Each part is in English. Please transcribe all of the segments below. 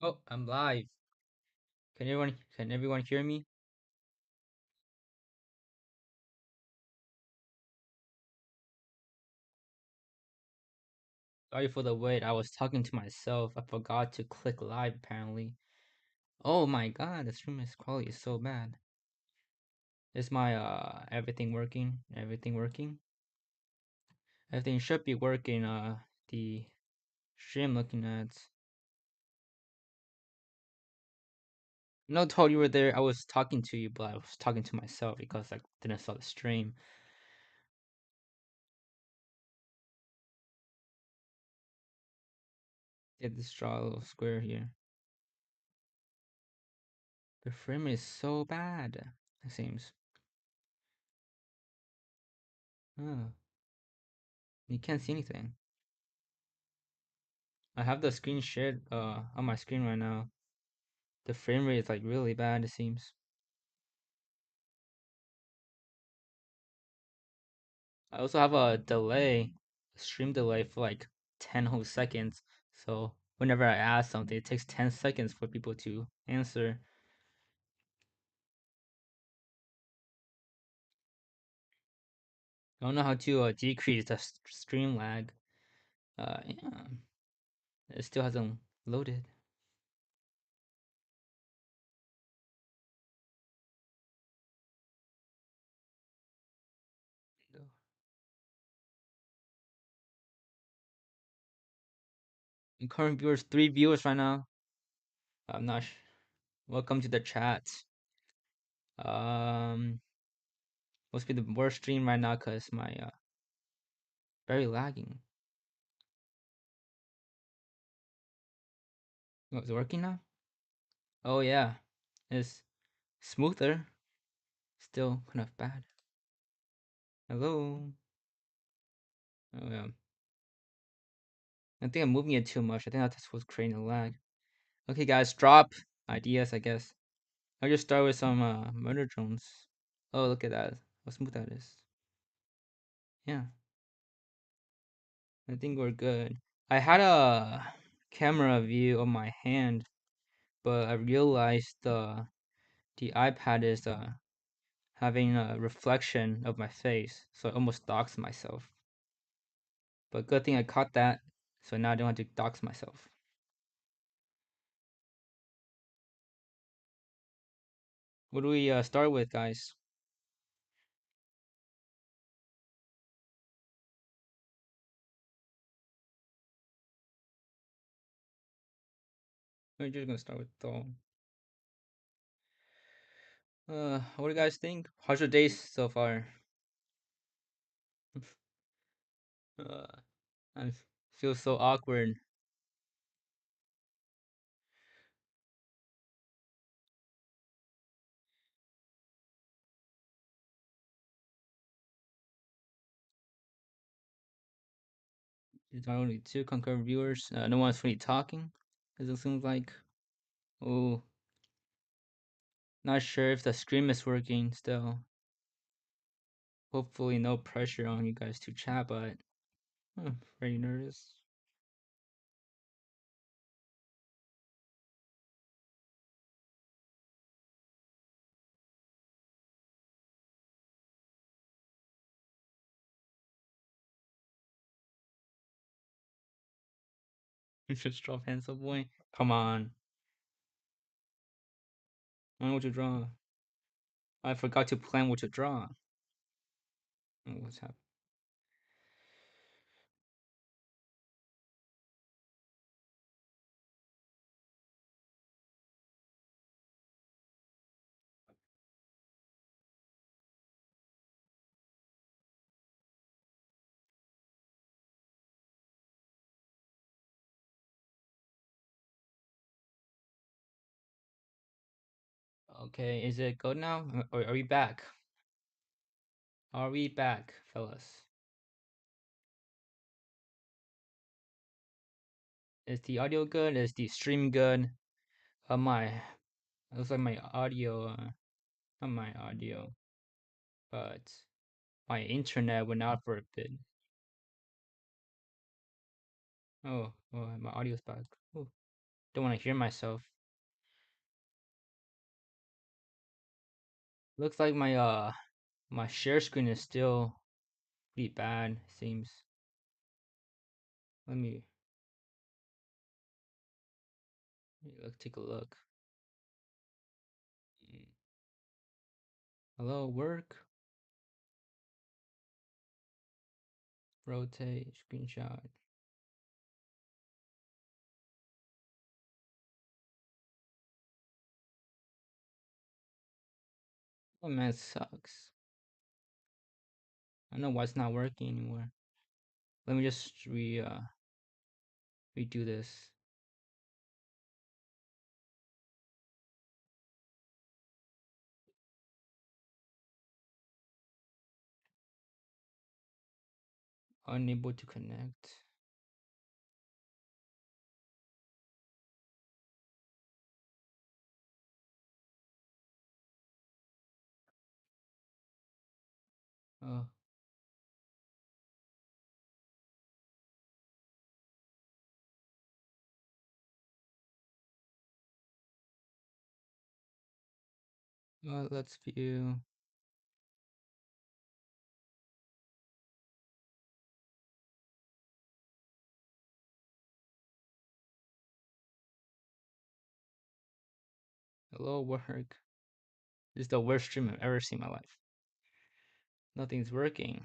Oh, I'm live. Can everyone hear me? Sorry for the wait. I was talking to myself. I forgot to click live apparently. Oh my god, the stream quality is so bad. Is my everything working? Everything working? Everything should be working. The stream looking at. No, told you were there. I was talking to you, but I was talking to myself because I didn't saw the stream. Did this draw a little square here. The frame is so bad. It seems. Oh, you can't see anything. I have the screen shared on my screen right now. The frame rate is like really bad, it seems. I also have a delay, a stream delay for like 10 whole seconds. So whenever I ask something, it takes 10 seconds for people to answer. I don't know how to decrease the stream lag. Yeah, it still hasn't loaded. And current viewers, 3 viewers right now. I'm not. Welcome to the chat. Um, must be the worst stream right now because my very lagging. Oh, is it working now? Oh yeah, it's smoother. Still kind of bad. Hello. Oh yeah. I think I'm moving it too much. I think that's what's creating a lag. Okay, guys, drop ideas. I guess I'll just start with some murder drones. Oh, look at that! How smooth that is. Yeah, I think we're good. I had a camera view of my hand, but I realized the iPad is having a reflection of my face, so I almost doxed myself. But good thing I caught that, so now I don't have to dox myself. What do we start with, guys? We're just gonna start with the. What do you guys think? How's your days so far? uh, I feel so awkward. There's only two concurrent viewers. No one's really talking. As it seems like. Oh, not sure if the stream is working still. Hopefully, no pressure on you guys to chat, but I'm very nervous. Just draw pencil boy. Come on. I know what to draw. I forgot to plan what to draw. Oh, what's happening? Okay, is it good now? Or are we back? Are we back, fellas? Is the audio good? Is the stream good? My looks like my audio, not my audio, but my internet went out for a bit. Oh, my audio's back. Oh. Don't want to hear myself. Looks like my share screen is still pretty bad, seems. Let me let's take a look. Mm. Hello, work. Rotate, screenshot. Oh man, it sucks. I don't know why it's not working anymore. Let me just redo this. Unable to connect. Oh, let's view. Hello, work. This is the worst stream I've ever seen in my life. Nothing's working.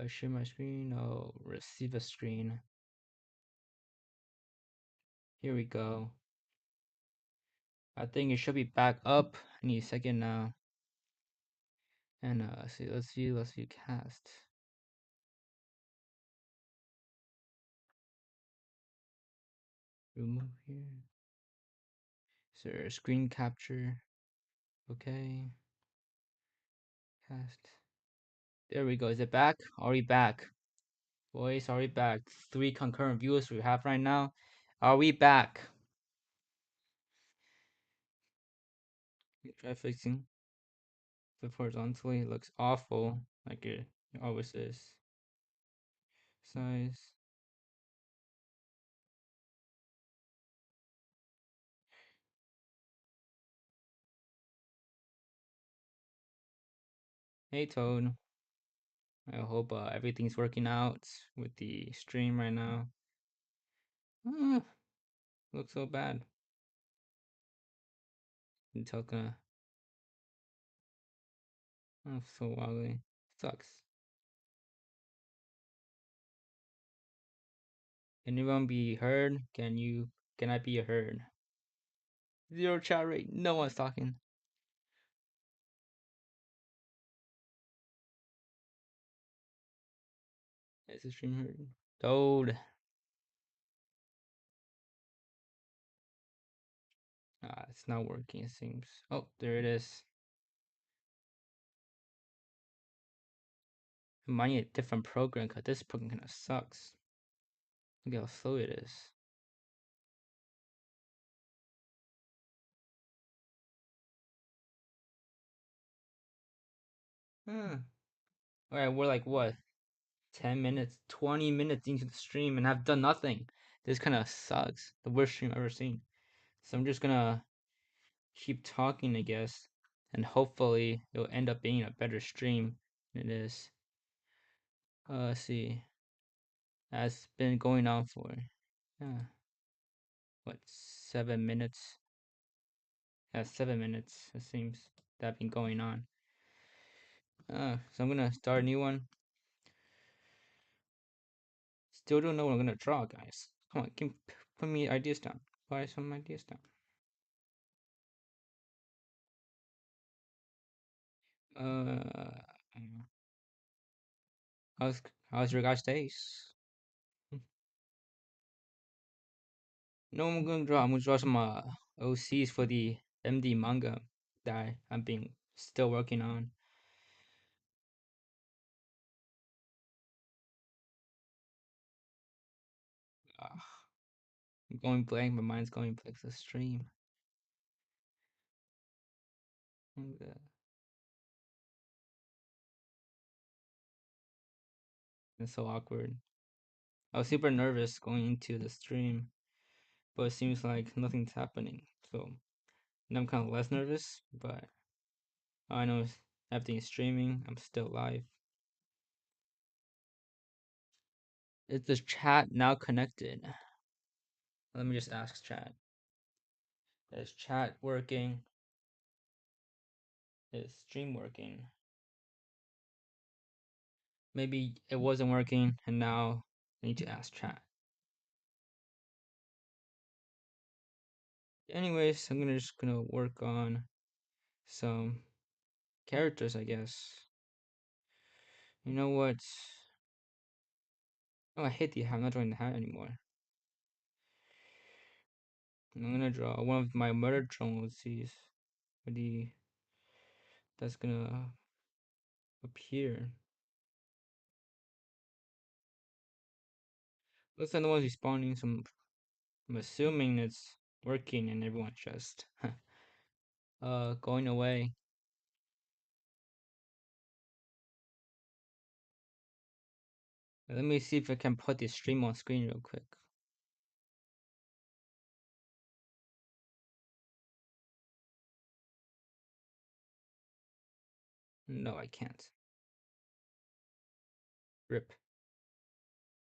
Share my screen. Oh, receive a screen. Here we go. I think it should be back up. I need a second now. And see, let's view cast. Remove here. Is there a screen capture? Okay. Cast. There we go. Is it back? Are we back? Boys, are we back? 3 concurrent viewers we have right now. Are we back? Try fixing. Flip horizontally. It looks awful. Like it always is. Size. Hey Toad. I hope everything's working out with the stream right now. Looks so bad. Intel gonna. Oh, so wobbly. Sucks. Can anyone be heard? Can I be heard? Zero chat rate. No one's talking. Is the stream heard? Toad. It's not working, it seems. Oh, there it is. I might need a different program because this program kind of sucks. Look how slow it is. Alright, we're like what? 10 minutes, 20 minutes into the stream and I've done nothing. This kind of sucks. The worst stream I've ever seen. So I'm just gonna keep talking, I guess. And hopefully it'll end up being a better stream than it is. Let's see. That's been going on for, what, 7 minutes? Yeah, 7 minutes, it seems, that been going on. So I'm gonna start a new one. Still don't know what I'm gonna draw, guys. Come on, put me ideas down. Put some ideas down. Uh, how's how's your guys' days? No, I'm gonna draw. I'm gonna draw some OCs for the MD manga that I'm being still working on. I'm going blank. My mind's going blank. The stream. It's so awkward. I was super nervous going into the stream, but it seems like nothing's happening. So now I'm kind of less nervous, but I know everything is streaming. I'm still live. Is the chat now connected? Let me just ask chat. Is chat working? Is stream working? Maybe it wasn't working, and now I need to ask chat. Anyways, I'm just gonna work on some characters, I guess. You know what? Oh, I hate the hat. I'm not drawing the hat anymore. I'm gonna draw one of my murder drones. See what the that's gonna appear. Looks like no one's responding, so I'm assuming it's working and everyone's just going away. Let me see if I can put this stream on screen real quick. No, I can't. Rip.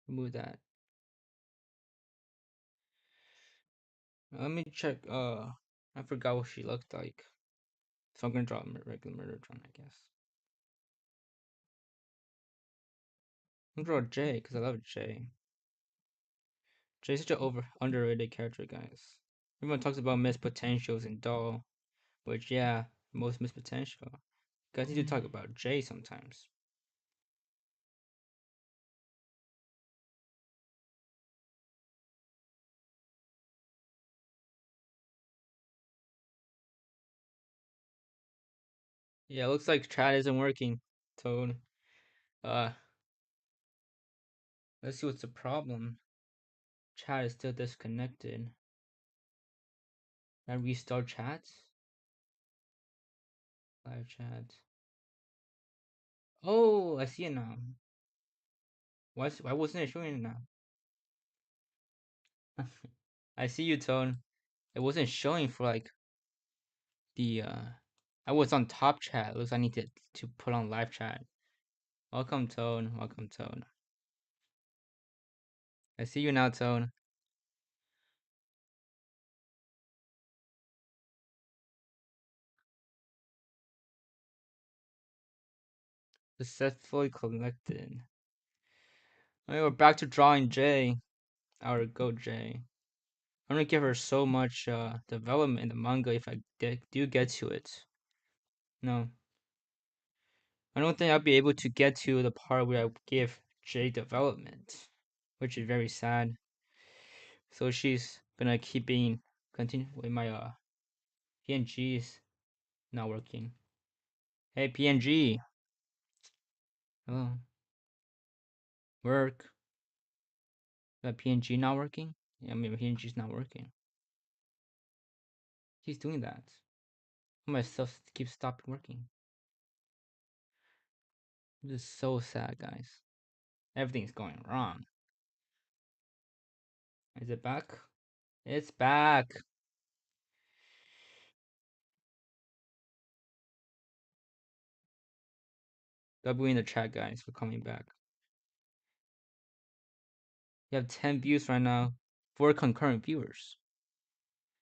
Remove that. Let me check. I forgot what she looked like. So I'm gonna draw a regular murder drone, I guess. I'm gonna draw Jay because I love Jay. Jay's such an underrated character, guys. Everyone talks about missed potentials in Doll, which yeah, most missed potential. You guys need to talk about Jay sometimes. Yeah, looks like chat isn't working. Toad. Uh, let's see what's the problem. Chat is still disconnected. I restart chat. Live chat. Oh, I see it now. Why wasn't it showing it now? I see you, Tone. It wasn't showing for like the I was on top chat. Looks like I need to put on live chat. Welcome, Tone. Welcome, Tone. I see you now, Tone. Successfully collected. Okay, we're back to drawing J. Our goat J. I'm gonna give her so much development in the manga if I do get to it. No, I don't think I'll be able to get to the part where I give J development, which is very sad. So she's gonna keep being continue with my PNGs not working. Hey PNG, hello, work. That PNG not working? Yeah, I mean PNG's not working. He's doing that. My stuff keeps stopping working. This is so sad, guys. Everything's going wrong. Is it back? It's back. W in the chat, guys, for coming back. You have 10 views right now. 4 concurrent viewers.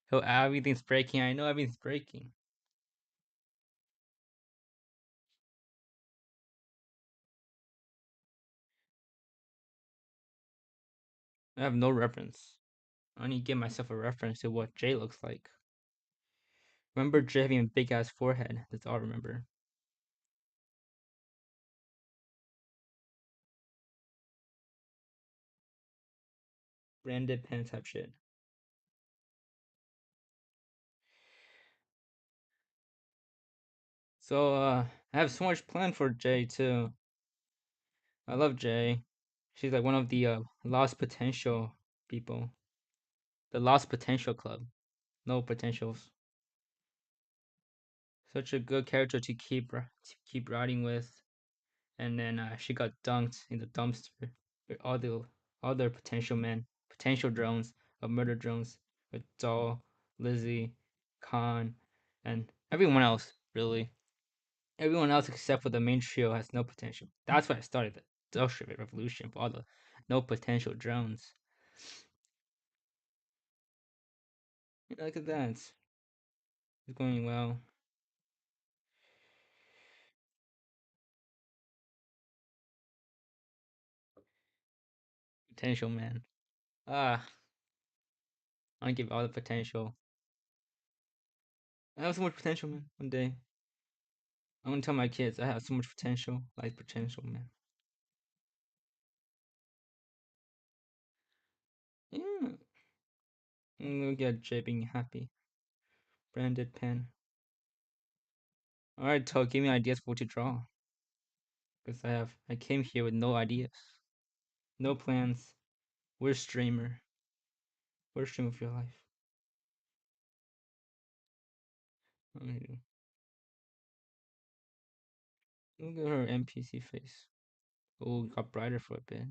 So everything's breaking. I know everything's breaking. I have no reference. I need to give myself a reference to what Jay looks like. Remember Jay having a big ass forehead. That's all I remember. Branded pen type shit. So I have so much planned for Jay too. I love Jay. She's like one of the lost potential people. The lost potential club. No potentials. Such a good character to keep riding with. And then she got dunked in the dumpster with all the other potential men, potential drones, of murder drones with Doll, Lizzie, Khan, and everyone else, really. Everyone else except for the main trio has no potential. That's why I started the Bolshevik Revolution for all the no potential drones. Look at that. It's going well. Potential man. Ah, I give all the potential. I have so much potential, man. One day, I'm gonna tell my kids I have so much potential, life potential, man. Yeah, I'm gonna get Jay being happy. Branded pen. All right, Todd, give me ideas for what to draw. Because I came here with no ideas, no plans. We're streamer. We're streamer of your life. Look at her NPC face. Oh, got brighter for a bit.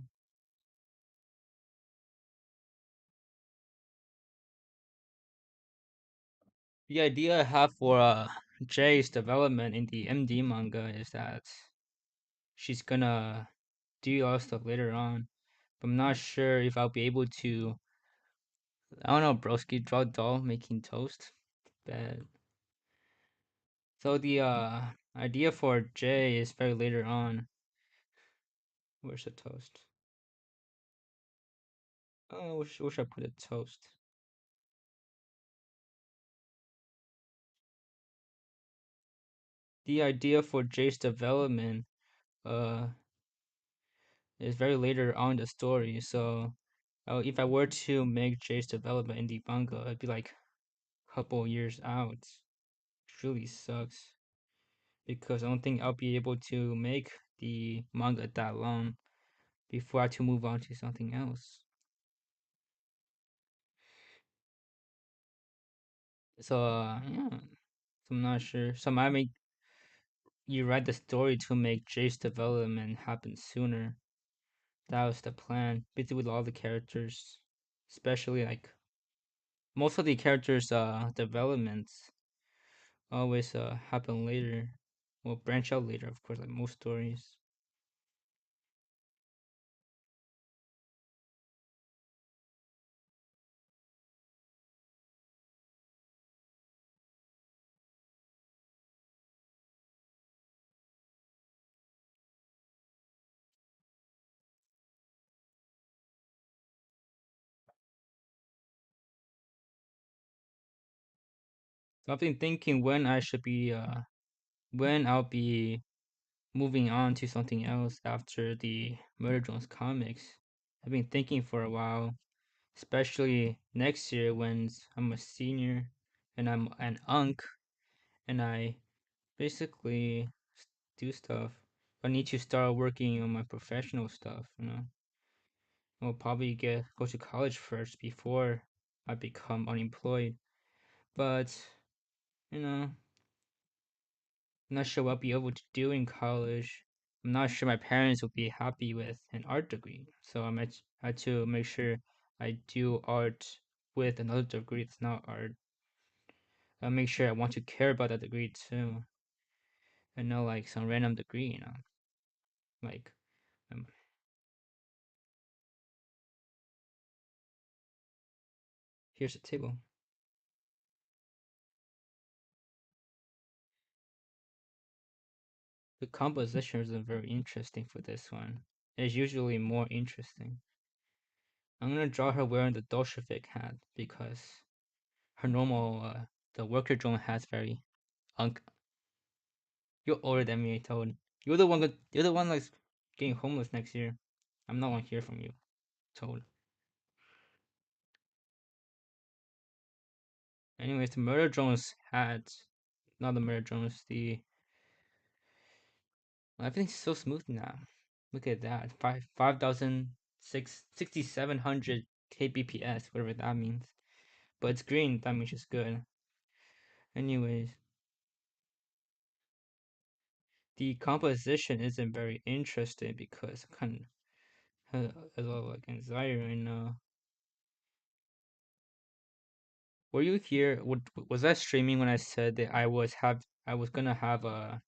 The idea I have for Jay's development in the MD manga is that she's gonna do all stuff later on. But I'm not sure if I'll be able to. I don't know, broski, draw doll making toast. But so the idea for Jay is very later on. Where's the toast? Oh, wish I put a toast. The idea for Jay's development uh is very later on the story. So if I were to make Jay's development in the manga, it'd be like a couple years out. Which really sucks because I don't think I'll be able to make the manga that long before I have to move on to something else. So yeah, so I'm not sure. So I might make you write the story to make Jay's development happen sooner. That was the plan. Basically with all the characters, especially like most of the characters' developments always happen later. Well, branch out later, of course, like most stories. So I've been thinking when I'll be moving on to something else after the Murder Jones comics. I've been thinking for a while, especially next year when I'm a senior and I'm an unk and I basically do stuff. I need to start working on my professional stuff, you know. I'll probably go to college first before I become unemployed. But, you know, I'm not sure what I'll be able to do in college. I'm not sure my parents will be happy with an art degree. So I had to make sure I do art with another degree that's not art. I'll make sure I want to care about that degree too. And not like some random degree, you know. Like, um, here's a table. The composition isn't very interesting for this one. It's usually more interesting. I'm gonna draw her wearing the Bolshevik hat because her normal, the worker drone hat's very unk. You're older than me, I told. You're the one like getting homeless next year. I'm not want to hear from you, told. Anyways, the murder drone's hat, not the murder drone's, the everything's so smooth now. Look at that, 6700 kbps, whatever that means. But it's green, that means it's good. Anyways, the composition isn't very interesting because I kind of as well like anxiety right now. Were you here? Was I streaming when I said that I was gonna have a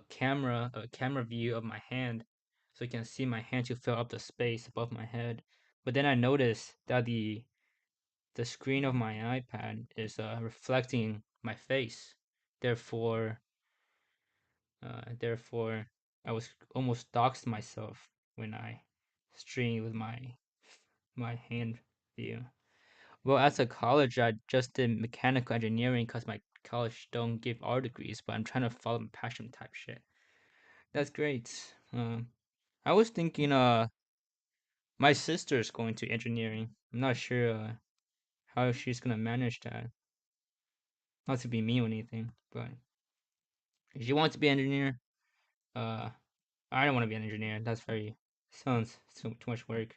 camera view of my hand, so you can see my hand to fill up the space above my head. But then I noticed that the screen of my iPad is reflecting my face. Therefore, therefore, I was almost doxed myself when I streamed with my hand view. Well, as a college, I just did mechanical engineering because my college don't give art degrees, but I'm trying to follow my passion type shit. That's great. I was thinking, my sister's going to engineering. I'm not sure how she's gonna manage that. Not to be mean or anything, but if she wants to be an engineer, uh, I don't want to be an engineer. That's very sounds too much work.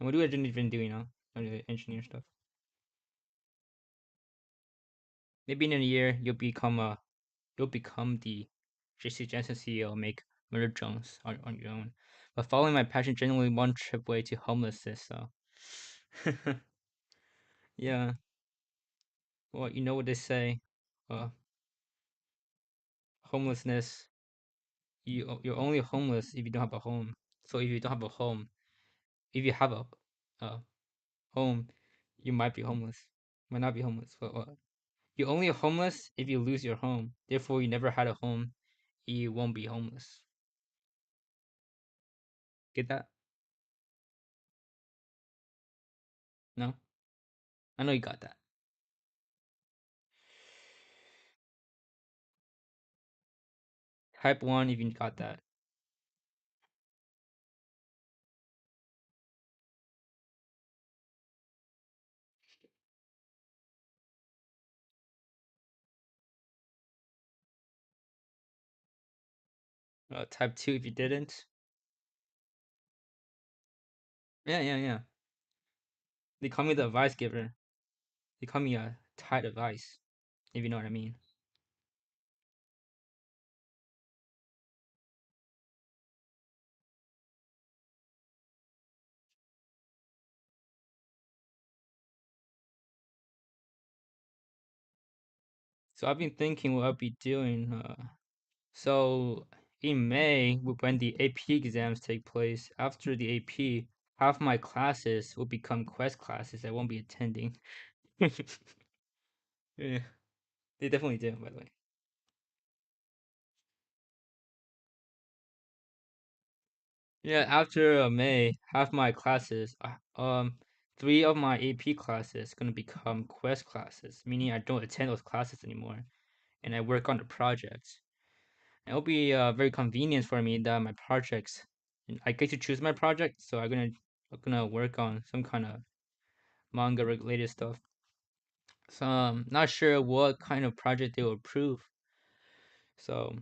And what do I even do? I do engineer stuff. Maybe in a year you'll become the JC Jensen CEO, make murder drones on your own. But following my passion generally one trip away to homelessness. So yeah, well, you know what they say, uh, homelessness. You're only homeless if you don't have a home. So if you don't have a home, if you have a home, you might be homeless. Might not be homeless, but you're only homeless if you lose your home. Therefore, you never had a home. You won't be homeless. Get that? No, I know you got that. Type one if you got that. Type two if you didn't. Yeah, yeah, yeah. They call me the advice giver. They call me a tight advice, if you know what I mean. So I've been thinking what I'll be doing. So in May, when the AP exams take place, after the AP, half my classes will become Quest classes. I won't be attending. Yeah, they definitely do, by the way. Yeah, after May, half my classes, three of my AP classes gonna become Quest classes, meaning I don't attend those classes anymore, and I work on the projects. It'll be very convenient for me that my projects, I get to choose my project, so I'm gonna work on some kind of manga related stuff. So I'm not sure what kind of project they will approve. So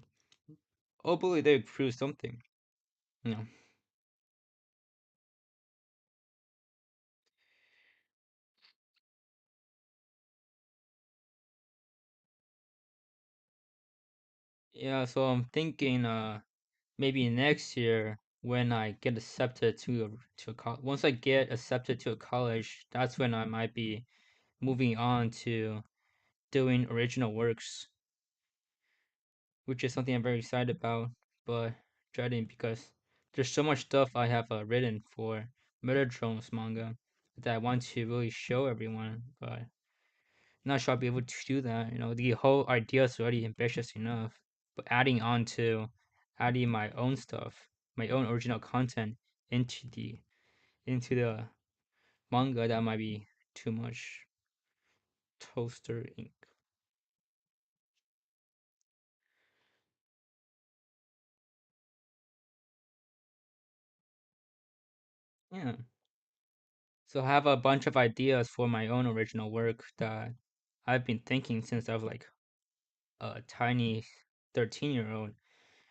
hopefully they approve something. You know. Yeah, so I'm thinking maybe next year when I get accepted to a once I get accepted to a college, that's when I might be moving on to doing original works, which is something I'm very excited about, but dreading because there's so much stuff I have written for Murder Drones manga that I want to really show everyone, but not sure I'll be able to do that. The whole idea is already ambitious enough, but adding my own stuff, my own original content into the manga, that might be too much toaster ink. Yeah. So I have a bunch of ideas for my own original work that I've been thinking since I was like a tiny 13-year-old.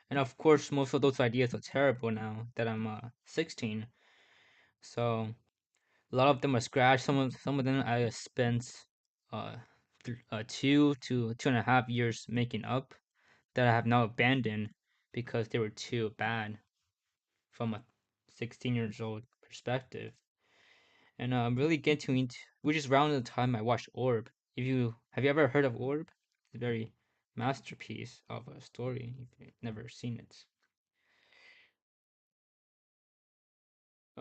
And of course, most of those ideas are terrible now that I'm 16. So a lot of them are scratched. Some of them I spent uh, 2 to 2.5 years making up that I have now abandoned because they were too bad from a 16 years old perspective, and I'm really getting into, which is around the time I watched Orb. If you have you ever heard of Orb? It's a very masterpiece of a story. If you've never seen it,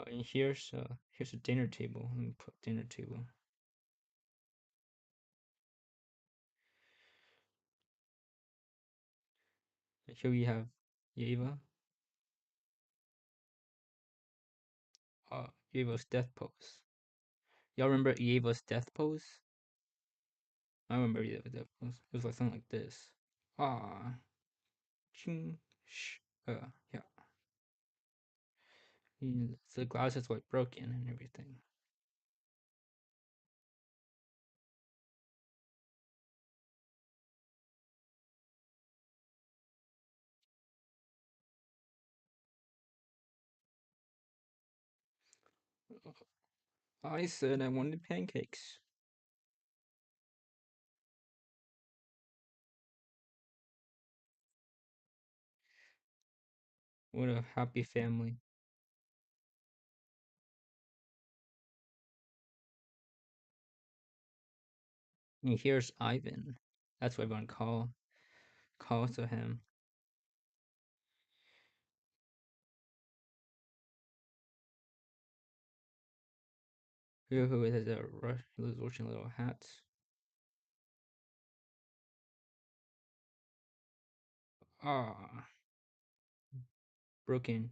and here's a dinner table. Let me put dinner table. And here we have Eva. Eva's death pose. Y'all remember Eva's death pose? I remember Eva's death pose. It was like something like this. Ah, ching, sh, yeah. The glass is like broken and everything. I said I wanted pancakes. What a happy family. And here's Ivan. That's what everyone calls to him. Who has a Russian little hat. Ah, broken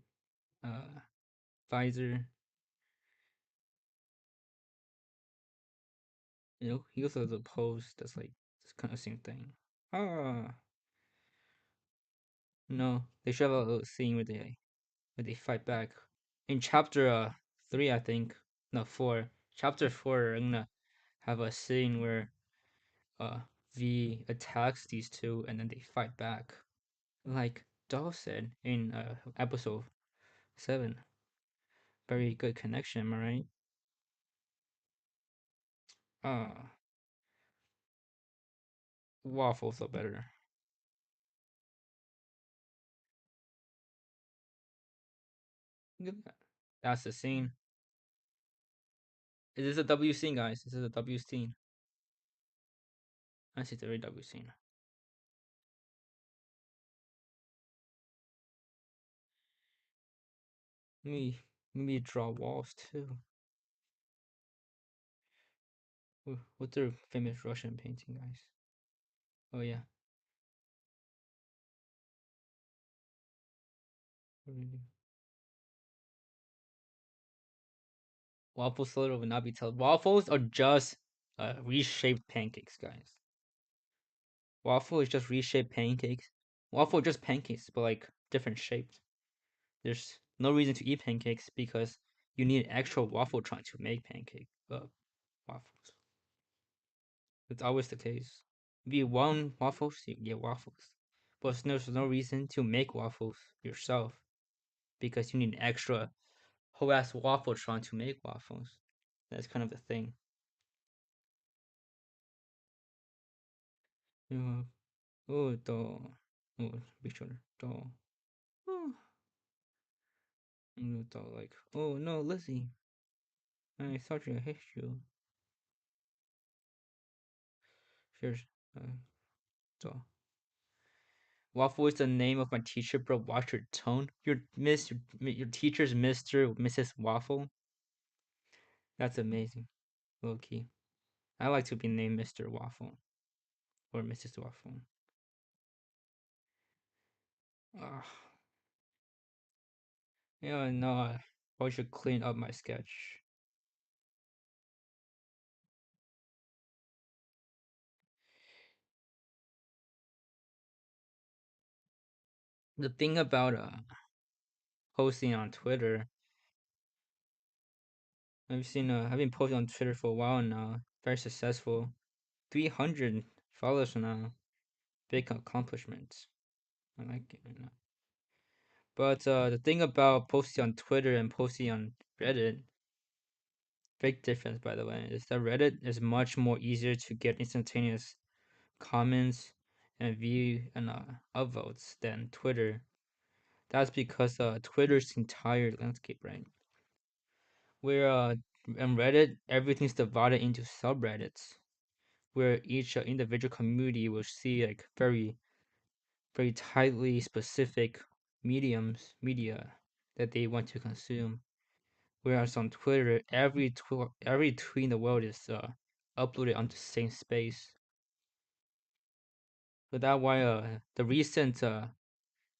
visor. He also has a pose that's like this kind of same thing. Ah, no, they should have a little scene where they fight back. In chapter 3, I think, no 4. Chapter 4, I'm gonna have a scene where uh V attacks these two and then they fight back, like Doll said in episode 7. Very good connection, am I right? Uh, waffles are better. Look at that. That's the scene. Is this a W scene, guys? This is a W scene. I see it's a very W scene. Maybe draw walls too. What's their famous Russian painting, guys? Oh yeah. Waffle soda would not be told. Waffles are just reshaped pancakes, guys. Waffle is just reshaped pancakes. Waffle are just pancakes, but like different shaped. There's no reason to eat pancakes because you need an actual waffle trying to make waffles. It's always the case. If you want waffles, you get waffles. But there's no reason to make waffles yourself because you need an extra whole ass waffle trying to make waffles. That's kind of the thing. Uh, oh, doll. Oh, be sure. Doll. Oh, doll like, oh no, Lizzie. I thought you hate you. Here's doll. Waffle is the name of my teacher, bro. Watch your tone. Your teacher's Mr. Mrs. Waffle. That's amazing. Low key. I like to be named Mr. Waffle or Mrs. Waffle. Ugh. Yeah, no, I probably should clean up my sketch. The thing about posting on Twitter, I've been posting on Twitter for a while now. Very successful. 300 followers now. Big accomplishment. I like it. But the thing about posting on Twitter and posting on Reddit, big difference by the way, is that Reddit is much more easier to get instantaneous comments and view and upvotes than Twitter. That's because Twitter's entire landscape, right? Where on Reddit, everything's divided into subreddits, where each individual community will see like very tightly specific media that they want to consume. Whereas on Twitter, every tweet in the world is uploaded onto the same space. So that's why the recent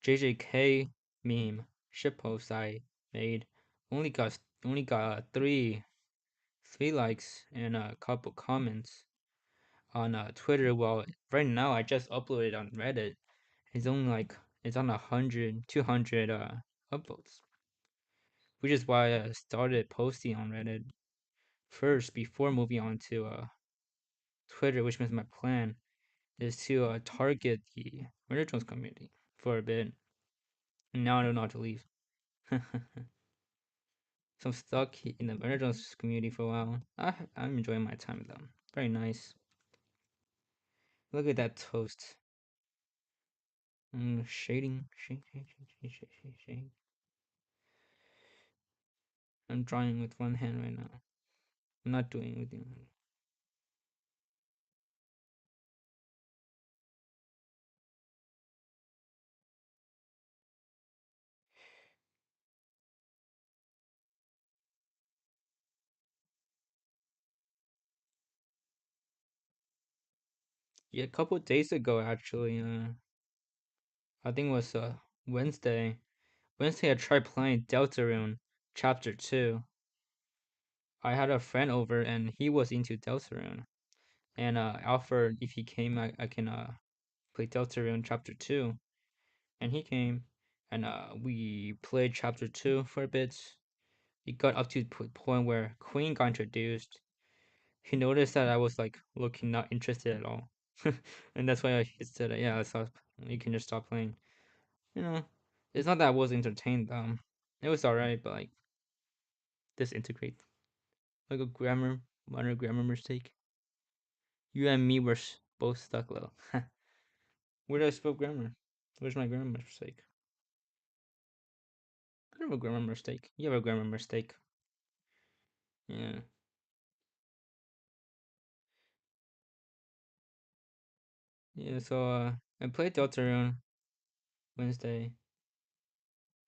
JJK meme shitpost I made only got three likes and a couple comments on Twitter. Well, right now I just uploaded on Reddit. It's only like it's on 100, 200 upvotes, which is why I started posting on Reddit first before moving on to Twitter, which means my plan is to target the Murder community for a bit. And now I don't know how to leave. So I'm stuck in the Murder community for a while. I'm enjoying my time with them. Very nice. Look at that toast. Shading, shade. I'm drawing with one hand right now. I'm not doing with the other. Yeah, a couple days ago actually. I think it was Wednesday. Wednesday I tried playing Deltarune Chapter 2. I had a friend over and he was into Deltarune. And offered if he came I can play Deltarune Chapter 2. And he came and we played Chapter 2 for a bit. It got up to the point where Queen got introduced. He noticed that I was like looking not interested at all. And that's why he said, yeah, let's stop. You can just stop playing. You know, it's not that I was entertained. It was alright, but like disintegrate. Like a minor grammar mistake. You and me were both stuck low. Where did I spell grammar? Where's my grammar mistake? I don't have a grammar mistake. You have a grammar mistake. Yeah. Yeah, so I played Deltarune Wednesday.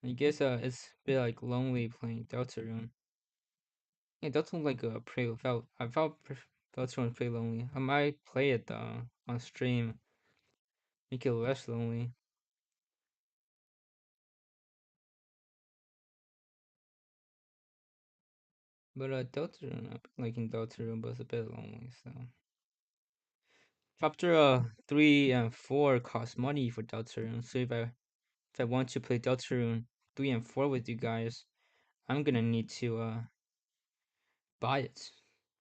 I guess it's a bit like lonely playing Deltarune. Yeah, Deltarune like pretty felt I felt Deltarune pretty lonely. I might play it on stream, make it less lonely. But Deltarune, I've been liking Deltarune, but it's a bit lonely. So chapter 3 and 4 cost money for Deltarune. So if I want to play Deltarune 3 and 4 with you guys, I'm gonna need to buy it.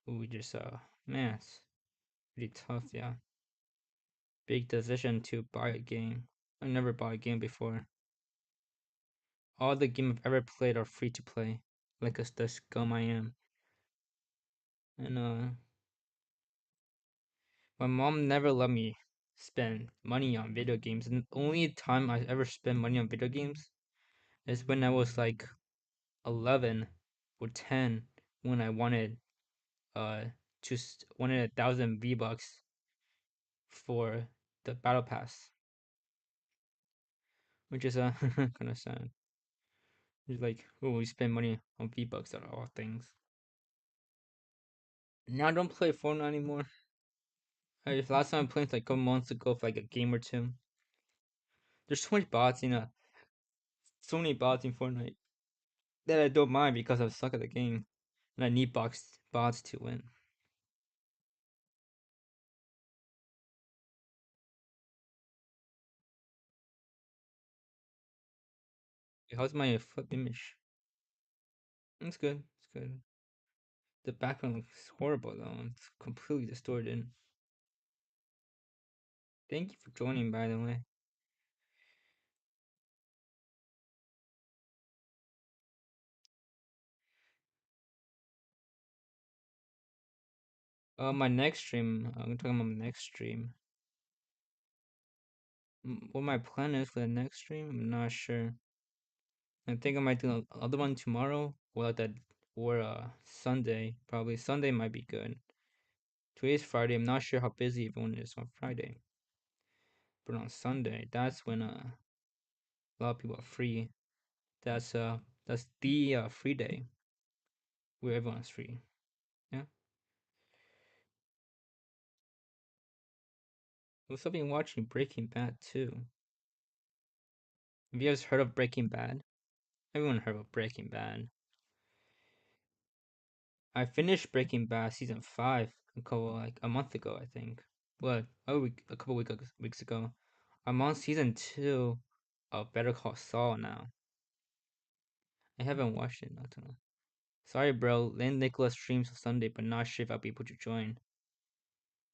We just man, it's pretty tough, yeah. Big decision to buy a game. I never bought a game before. All the games I've ever played are free to play, like a the scum I am. And my mom never let me spend money on video games. And the only time I ever spent money on video games is when I was like 11 or 10, when I wanted wanted 1,000 V bucks for the battle pass, which is kind of sad. It's like, oh, we spend money on V bucks on all things. Now I don't play Fortnite anymore. Last time I played like a couple months ago for like a game or two. There's so many bots, so many bots in Fortnite that I don't mind because I suck at the game and I need bots to win. How's my foot image? It's good. It's good. The background looks horrible though. It's completely distorted. Thank you for joining, by the way. My next stream. I'm talking about my next stream. What my plan is for the next stream, I'm not sure. I think I might do another one tomorrow, or like that, or Sunday. Probably Sunday might be good. Today's Friday. I'm not sure how busy everyone is on Friday, but on Sunday, that's when a lot of people are free. That's the free day where everyone's free. Yeah. Also been watching Breaking Bad too. Have you guys heard of Breaking Bad? Everyone heard of Breaking Bad. I finished Breaking Bad season 5 a month ago, I think. What? A couple weeks ago. I'm on season 2 of Better Call Saul now. I haven't watched it until. Sorry, bro. Lynn Nicholas streams on Sunday, but not sure if I'll be able to join.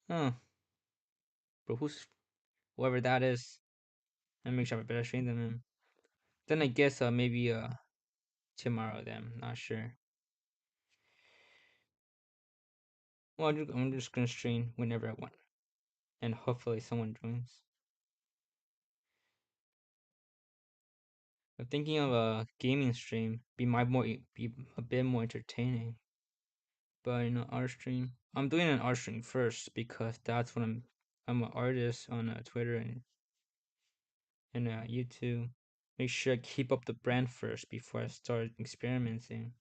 Oh, bro, whoever that is? I make sure I have a better stream than him. Then I guess maybe tomorrow. Then not sure. Well, I'm just gonna stream whenever I want, and hopefully someone joins. I'm thinking of a gaming stream. Be a bit more entertaining. But in an art stream, I'm doing an art stream first because that's what I'm an artist on Twitter and YouTube. Make sure I keep up the brand first before I start experimenting.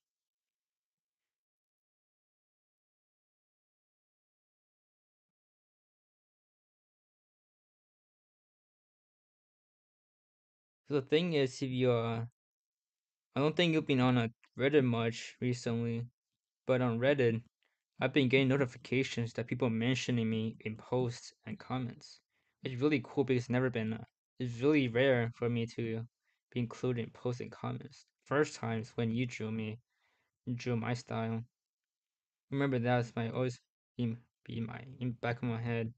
So the thing is, if you I don't think you've been on a Reddit much recently, but on Reddit, I've been getting notifications that people mentioning me in posts and comments. It's really cool because it's really rare for me to be included in posts and comments. First times when you drew my style. Remember that's my always be my in back of my head.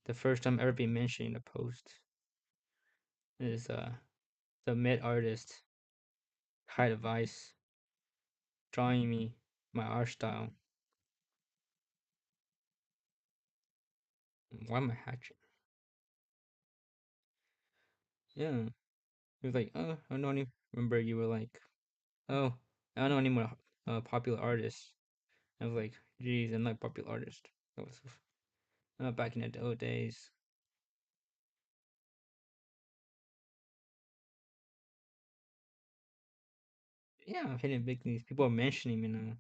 The first time ever been mentioned in a post is the mid artist High Device drawing me my art style. Why am I hatching? Yeah. He was like, oh, I don't even remember you were like, oh, I don't know any more popular artists. I was like, geez, I'm not a popular artist. That was back in the old days. Yeah, I'm hitting big things. People are mentioning me now.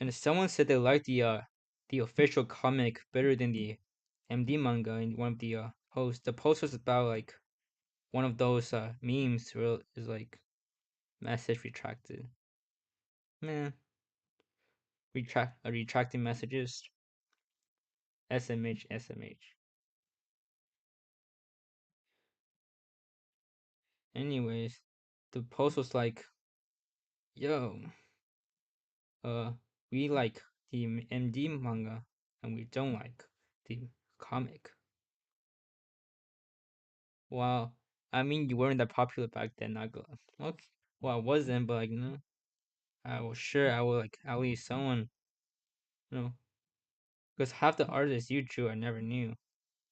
And someone said they liked the official comic better than the MD manga in one of the posts. The post was about like one of those memes where is like message retracted. Man, retracting messages. SMH SMH. Anyways, the post was like, "Yo, uh, we like the MD manga and we don't like the comic." Well, I mean, you weren't that popular back then. Not go. Okay. Well, I wasn't, but like, no. I was sure I would like at least someone, you know, because half the artists you drew I never knew. It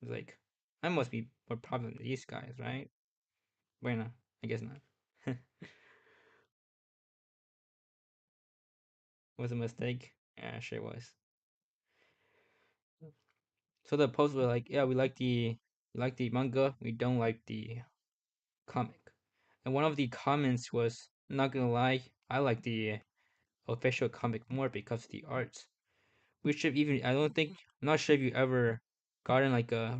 was like, I must be more popular than these guys, right? Bueno, I guess not. Was a mistake. Yeah, sure was. So the posts were like, yeah, we like the manga, we don't like the comic. And one of the comments was, not gonna lie, I like the official comic more because of the art. Which have even I don't think I'm not sure if you ever gotten like a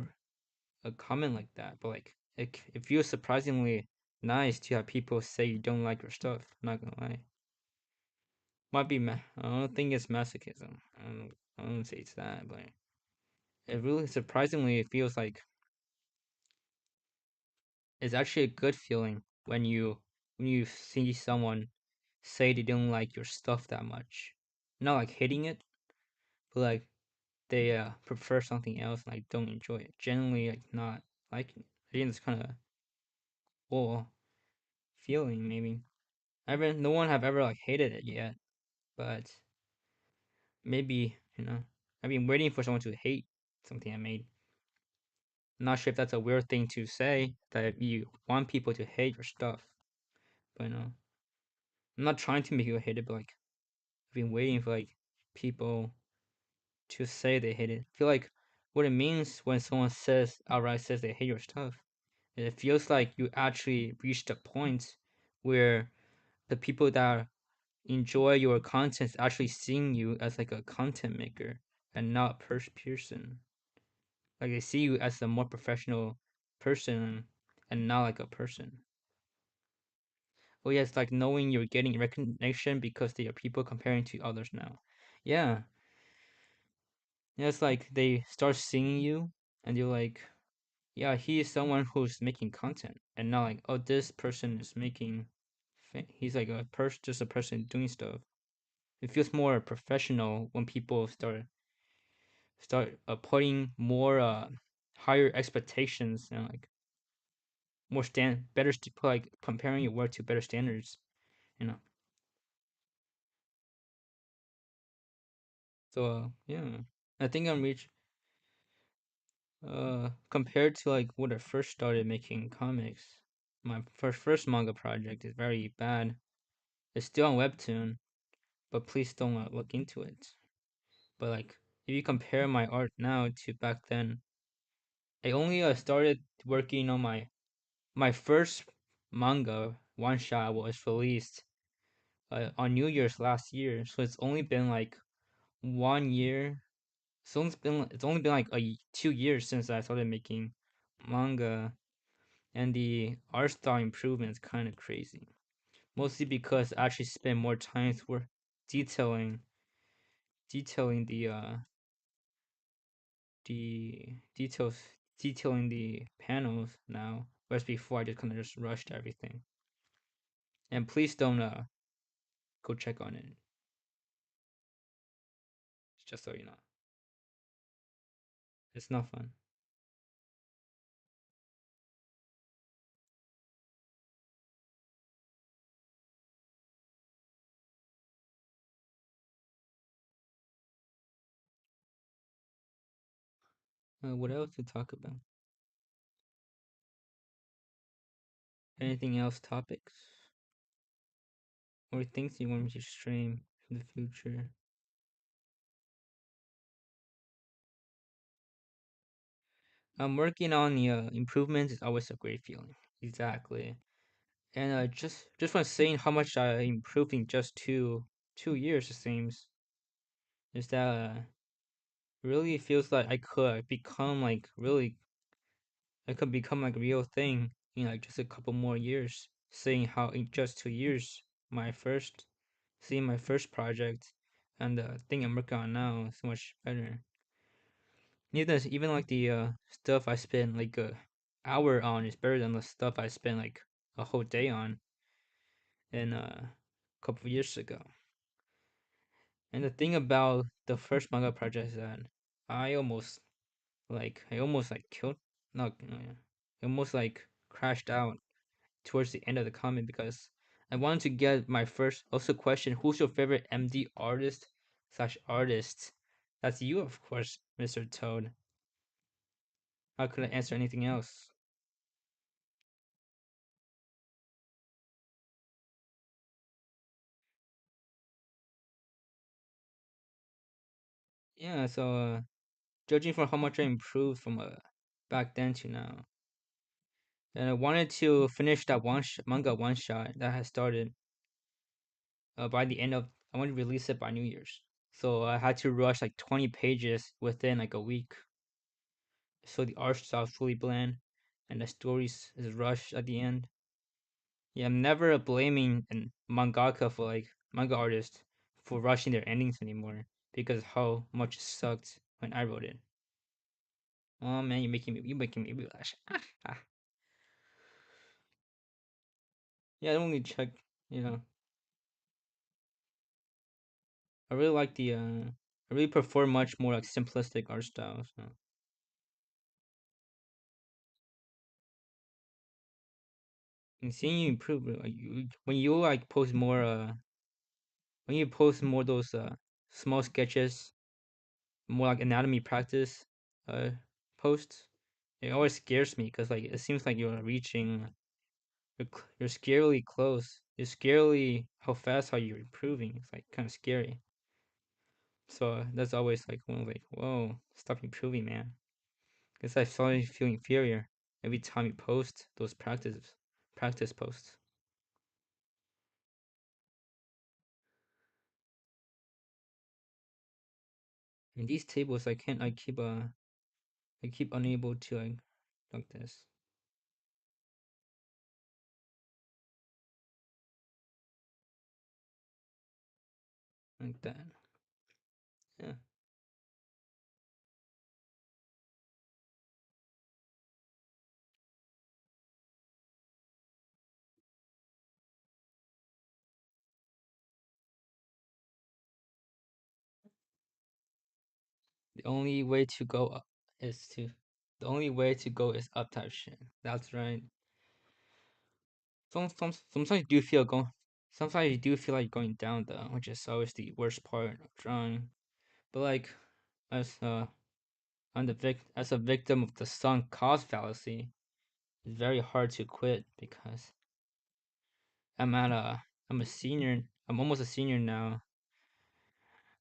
comment like that, but like it feels surprisingly nice to have people say you don't like your stuff. I'm not gonna lie, might be I don't think it's masochism. I don't say it's that, but it really surprisingly it feels like it's actually a good feeling when you see someone say they don't like your stuff that much, not like hating it, but like they prefer something else and like don't enjoy it. Generally, like not liking it. I think it's kind of cool feeling. Maybe no one have ever like hated it yet, but maybe I've been waiting for someone to hate something I made. I'm not sure if that's a weird thing to say that you want people to hate your stuff. But I'm not trying to make you hate it, but like I've been waiting for like people to say they hate it. I feel like what it means when someone says outright says they hate your stuff, it feels like you actually reached a point where the people that enjoy your content is actually seeing you as like a content maker and not person. Like they see you as a more professional person and not like a person. Oh yeah, it's like knowing you're getting recognition because there are people comparing to others now. Yeah, yeah, it's like they start seeing you and you're like, yeah, he is someone who's making content and not like, oh, this person is making. He's like a person, just a person doing stuff. It feels more professional when people start putting more higher expectations and like more better like comparing your work to better standards. You know. So yeah, I think I'm reach compared to like when I first started making comics. My first manga project is very bad. It's still on Webtoon, but please don't look into it. But like if you compare my art now to back then, I only started working on my first manga one shot was released on New Year's last year, so it's only been like 1 year. It's only been like 2 years since I started making manga, and the art style improvement is kind of crazy. Mostly because I actually spend more time for detailing detailing the details detailing the panels now, whereas before I just kind of just rushed everything. And please don't go check on it. Just so you know, it's not fun. What else to talk about? Anything else? Topics or things you want me to stream in the future? I'm working on the improvements. Is always a great feeling. Exactly. And just when saying how much I improved in just two years, it seems is that really feels like I could become like a real thing in like just a couple more years. Seeing how in just 2 years, my first seeing my first project and the thing I'm working on now is so much better. Even like the stuff I spend like a hour on is better than the stuff I spent like a whole day on in a couple years ago. And the thing about the first manga project is that I almost like killed not I almost like crashed out towards the end of the comment because I wanted to get my first also question, who's your favorite MD artist slash artist? That's you, of course, Mr. Toad. How could I answer anything else? Yeah, so judging from how much I improved from back then to now, and I wanted to finish that manga one shot that has started by the end of. I want to release it by New Year's, so I had to rush like 20 pages within like a week. So the art style is fully bland, and the stories is rushed at the end. Yeah, I'm never blaming an mangaka for like manga artists for rushing their endings anymore because how much it sucked when I wrote it. Oh man, you're making me blush. Yeah, I only check. You know, I really like the. I really prefer much more like simplistic art styles. And seeing you improve, like when you like post more. When you post more those small sketches, more like anatomy practice, uh, posts, it always scares me because like it seems like you're reaching. you're scarily close. You're scarily how fast are you improving? It's like kind of scary. So that's always like one like, whoa, stop improving, man. Because I suddenly feel inferior every time you post those practice posts. In these tables, I can't. I keep unable to like this like that. Yeah. The only way to go up is to. The only way to go is up type shit. That's right. Sometimes you do feel going. Sometimes you do feel like going down though, which is always the worst part of drawing. But like, as as a victim of the sunk cost fallacy, it's very hard to quit because I'm at a I'm a senior. I'm almost a senior now,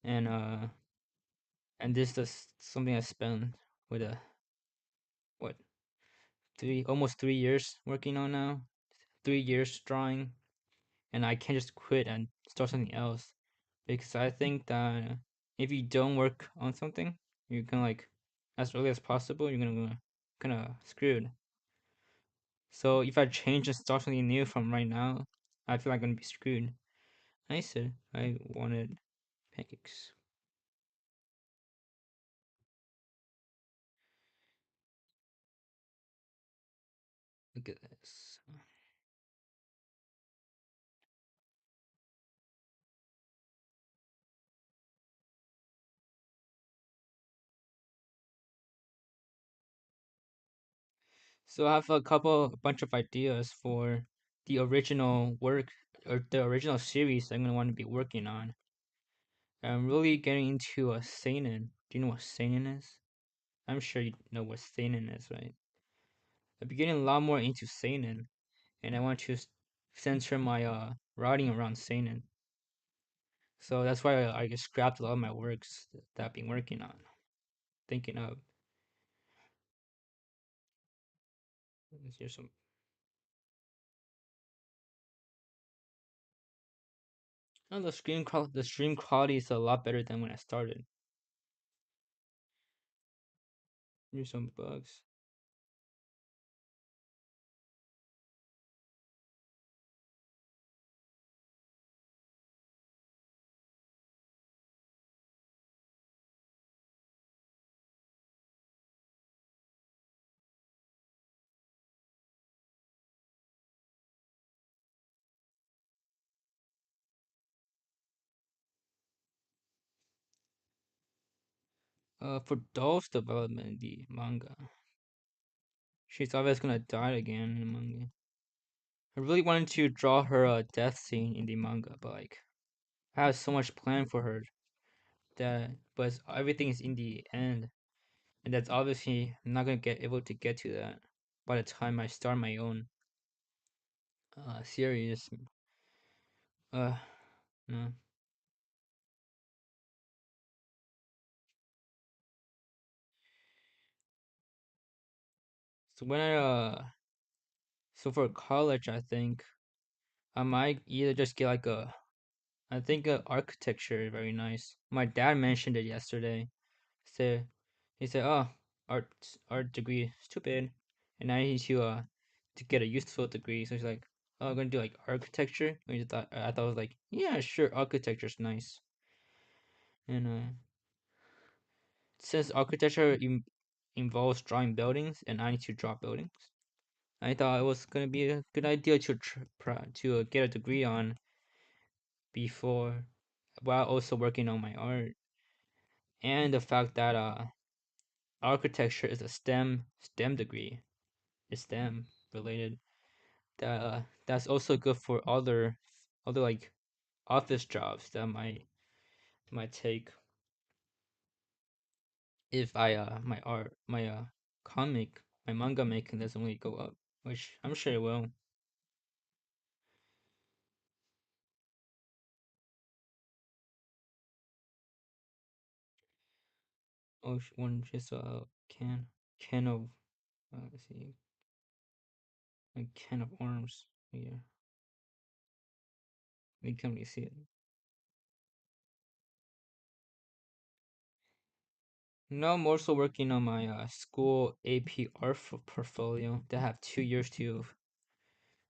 and this is something I spent with a what 3 years working on now. 3 years drawing, and I can't just quit and start something else because I think that if you don't work on something, you're gonna like as early as possible. You're gonna kind of screwed. So if I change and start something new from right now, I feel like I'm gonna be screwed. I said I wanted pancakes. Look at this. So I have a bunch of ideas for the original work or the original series I'm gonna want to be working on. I'm really getting into a seinen. Do you know what seinen is? I'm sure you know what seinen is, right? I'm getting a lot more into seinen, and I want to center my writing around seinen. So that's why I just scrapped a lot of my works that I've been working on, thinking of. Here's some. Oh, the stream quality is a lot better than when I started. Here's some bugs. For Doll's development in the manga, she's always gonna die again in the manga. I really wanted to draw her death scene in the manga, but like I have so much planned for her that, but everything is in the end, and that's obviously I'm not gonna get able to get to that by the time I start my own series. Uh, no. So when I so for college, I think I might either just get like a I think architecture is very nice. My dad mentioned it yesterday. So he said, "Oh, art degree stupid, and I need to get a useful degree." So he's like, "Oh, I'm gonna do like architecture." And I thought I was like, "Yeah, sure, architecture's nice." And since architecture involves drawing buildings, and I need to draw buildings, I thought it was gonna be a good idea to get a degree on before, while also working on my art, and the fact that architecture is a STEM degree, is STEM related. That's also good for other like office jobs that might take if I my art my comic my manga making doesn't really go up, which I'm sure it will. Oh, one just a can of let's see, a can of arms. Yeah, you can't really see it. No, I'm also working on my school AP art portfolio that I have 2 years to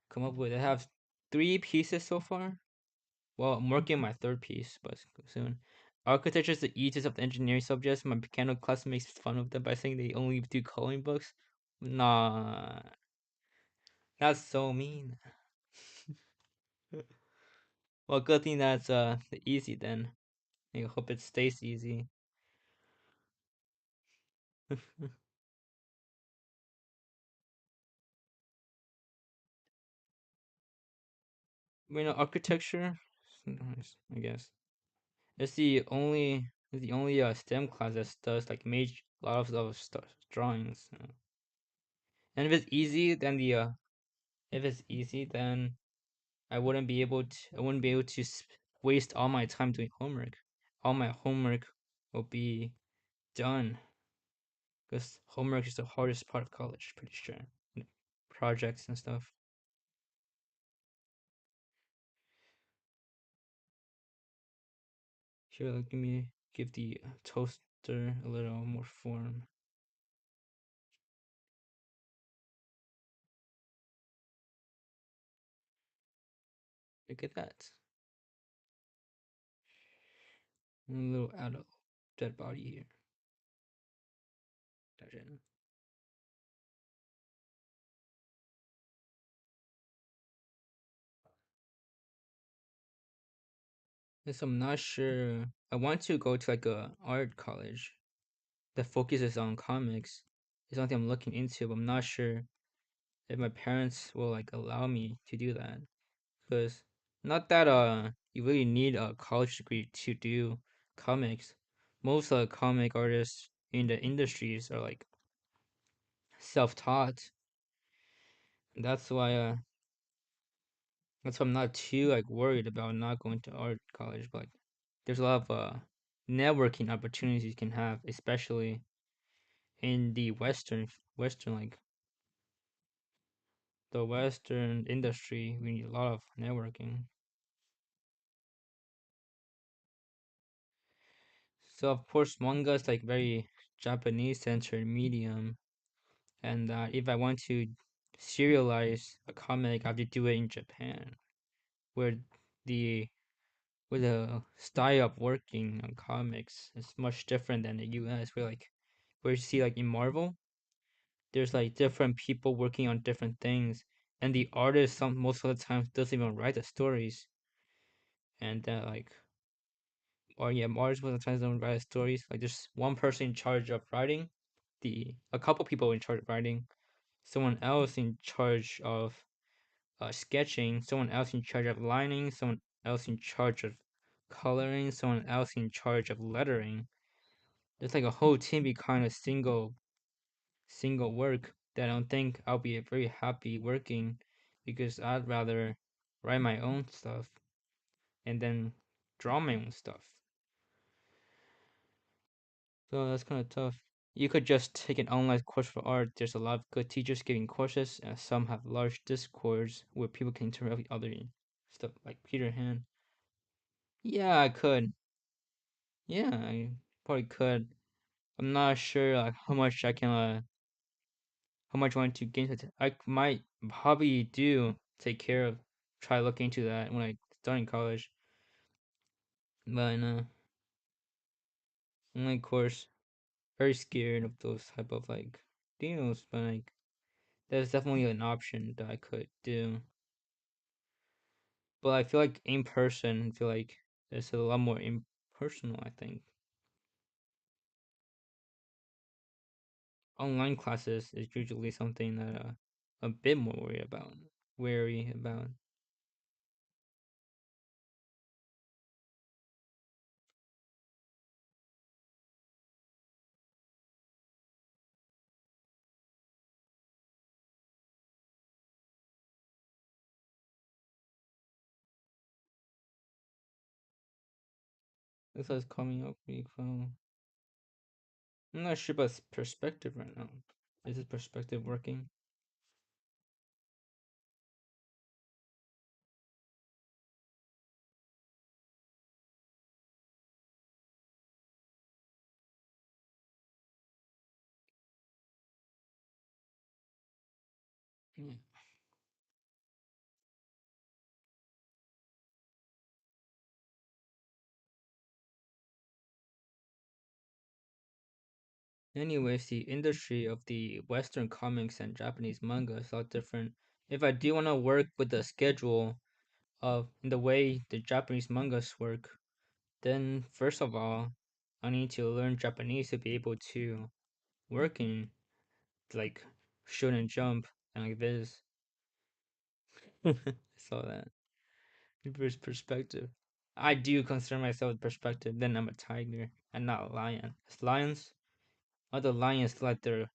come up with. I have three pieces so far. Well, I'm working on my third piece, but soon. Architecture is the easiest of the engineering subjects. My piano class makes fun of them by saying they only do coloring books. Nah, that's so mean. Well, good thing that's easy then. I hope it stays easy. Architecture, nice, I guess. It's the only STEM class that does like major a lot of those stuff drawings. And if it's easy, then I wouldn't be able to waste all my time doing homework. All my homework will be done because homework is the hardest part of college. Pretty sure, projects and stuff. Here, let me give the toaster a little more form. Look at that. A little adult dead body here. That's it. Yes, I'm not sure. I want to go to like a art college that focuses on comics. It's something I'm looking into, but I'm not sure if my parents will like allow me to do that. Because not that you really need a college degree to do comics. Most comic artists in the industries are like self-taught. That's why I'm not too like worried about not going to art college. But like, there's a lot of networking opportunities you can have, especially in the Western like the Western industry. We need a lot of networking. So of course, manga is like very Japanese centered medium, and if I want to serialize a comic, I have to do it in Japan, where the the style of working on comics is much different than the U.S. Where you see like in Marvel, there's like different people working on different things, and the artist some most of the time doesn't even write the stories, and or yeah, artists most of the time don't write the stories. Like there's one person in charge of writing, a couple people in charge of writing, someone else in charge of sketching, someone else in charge of lining, someone else in charge of coloring, someone else in charge of lettering. There's like a whole team behind a single work that I don't think I'll be very happy working because I'd rather write my own stuff and then draw my own stuff. So that's kind of tough. You could just take an online course for art. There's a lot of good teachers giving courses, and some have large discords where people can interact with other stuff like Peter Han. Yeah, I could. Yeah, I probably could. I'm not sure like how much I want to get into. I might probably do take care of try looking into that when I start in college. But I'm of course very scared of those type of like deals. But like that's definitely an option that I could do. But I feel like in person, I feel like it's a lot more impersonal. I think online classes is usually something that a bit more wary about. This is coming up pretty well. I'm not sure about perspective right now. Is this perspective working? Yeah. Anyways, the industry of the Western comics and Japanese manga is a lot different. If I do want to work with the schedule of the way the Japanese mangas work, then first of all, I need to learn Japanese to be able to work in like Shonen Jump and like this. I saw that. Perspective. I do consider myself perspective. Then I'm a tiger and not a lion. As lions, other lions let their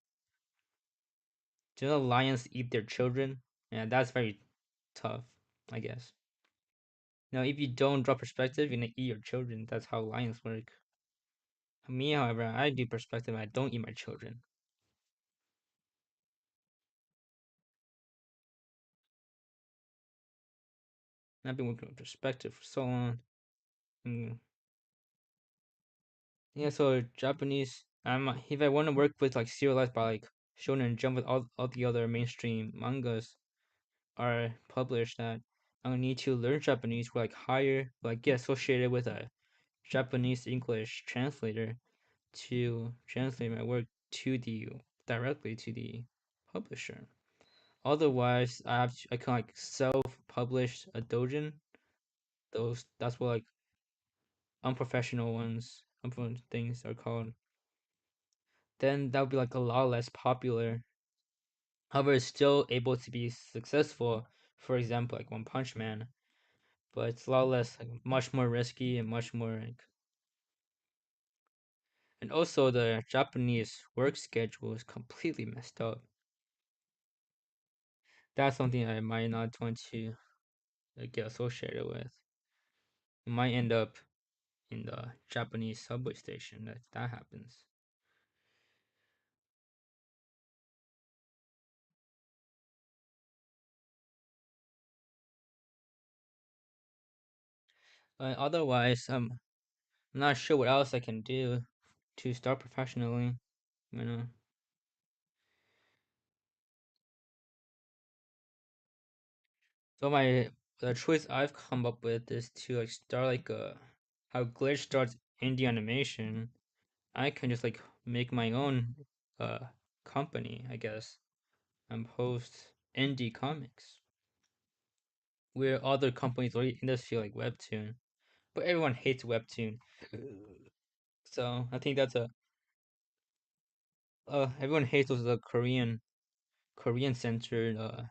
do you know lions eat their children? Yeah, that's very tough, I guess. Now, if you don't draw perspective, you're gonna eat your children. That's how lions work. Me, however, I do perspective. I don't eat my children. I've been working with perspective for so long. Mm. Yeah, so Japanese. If I want to work with like serialized by like Shonen Jump with all the other mainstream mangas are published, that I'm gonna need to learn Japanese, like hire, like get associated with a Japanese English translator to translate my work to the directly to the publisher. Otherwise, I can like self-publish a doujin. That's what like unprofessional ones, unprofessional things are called. Then that would be like a lot less popular. However, it's still able to be successful. For example, like One Punch Man, but it's a lot less, like much more risky and much more like. And also, the Japanese work schedule is completely messed up. That's something I might not want to get associated with. It might end up in the Japanese subway station if that happens. Otherwise, I'm not sure what else I can do to start professionally. You know, so my the choice I've come up with is to like start like a how Glitch starts indie animation. I can just like make my own uh company, I guess, and post indie comics where other companies already in this field like Webtoon, but everyone hates Webtoon. So I think that's a everyone hates those Korean centered are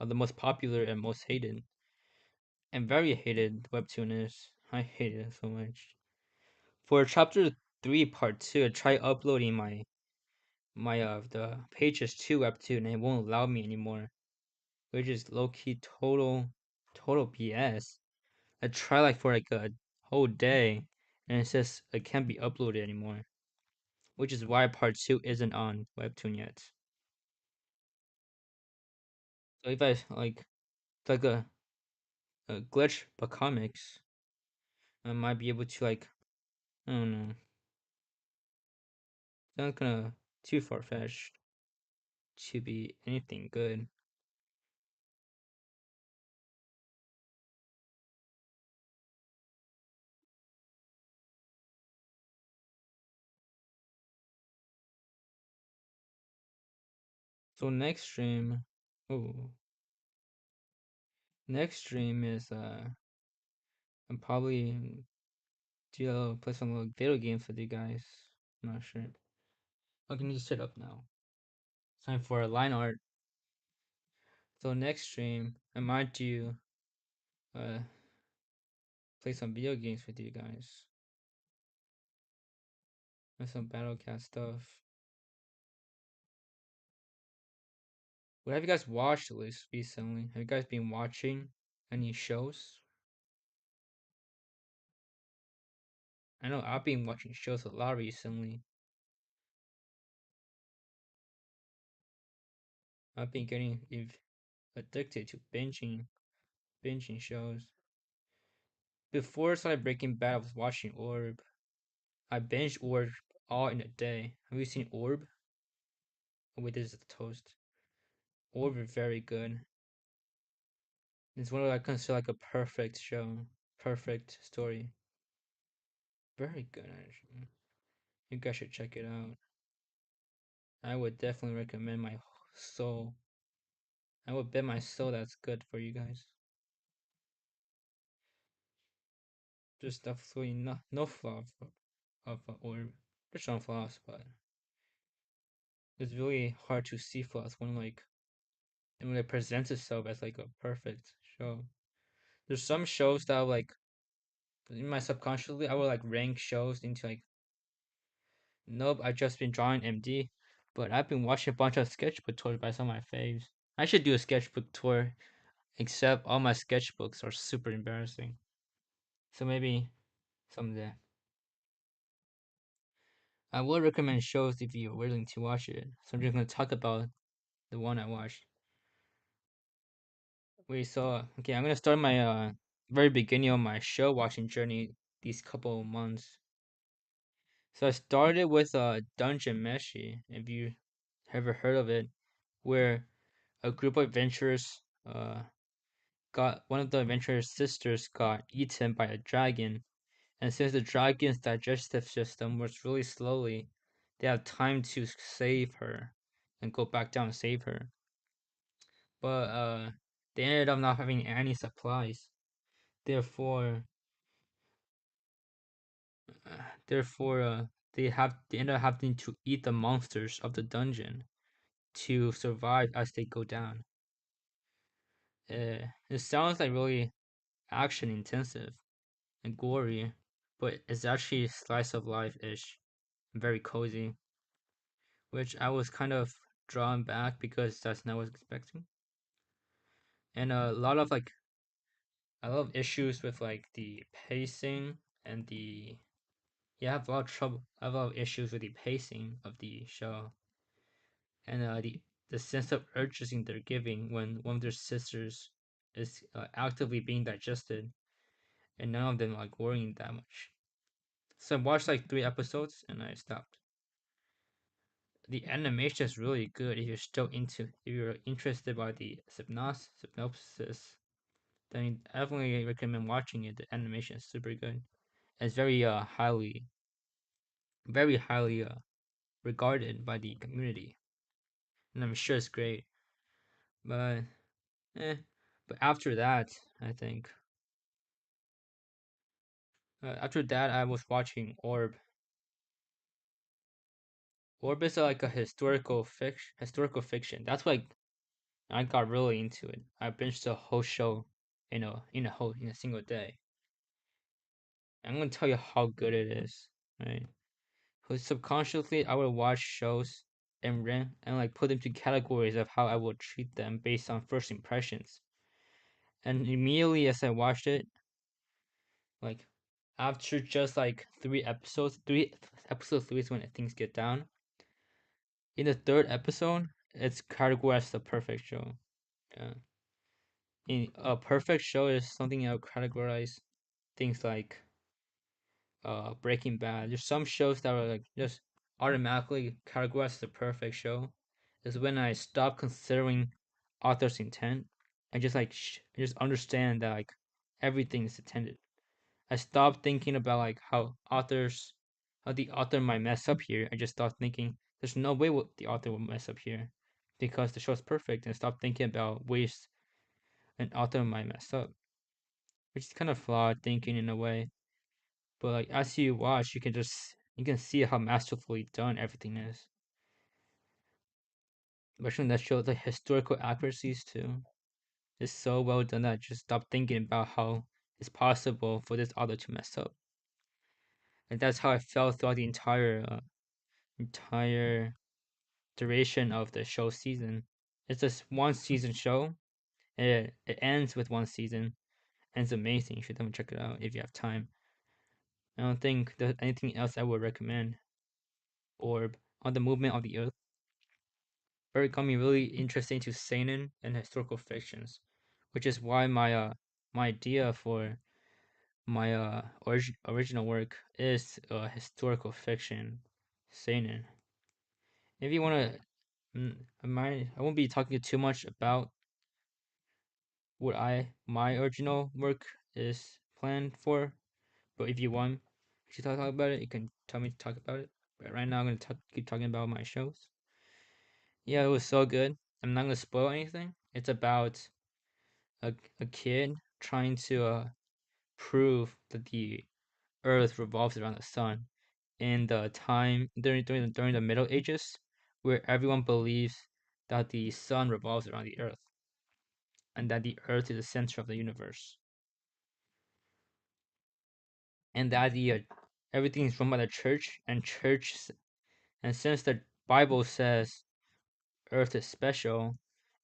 the most popular and most hated and very hated Webtoon is. I hate it so much. For chapter 3 part 2, I tried uploading my the pages to Webtoon and it won't allow me anymore, which is low key total BS. I tried like for like a whole day and it says it can't be uploaded anymore, which is why part 2 isn't on Webtoon yet. So if I like it's like a glitch but comics, I might be able to like I don't know. It's not gonna too far fetched to be anything good. So oh next stream is I'm probably do play some like video games with you guys. I'm not sure. I can just set up now. Time for a line art. So next stream I might do uh play some video games with you guys. And some Battlecat stuff. What have you guys watched at least recently? Have you guys been watching any shows? I know I've been watching shows a lot recently. I've been getting addicted to binging shows. Before I started Breaking Bad, I was watching Orb. I binged Orb all in a day. Have you seen Orb? Oh, wait, this is the toast. Orb is very good. It's one of I consider like a perfect show, perfect story. Very good, actually. You guys should check it out. I would definitely recommend my soul. I would bet my soul that's good for you guys. Just absolutely no flaw of Orb. There's some flaws, but it's really hard to see flaws when it presents itself as like a perfect show. There's some shows that like in my subconsciously I would like rank shows into like nope, I've just been drawing MD, but I've been watching a bunch of sketchbook tours by some of my faves. I should do a sketchbook tour, except all my sketchbooks are super embarrassing. So maybe someday. I would recommend shows if you're willing to watch it. So I'm just gonna talk about the one I watched. We saw okay, I'm gonna start my very beginning of my show watching journey these couple of months. So I started with Dungeon Meshi, if you ever heard of it, where a group of adventurers got one of the adventurer's sisters got eaten by a dragon, and since the dragon's digestive system works really slowly, they have time to save her and go back down and save her. But they ended up not having any supplies. Therefore, therefore, they end up having to eat the monsters of the dungeon to survive as they go down. It sounds like really action intensive and gory, but it's actually slice of life ish, very cozy, which I was kind of drawn back because that's not what I was expecting. And a lot of like I love issues with like the pacing and the yeah, I have a lot of trouble. I have a lot of issues with the pacing of the show and the sense of urgency they're giving when one of their sisters is actively being digested, and none of them like worrying that much. So I watched like 3 episodes and I stopped. The animation is really good if you're interested by the synopsis, then I definitely recommend watching it. The animation is super good. It's very highly regarded by the community, and I'm sure it's great. But eh, but after that, I think after that I was watching Orb. Orb is like a historical fiction. That's why I got really into it. I binged the whole show in a single day. I'm gonna tell you how good it is, right? Because subconsciously I would watch shows and like put them to categories of how I would treat them based on first impressions. And immediately as I watched it, like after just like 3 episodes, episode 3 is when things get down. In the third episode, it's categorized as the perfect show. Yeah. In a perfect show is something I would categorize things like Breaking Bad. There's some shows that are like just automatically categorized as the perfect show. Is when I stop considering author's intent and just like I just understand that like everything is intended. I stopped thinking about like how the author might mess up here. I just start thinking there's no way the author will mess up here because the show's perfect, and stop thinking about ways an author might mess up, which is kind of flawed thinking in a way. But like as you watch, you can see how masterfully done everything is. Especially when that shows the historical accuracies too. It's so well done that I just stop thinking about how it's possible for this author to mess up. And that's how I felt throughout the entire duration of the show season. It's just one season show. It ends with one season, and it's amazing. You should definitely check it out if you have time. I don't think there's anything else I would recommend. Orb on the movement of the earth. very got me really interested into seinen and historical fictions, which is why my idea for my original work is historical fiction seinen. If you want to, I won't be talking too much about what my original work is planned for. But if you want to talk about it, you can tell me to talk about it. But right now, I'm gonna keep talking about my shows. Yeah, it was so good. I'm not gonna spoil anything. It's about a kid trying to prove that the Earth revolves around the sun in the time during the Middle Ages, where everyone believes that the sun revolves around the Earth and that the Earth is the center of the universe, and that the everything is run by the church and since the Bible says Earth is special,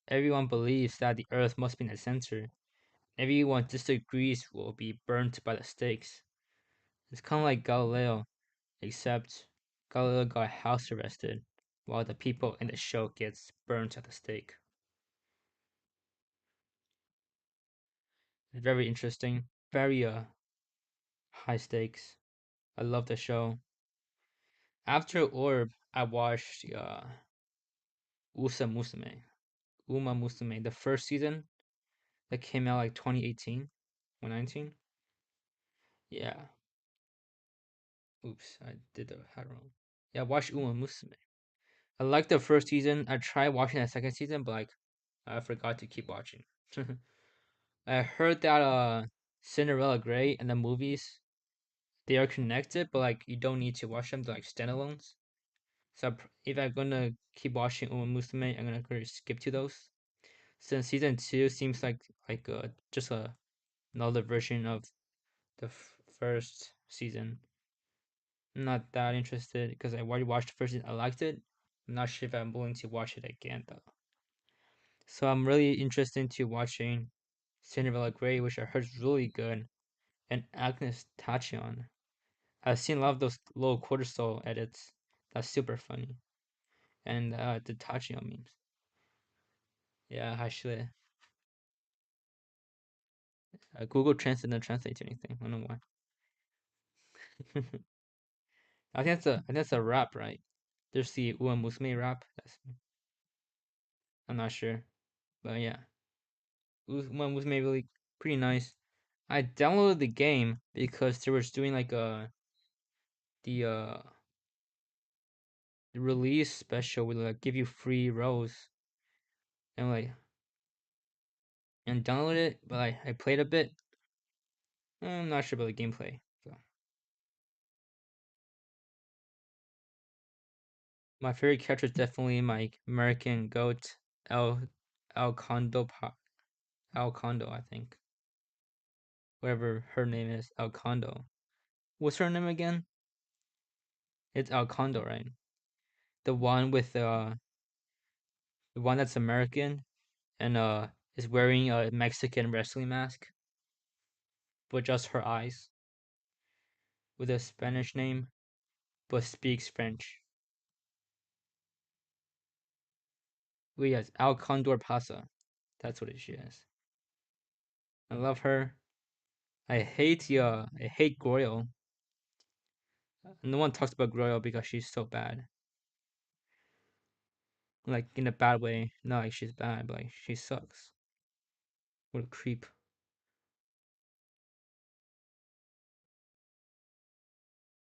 everyone believes that the Earth must be in the center. Everyone disagrees will be burnt by the stakes. It's kind of like Galileo, except Galileo got house arrested, while the people in the show gets burnt at the stake. It's very interesting, very high stakes. I love the show. After Orb, I watched Usa Musume, Uma Musume, the first season that came out like 2018 or 19. Yeah. Oops, I did the hat wrong. Yeah, watch Uma Musume. I liked the first season. I tried watching the second season, but like I forgot to keep watching. I heard that Cinderella Grey and the movies they are connected, but like you don't need to watch them. They're like standalones. So if I'm gonna keep watching Uma Musume, I'm gonna go skip to those. Since season two seems like just another version of the first season. I'm not that interested because I already watched the first season. I liked it. I'm not sure if I'm willing to watch it again though. So I'm really interested into watching Cinderella Grey, which I heard is really good, and Agnes Tachyon. I've seen a lot of those little quarter soul edits. That's super funny. And the Tachyon memes. Yeah, actually, Google Translate doesn't translate to anything. I don't know why. I think that's a rap, right? There's the Uma Musume rap. I'm not sure, but yeah, Uma Musume really pretty nice. I downloaded the game because they was doing like the uh the release special with like give you free rows and like and download it, but I played a bit. I'm not sure about the gameplay. So my favorite character is definitely my American goat El El Condo El Condo, I think. Whatever her name is, El Condo. What's her name again? It's El Condo, right? The one with the one that's American and is wearing a Mexican wrestling mask, but just her eyes, with a Spanish name, but speaks French. Well, yes, Al Condor Pasa. That's what she is. I love her. I hate Goyle. No one talks about Goyle because she's so bad. Like in a bad way. Not like she's bad, but like she sucks. What a creep.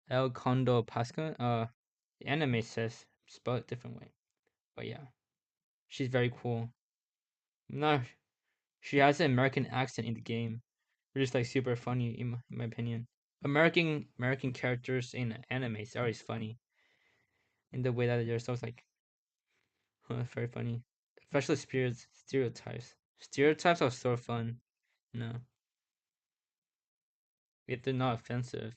El Condo Pasca. The anime says spell it different way. But yeah, she's very cool. No, she has an American accent in the game. They're just like super funny in my opinion. American characters in animes are always funny in the way that they're so like very funny. Especially stereotypes. Stereotypes are so fun. No, if they're not offensive.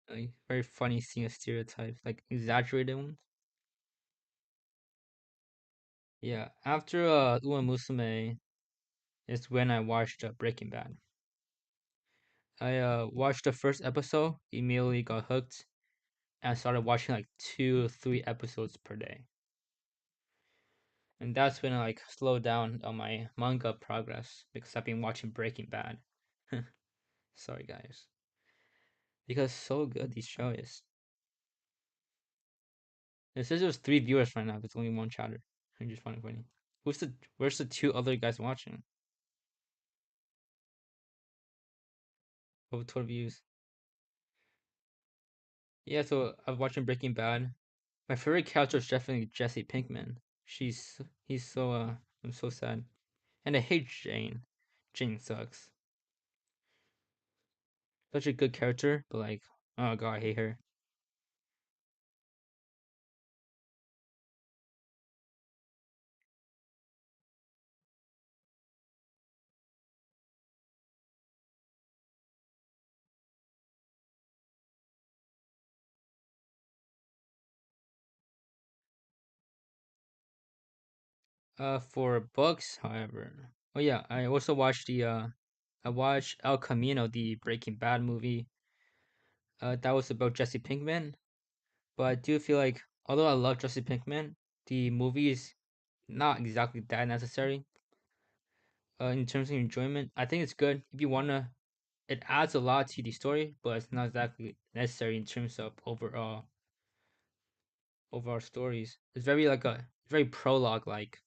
Like very funny seeing a stereotype, like exaggerated ones. Yeah, after Uma Musume is when I watched Breaking Bad. I watched the first episode, immediately got hooked. and I started watching like 2, 3 episodes per day. And that's when I like slowed down on my manga progress because I've been watching Breaking Bad. Sorry guys. Because so good this show is. It says there's 3 viewers right now, but it's only one chatter. I'm just funny. Where's the 2 other guys watching? Over 12 views. Yeah, so I'm watching Breaking Bad. My favorite character is definitely Jesse Pinkman. He's so I'm so sad. And I hate Jane. Jane sucks. Such a good character, but like, oh god, I hate her. For books, however, oh yeah, I also watched I watched El Camino, the Breaking Bad movie. That was about Jesse Pinkman, but I do feel like although I love Jesse Pinkman, the movie is not exactly that necessary. In terms of enjoyment, I think it's good if you wanna. It adds a lot to the story, but it's not exactly necessary in terms of overall stories. It's very like a very prologue like.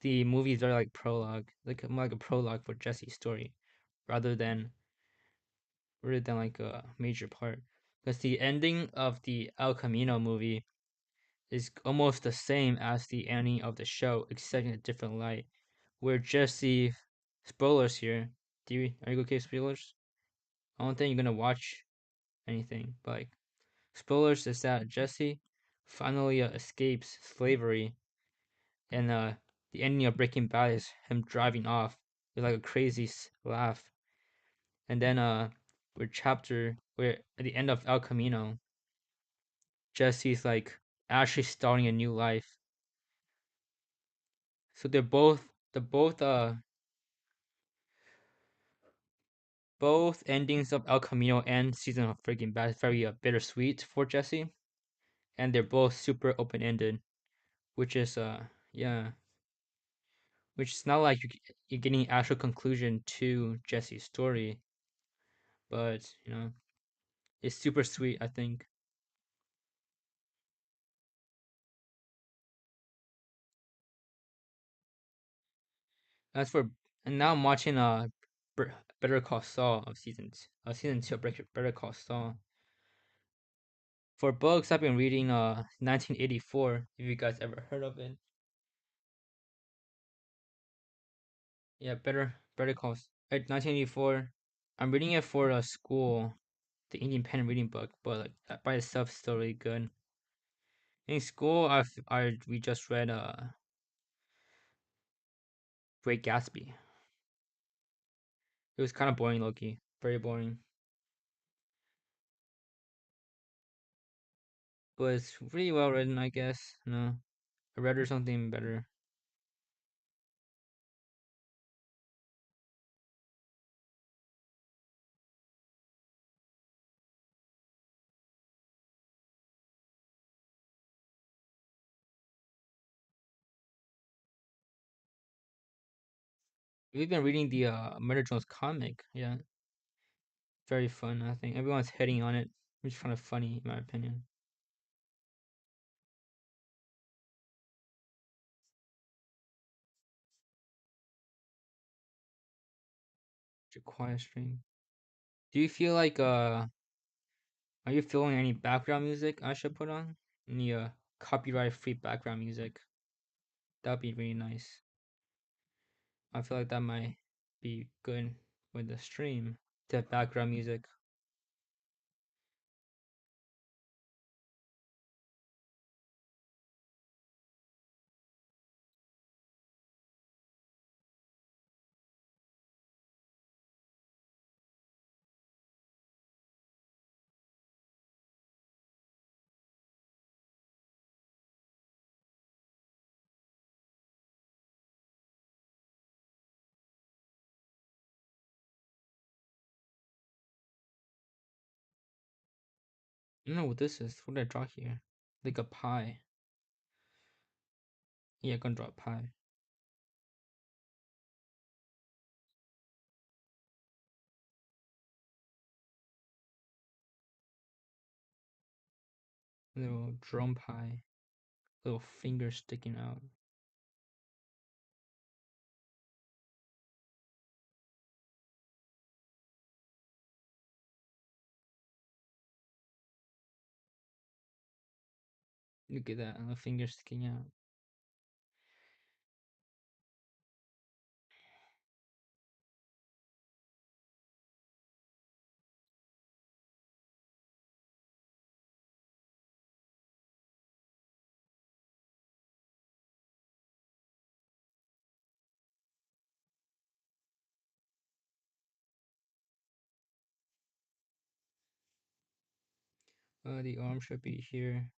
The movie is very like prologue, like more like a prologue for Jesse's story, rather than like a major part. Because the ending of the El Camino movie is almost the same as the ending of the show, except in a different light. Where Jesse, spoilers here. Are you okay? Spoilers. I don't think you're gonna watch anything, but like spoilers is that Jesse finally escapes slavery, and the ending of Breaking Bad is him driving off with like a crazy laugh, and then where at the end of El Camino, Jesse's like actually starting a new life. So both endings of El Camino and season of Breaking Bad is very bittersweet for Jesse, and they're both super open ended, which is yeah, which is not like you're getting actual conclusion to Jesse's story, but it's super sweet. I think as for and now I'm watching Better Call Saul of season 2 of Better Call Saul. For books, I've been reading 1984. If you guys ever heard of it, yeah, Better Call 1984. I'm reading it for school, the independent reading book, but like, that by itself is still really good. In school, we just read Great Gatsby. It was kind of boring, Loki. Very boring, but it's really well written, I guess. No, I read or something better. We've been reading the Murder Jones comic. Yeah, very fun. I think everyone's hitting on it, which is kind of funny in my opinion. It's a quiet stream. Do you feel like are you feeling any background music I should put on? Any copyright free background music? That'd be really nice. I feel like that might be good with the stream to have background music. I don't know what this is. What did I draw here? Like a pie. Yeah, I'm gonna draw a pie. Little drum pie. Little finger sticking out. Look at that, a finger sticking out. The arm should be here.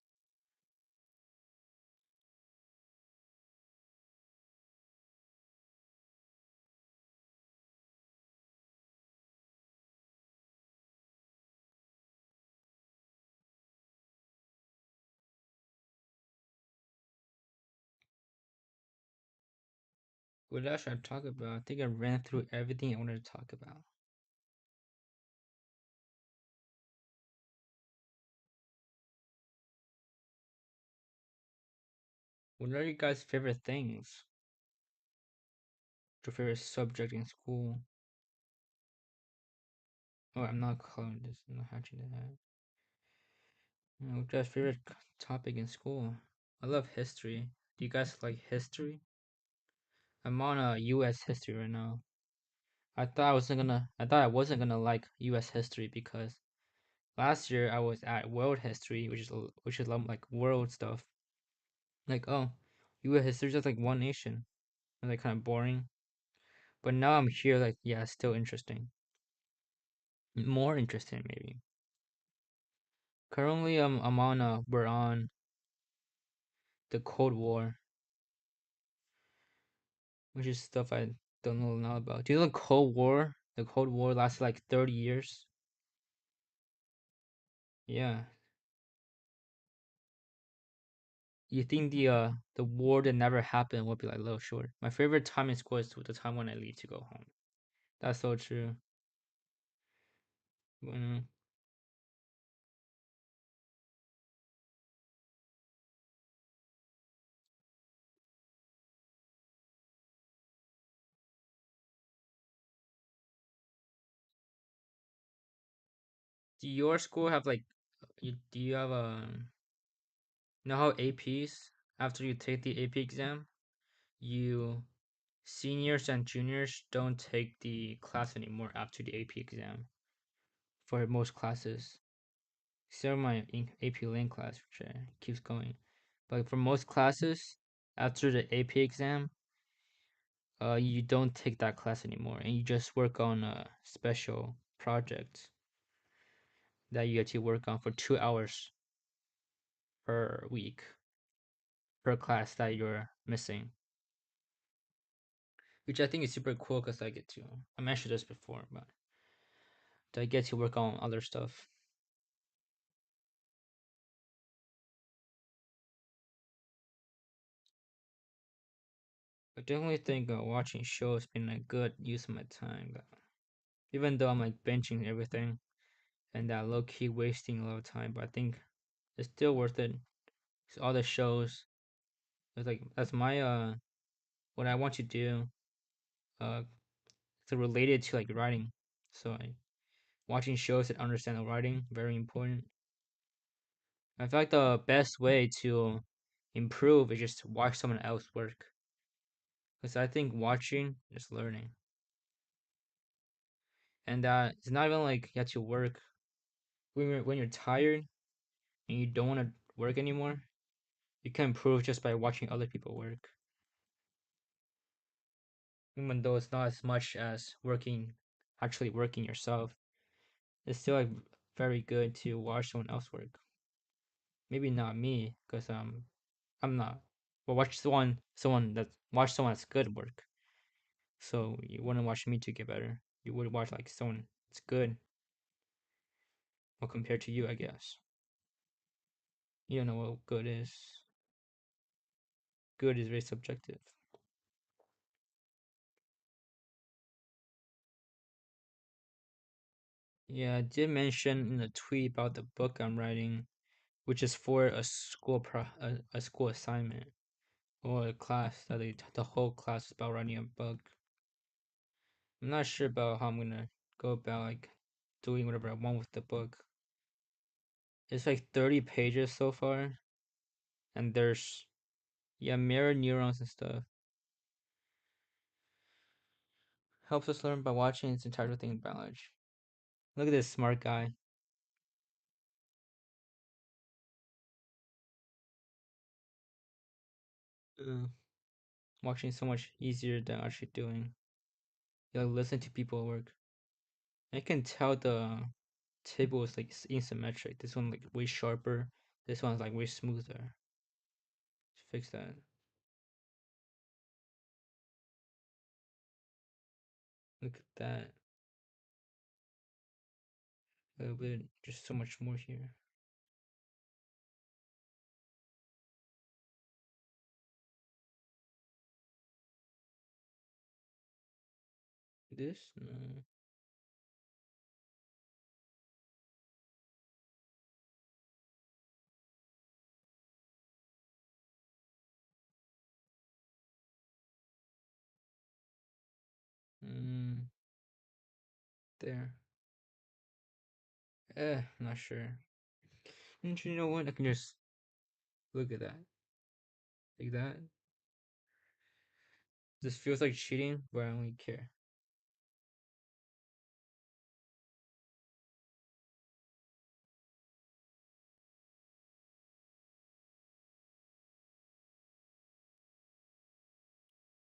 What else should I talk about? I think I ran through everything I wanted to talk about. What are you guys' favorite things? Your favorite subject in school? Oh, I'm not coloring this. I'm not hatching that. What's your favorite topic in school? I love history. Do you guys like history? I'm on a U.S. history right now. I thought I wasn't gonna like U.S. history because last year I was at world history, which is like world stuff. Like, oh, U.S. history is just like one nation. And like kind of boring. But now I'm here, like, yeah, it's still interesting. More interesting maybe. Currently, we're on the Cold War, which is stuff I don't know now about. Do you know the Cold War? The Cold War lasted like 30 years. Yeah. You think the war that never happened would be like a little short. My favorite time in school is the time when I leave to go home. That's so true. Mm. Do your school have like do you have you know how APs after you take the AP exam, you seniors and juniors don't take the class anymore after the AP exam for most classes. Except for my AP Link class, which keeps going. But for most classes, after the AP exam, you don't take that class anymore, and you just work on special projects that you get to work on for 2 hours per week per class that you're missing. Which I think is super cool because I mentioned this before, but I get to work on other stuff. I definitely think watching shows been a good use of my time. Even though I'm like benching everything and that low key wasting a lot of time, but I think it's still worth it. 'Cause all the shows, it's like that's my what I want to do. Uh, it's related to like writing. So watching shows that understand the writing very important. I feel like the best way to improve is just to watch someone else work. Because I think watching is learning. And it's not even like you have to work when you're tired and you don't want to work anymore. You can improve just by watching other people work. Even though it's not as much as actually working yourself, it's still like very good to watch someone else work. Maybe not me, because I'm not. But watch someone that's good work. So you wouldn't watch me to get better. You would watch like someone that's good, well compared to you, I guess. You don't know what good is. Good is very subjective. Yeah, I did mention in a tweet about the book I'm writing, which is for a school assignment or a class that the whole class is about writing a book. I'm not sure about how I'm gonna go about like doing whatever I want with the book. It's like 30 pages so far, and there's mirror neurons and stuff. Helps us learn by watching its entire thing in biology. Look at this smart guy. Uh, Watching is so much easier than actually doing. You like listen to people work. I can tell the table is like asymmetric. This one like way sharper. This one's like way smoother. Fix that. Look at that. A little bit, just so much more here. This? No. Mm, there. Not sure. And you know what? I can just look at that. Like that. This feels like cheating, but I don't really care.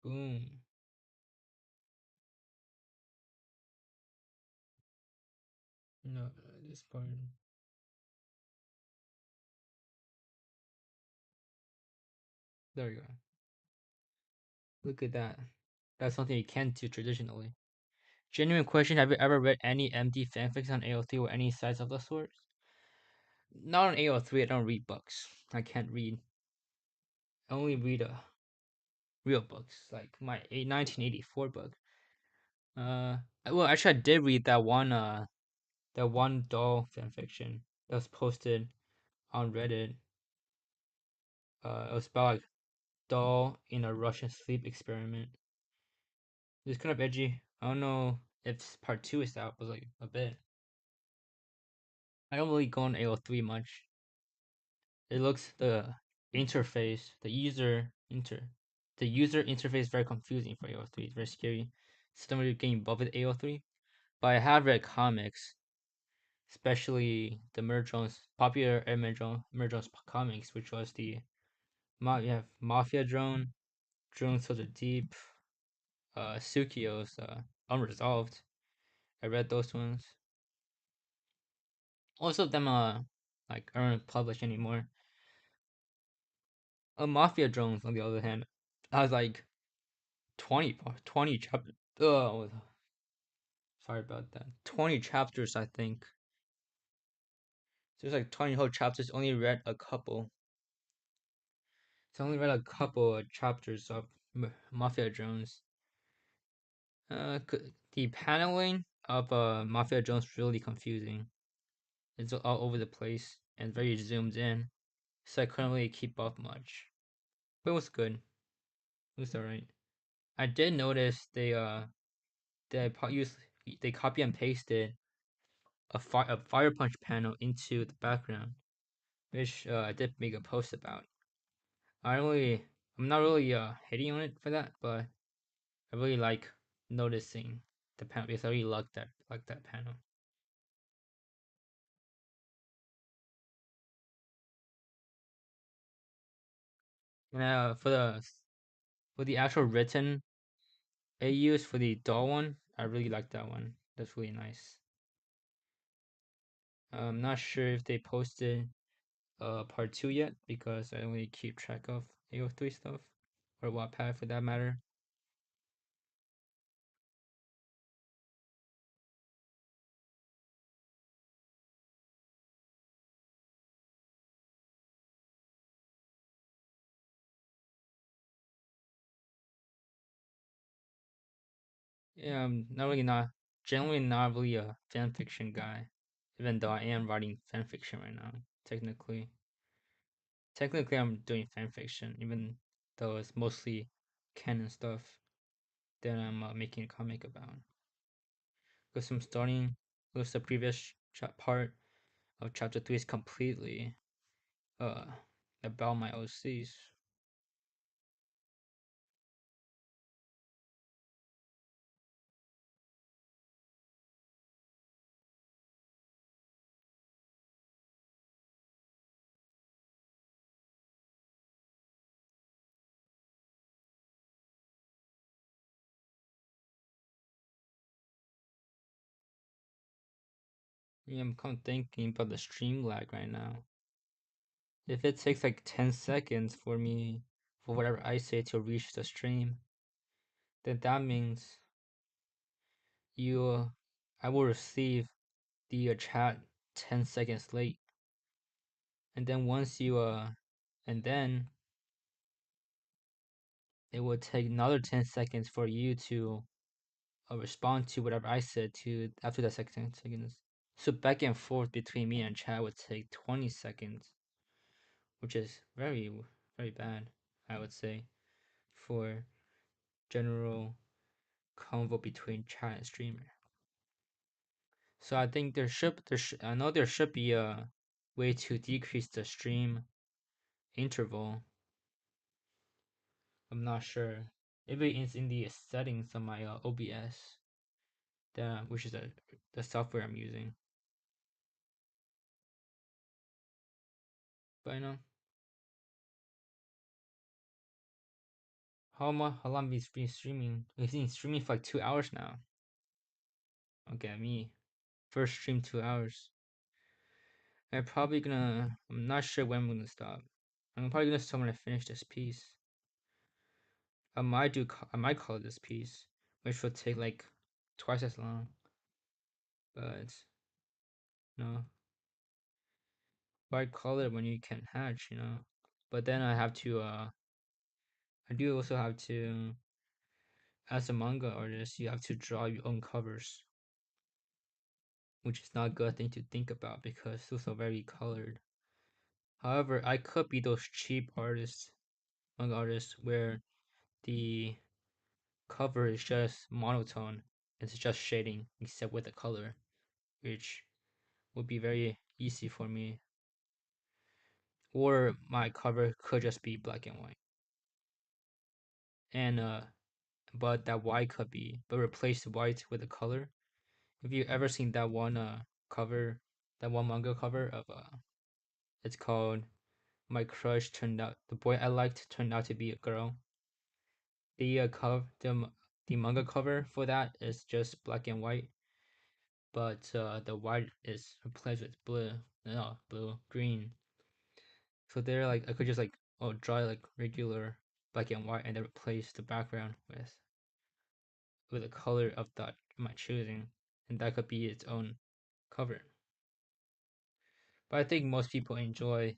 Boom. No, this part. There we go. Look at that. That's something you can't do traditionally. Genuine question: have you ever read any MD fanfics on AO3 or any sites of the sort? Not on AO3. I don't read books. I can't read. I only read real books, like my 1984 book. Well, actually, I did read that one doll fanfiction that was posted on Reddit. It was about like doll in a Russian sleep experiment. It's kind of edgy. I don't know if part two is out, but like a bit. I don't really go on AO3 much. It looks the user interface is very confusing for AO3. It's very scary. So don't really getting involved with AO3. But I have read comics, especially the Merjones popular Merjones comics, which was you have Mafia Drone, Drone So the Deep, Sukio's Unresolved. I read those ones. Most of them like aren't published anymore. Mafia Drones on the other hand has like 20 chapters. Oh, sorry about that. 20 chapters, I think. There's like 20 whole chapters. Only read a couple. So I only read a couple of chapters of Mafia Drones. The paneling of Mafia Jones is really confusing. It's all over the place and very zoomed in, so I couldn't really keep up much. But it was good. It was alright. I did notice they copy and pasted a fire punch panel into the background, which I did make a post about. I'm not really hating on it for that, but I really like noticing the panel because I really like that panel. And for the actual written AUs for the doll one, I really like that one. That's really nice. I'm not sure if they posted part two yet because I don't really keep track of AO3 stuff or Wattpad for that matter. Yeah, I'm not really not generally not really a fan fiction guy, even though I am writing fan fiction right now. Technically, I'm doing fan fiction, even though it's mostly canon stuff that I'm making a comic about. Because I'm starting, because the previous part of chapter 3 is completely uh about my OCs. Yeah, I'm kind of thinking about the stream lag right now. If it takes like 10 seconds for me, for whatever I say to reach the stream, then that means you, I will receive the chat 10 seconds late. And then once you, and then it will take another 10 seconds for you to respond to whatever I said to after that second seconds. So back and forth between me and chat would take 20 seconds, which is very, very bad, I would say, for general convo between chat and streamer. So I think I know there should be a way to decrease the stream interval. I'm not sure. Maybe it's in the settings of my OBS, which is the software I'm using. But I know how long have you been streaming? We've been streaming for like 2 hours now. Okay, me first stream 2 hours. I'm not sure when I'm gonna stop. I'm probably gonna stop when I finish this piece. I might call it this piece, which will take like twice as long. But no, why call it when you can hatch? But then I do also have to, as a manga artist, you have to draw your own covers, which is not a good thing to think about because those are very colored. However, I could be those cheap artists, manga artists, where the cover is just monotone. It's just shading, except with the color, which would be very easy for me. Or my cover could just be black and white, and but that white could be, but replace the white with a color. Have you ever seen that one cover, that one manga cover of it's called "My Crush Turned Out," the boy I liked turned out to be a girl. The manga cover for that is just black and white, but the white is replaced with blue, no blue, green. So they're like I could just like draw like regular black and white and then replace the background with a color of that my choosing, and that could be its own cover. But I think most people enjoy.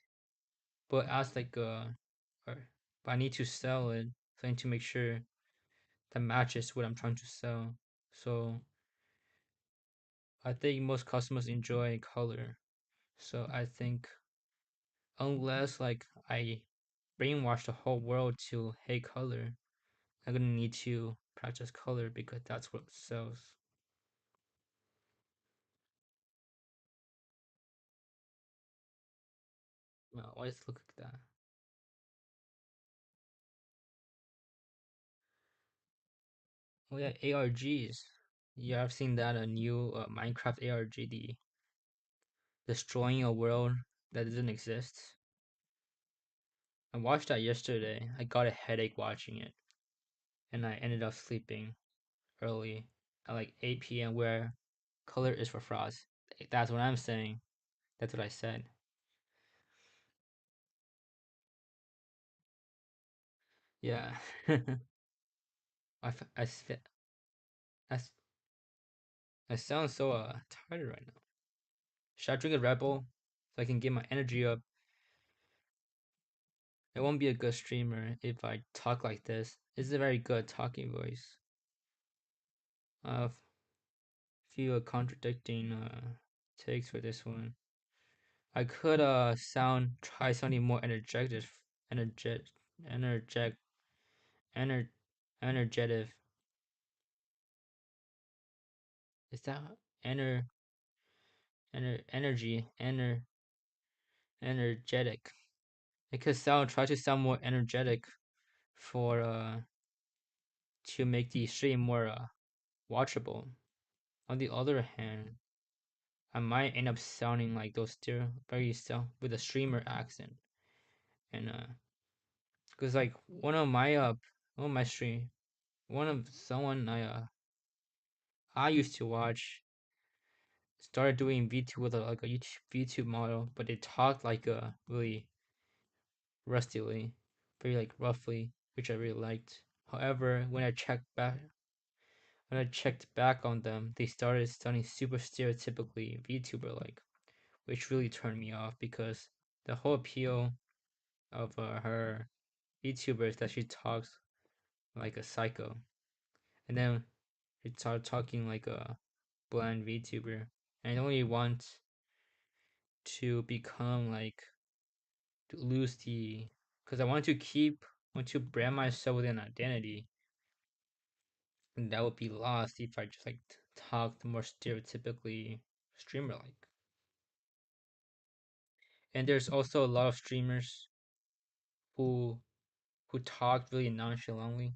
But as like or, but I need to sell it, so I need to make sure that matches what I'm trying to sell. So I think most customers enjoy color. So I think unless like I brainwash the whole world to hate color, I'm gonna need to practice color because that's what sells. Well, why does it look like that? Oh yeah, ARGs. Yeah, I've seen that a new Minecraft ARG, the destroying a world that doesn't exist. I watched that yesterday. I got a headache watching it, and I ended up sleeping early at like 8 p.m. Where color is for frost. That's what I'm saying. That's what I said. Yeah. I, I, I sound so tired right now. Should I drink a Red Bull so I can get my energy up? I won't be a good streamer if I talk like this. It's a very good talking voice. A few contradicting takes for this one. I could try sounding more energetic, energetic, ener, energetic. Is that ener, energy, energetic? I could try to sound more energetic for to make the stream more watchable. On the other hand, I might end up sounding like those very sound with a streamer accent, and because like one of my stream, one of someone I used to watch started doing VTube with like a YouTube VTube model, but they talked like really rustily, very like roughly, which I really liked. However, when I checked back on them, they started sounding super stereotypically VTuber like, which really turned me off because the whole appeal of her VTuber is that she talks like a psycho, and then she started talking like a bland VTuber, and I only want to become like to lose the because I want to brand myself with an identity, and that would be lost if I just like talked more stereotypically streamer like. And there's also a lot of streamers who who talk really nonchalantly,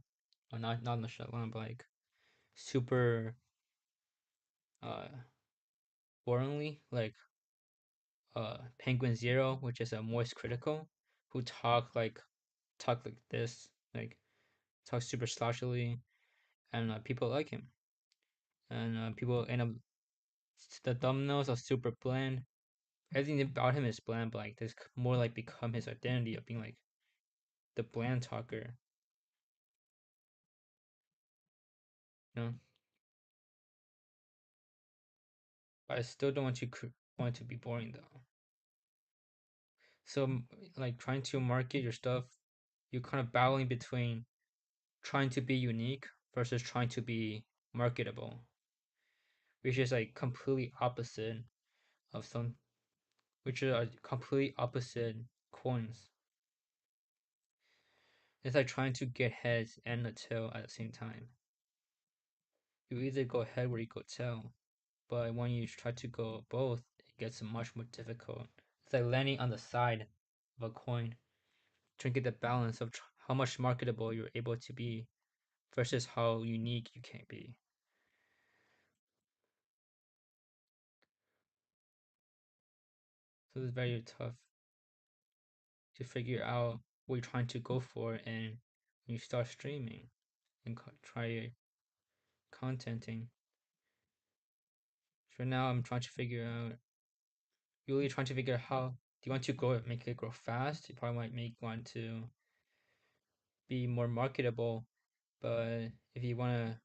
or not nonchalant, but like super uh boringly, like Penguin Zero, which is a Moist Critical, who talk like this, like talk super sloshily, and people like him, and people end up the thumbnails are super bland. Everything about him is bland, but like this more like become his identity of being like the bland talker, you know. But I still don't want to be boring though. So like trying to market your stuff, you're kind of battling between trying to be unique versus trying to be marketable, which is like completely opposite of some, which are completely opposite coins. It's like trying to get heads and a tail at the same time. You either go head or you go tail, but when you try to go both, it gets much more difficult. It's like landing on the side of a coin, trying to get the balance of how much marketable you're able to be versus how unique you can be. So it's very tough to figure out what you're trying to go for, and when you start streaming and try contenting. So now I'm trying to figure out, you're really trying to figure out how do you want to grow make it grow fast? You probably might make want to be more marketable, but if you want to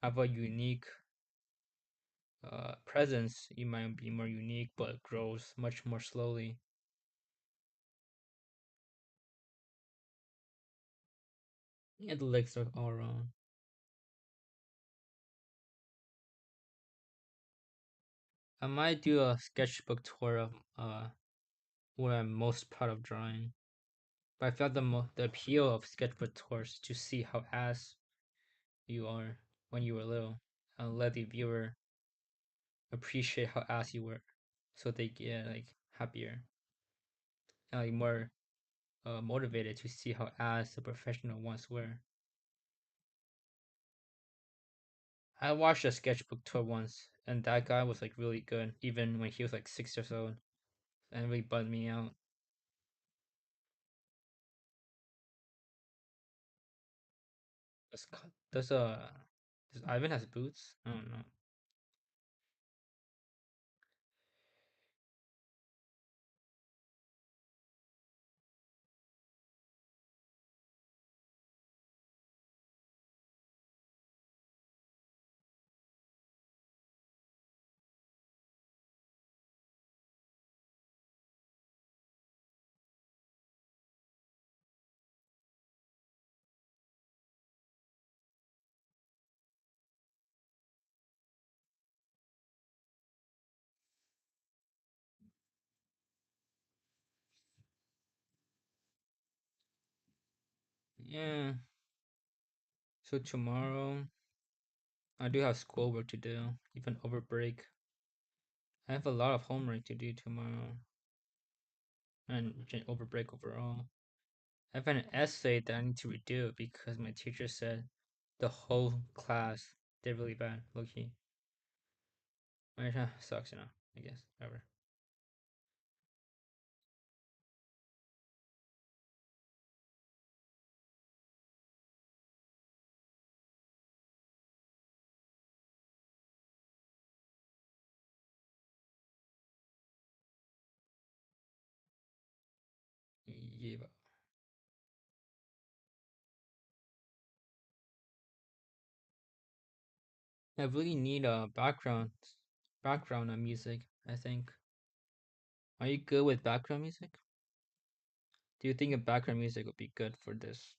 have a unique presence, you might be more unique, but grows much more slowly. Yeah, the legs are all wrong. I might do a sketchbook tour of what I'm most proud of drawing. But I felt the appeal of sketchbook tours to see how ass you are when you were little, and let the viewer appreciate how ass you were, so they get like happier and like more motivated to see how ass the professional ones were. I watched a sketchbook tour once, and that guy was like really good, even when he was like 6 years old, and it really bugged me out. Does does does Ivan has boots? I don't know. Yeah. So tomorrow I do have schoolwork to do, even over break. I have a lot of homework to do tomorrow and over break overall. I have an essay that I need to redo because my teacher said the whole class did really bad, low key. Which sucks, I guess. Whatever. Yeah. I really need a background on music, I think. Are you good with background music? Do you think a background music would be good for this?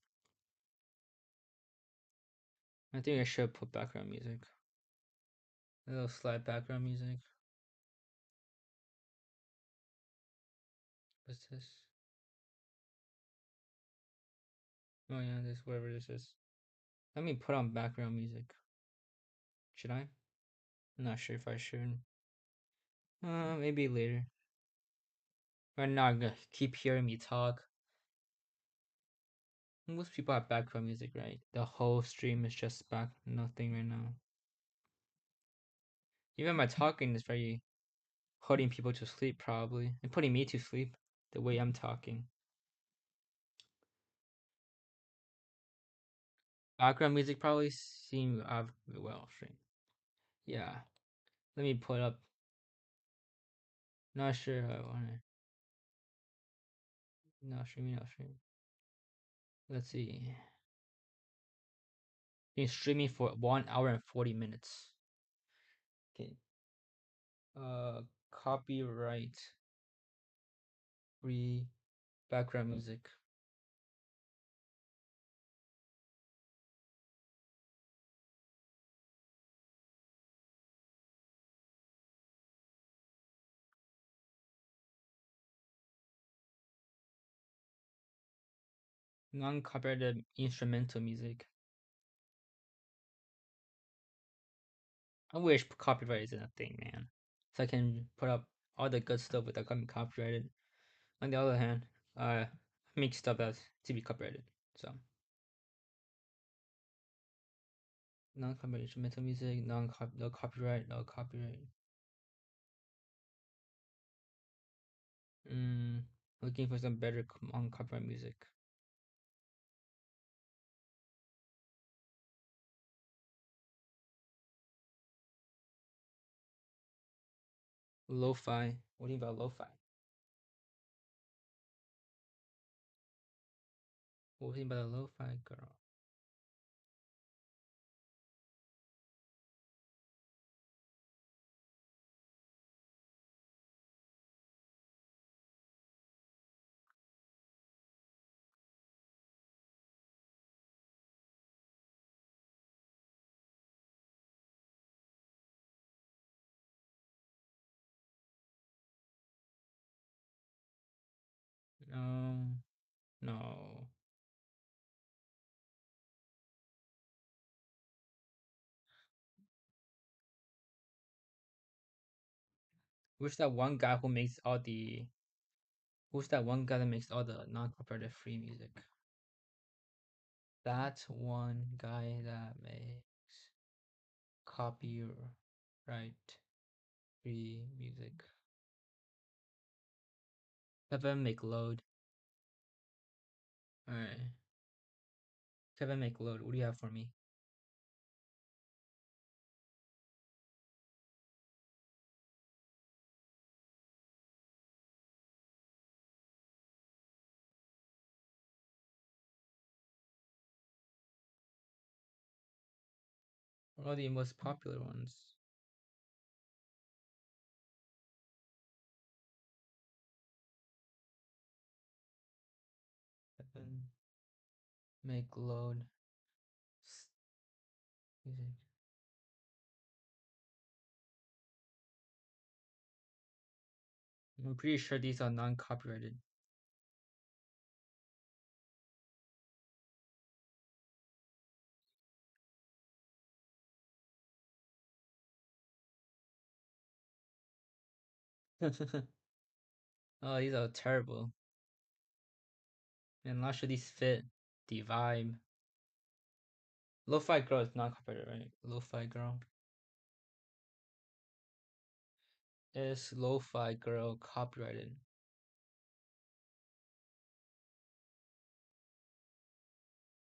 I think I should put background music. A little slide background music. What's this? Oh yeah, this whatever this is. Let me put on background music. Should I? I'm not sure if I should. Maybe later. Right now, I'm gonna keep hearing me talk. Most people have background music, right? The whole stream is just back nothing right now. Even my talking is very putting people to sleep, probably, and putting me to sleep the way I'm talking. Background music probably seem well stream. Yeah, let me put up. Not sure how I want it. No streaming, no stream. Let's see. Been streaming for 1 hour and 40 minutes. Okay. Copyright free background music. Non-copyrighted instrumental music. I wish copyright isn't a thing, man. So I can put up all the good stuff without getting copyrighted. On the other hand, I make stuff that's to be copyrighted. So non-copyrighted instrumental music, no copyright, no copyright. Looking for some better non-copyright music. Lo-fi. What do you mean by lo-fi? What do you mean by the lo-fi girl? No, no. Who's that one guy who makes all the? Who's that one guy that makes all the non-copyrighted free music? That one guy that makes copyright free music. Kevin McLeod. Alright. Kevin McLeod, what do you have for me? What are the most popular ones? Kevin McLeod music. I'm pretty sure these are non-copyrighted. Oh, these are terrible. And not sure these fit the vibe. Lo-fi girl is not copyrighted, right? Lo-fi girl. Is lo-fi girl copyrighted?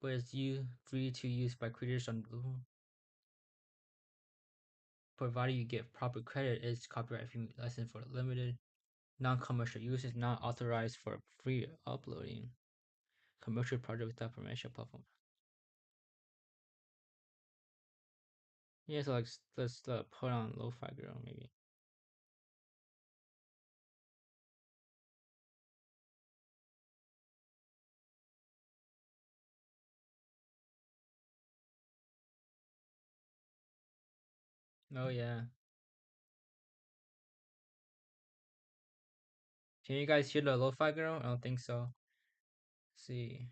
But it's you free to use by creators on Blue. Provided you get proper credit, it's copyright free license for limited non-commercial use is not authorized for free uploading. Commercial project without permission platform. Yeah, so like let's put on lo-fi girl maybe. Oh yeah. Can you guys hear the lo-fi girl? I don't think so. Let's see.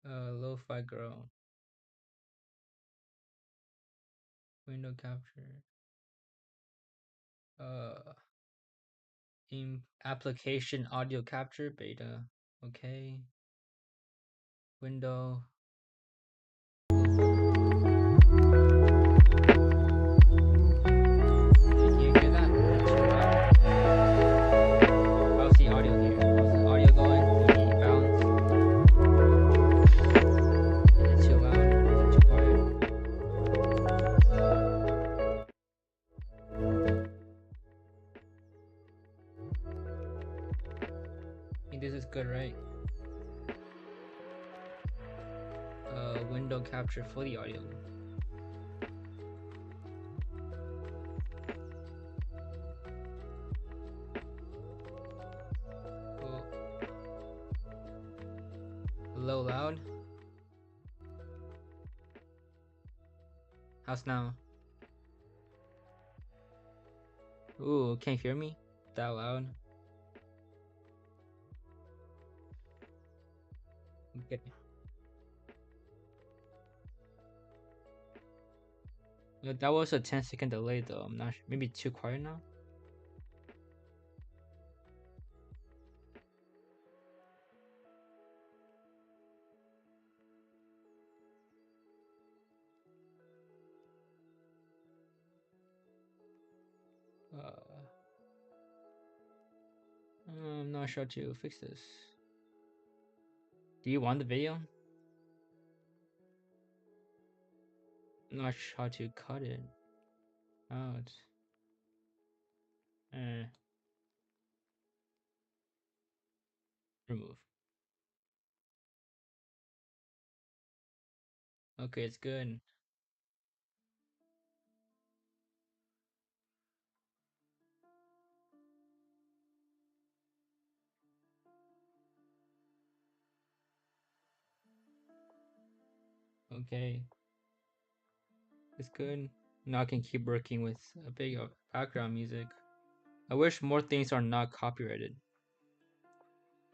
Lo-fi girl. Window capture. Uh, in application audio capture beta. Okay. Window. Lo-fi Can you hear that? Is it too loud? How's the audio here? How's the audio going? The balance? Is it too loud? Is it too quiet? I think this is good, right? Window capture for the audio. Cool. Low loud. How's now? Ooh, can't hear me? That loud? Okay. That was a 10-second delay though. I'm not sure. Maybe too quiet now? Uh, I'm not sure how to fix this. Do you want the video? I'm not sure how to cut it out. Eh, remove. Okay, it's good. Okay, it's good. Now I can keep working with a big background music. I wish more things are not copyrighted.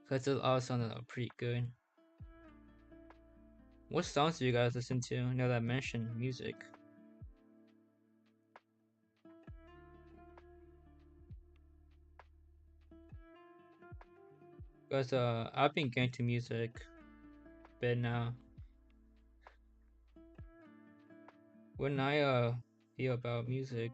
Cause it all sounded pretty good. What songs do you guys listen to now that I mentioned music? Because I've been getting to music a bit now. When I feel about music,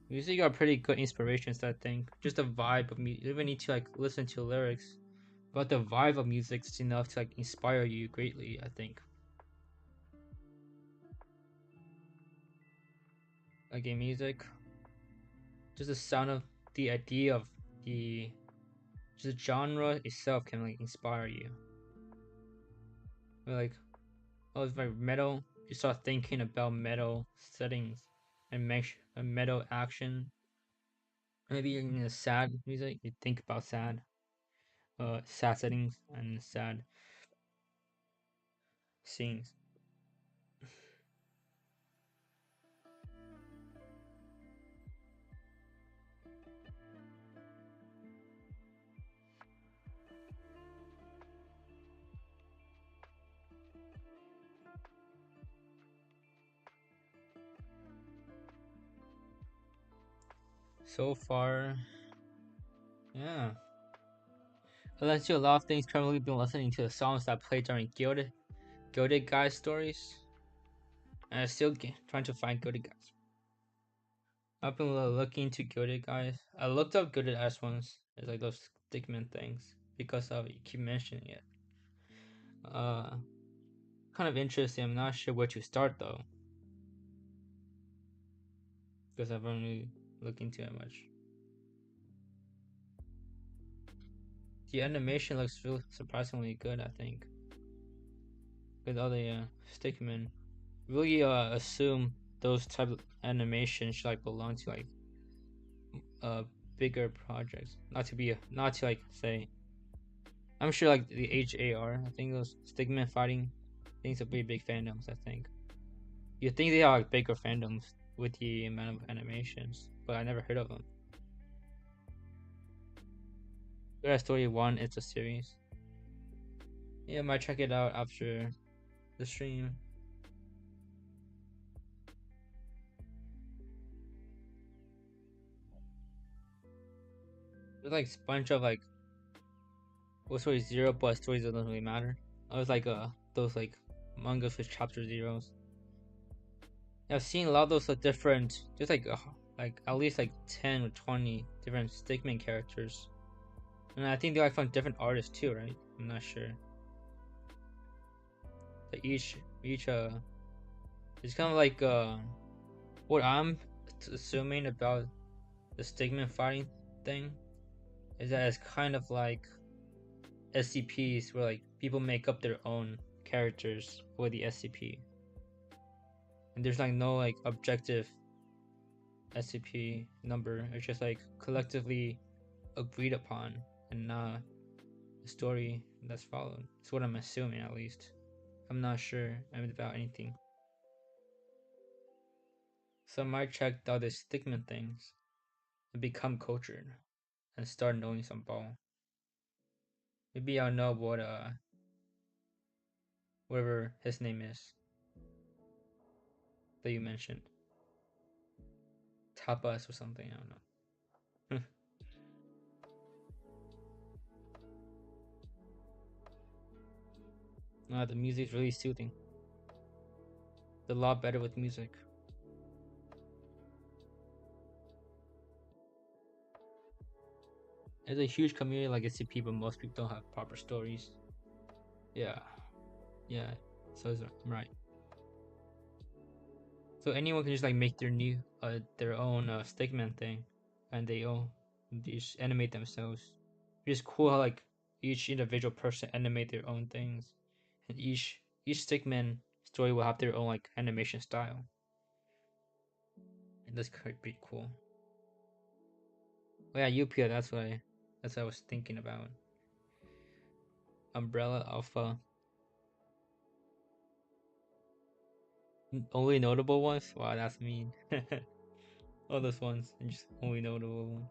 music are pretty good inspirations. I think just the vibe of music. You don't even need to like listen to lyrics, but the vibe of music is enough to like inspire you greatly. I think. Like in music, just the sound of the idea of the just genre itself can like inspire you. Or, like, oh, it's like metal. You start thinking about metal settings and make a metal action. Maybe you're in a sad music, you think about sad settings and sad scenes. So far, yeah. I listen to a lot of things. Currently, been listening to the songs that played during Gilded Guys stories, and I'm still trying to find Gilded Guys. I've been looking into Gilded Guys. I looked up Gilded Guys once. It's like those stickman things because of you keep mentioning it. Uh, Kind of interesting. I'm not sure where to start though, because I've only looked into it much. The animation looks really surprisingly good, I think. With all the stickmen, really assume those type of animations should like belong to like bigger projects. Not to like say. I'm sure like the HAR. I think those stickman fighting things are pretty big fandoms. I think. You think they are like bigger fandoms with the amount of animations, but I never heard of them. Good Story 1, it's a series. Yeah, I might check it out after the stream. There's like a bunch of like what story 0, but stories that don't really matter. I was like those like mangas with chapter zeros. Yeah, I've seen a lot of those different, just like at least like 10 or 20 different stickman characters, and I think they're like from different artists too, right? I'm not sure. Like each it's kind of like what I'm assuming about the stickman fighting thing is that it's kind of like SCPs where like people make up their own characters for the SCP, and there's like no like objective SCP number. It's just like collectively agreed upon and not a story that's followed. That's what I'm assuming, at least. I'm not sure about anything. So I might check out the stickman things and become cultured and start knowing some ball. Maybe I'll know what whatever his name is that you mentioned. Tapas or something, I don't know. The music's really soothing. It's a lot better with music. It's a huge community like SCP, but most people don't have proper stories. Yeah, yeah. So it's right. So anyone can just like make their own stickman thing, and they all just animate themselves. It's cool how like each individual person animate their own things, and each stickman story will have their own like animation style, and that's quite pretty cool. Oh yeah, UPA. That's what I was thinking about. Umbrella Alpha. Only notable ones? Wow, that's mean. All those ones, and just only notable ones.